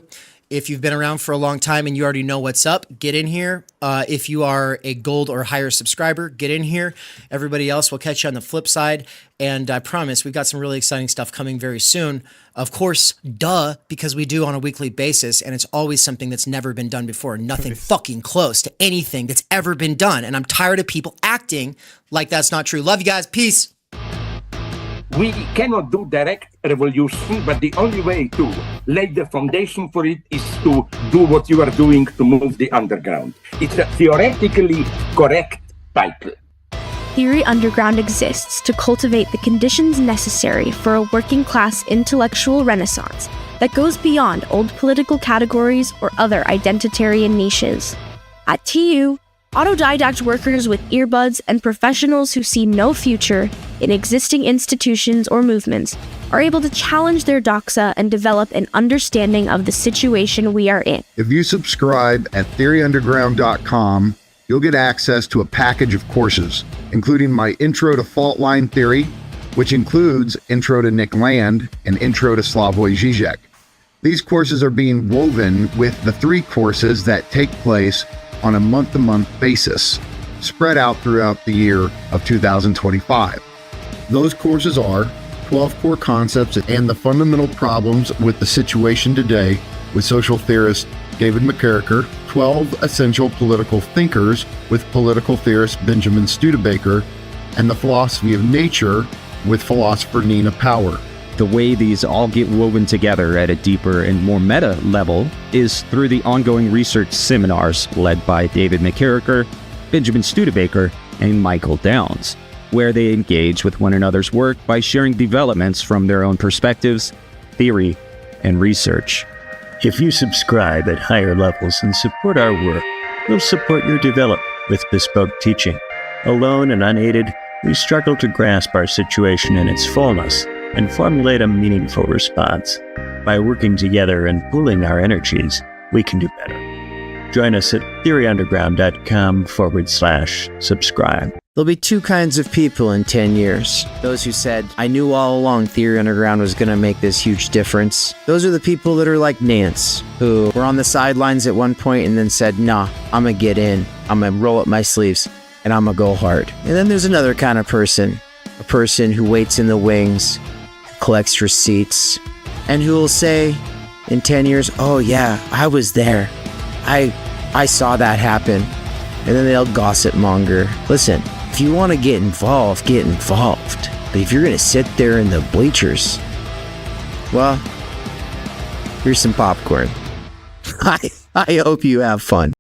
If you've been around for a long time and you already know what's up, get in here. If you are a gold or higher subscriber, get in here. Everybody else will catch you on the flip side. And I promise we've got some really exciting stuff coming very soon. Of course, because we do on a weekly basis, and it's always something that's never been done before. Nothing fucking close to anything that's ever been done. And I'm tired of people acting like that's not true. Love you guys. Peace. We cannot do direct revolution, but the only way to lay the foundation for it is to do what you are doing to move the underground. It's a theoretically correct title. Theory Underground exists to cultivate the conditions necessary for a working class intellectual renaissance that goes beyond old political categories or other identitarian niches. At TU, autodidact workers with earbuds and professionals who see no future in existing institutions or movements are able to challenge their doxa and develop an understanding of the situation we are in. If you subscribe at theoryunderground.com, you'll get access to a package of courses, including my Intro to Fault Line Theory, which includes Intro to Nick Land and Intro to Slavoj Žižek. These courses are being woven with the 3 courses that take place on a month-to-month basis, spread out throughout the year of 2025. Those courses are 12 Core Concepts and the Fundamental Problems with the Situation Today with social theorist David McKerracher, 12 Essential Political Thinkers with political theorist Benjamin Studebaker, and The Philosophy of Nature with philosopher Nina Power. The way these all get woven together at a deeper and more meta level is through the ongoing research seminars led by David McKerracher, Benjamin Studebaker, and Michael Downs, where they engage with one another's work by sharing developments from their own perspectives, theory, and research. If you subscribe at higher levels and support our work, we'll support your development with bespoke teaching. Alone and unaided, we struggle to grasp our situation in its fullness and formulate a meaningful response. By working together and pooling our energies, we can do better. Join us at theoryunderground.com/subscribe. There'll be 2 kinds of people in 10 years. Those who said, I knew all along Theory Underground was going to make this huge difference. Those are the people that are like Nance, who were on the sidelines at one point and then said, nah, I'm going to get in. I'm going to roll up my sleeves and I'm going to go hard. And then there's another kind of person, a person who waits in the wings, collects receipts, and who will say in 10 years, oh yeah, I was there. I saw that happen. And then they'll gossip monger. Listen, if you want to get involved, get involved. But if you're going to sit there in the bleachers, well, here's some popcorn. I hope you have fun.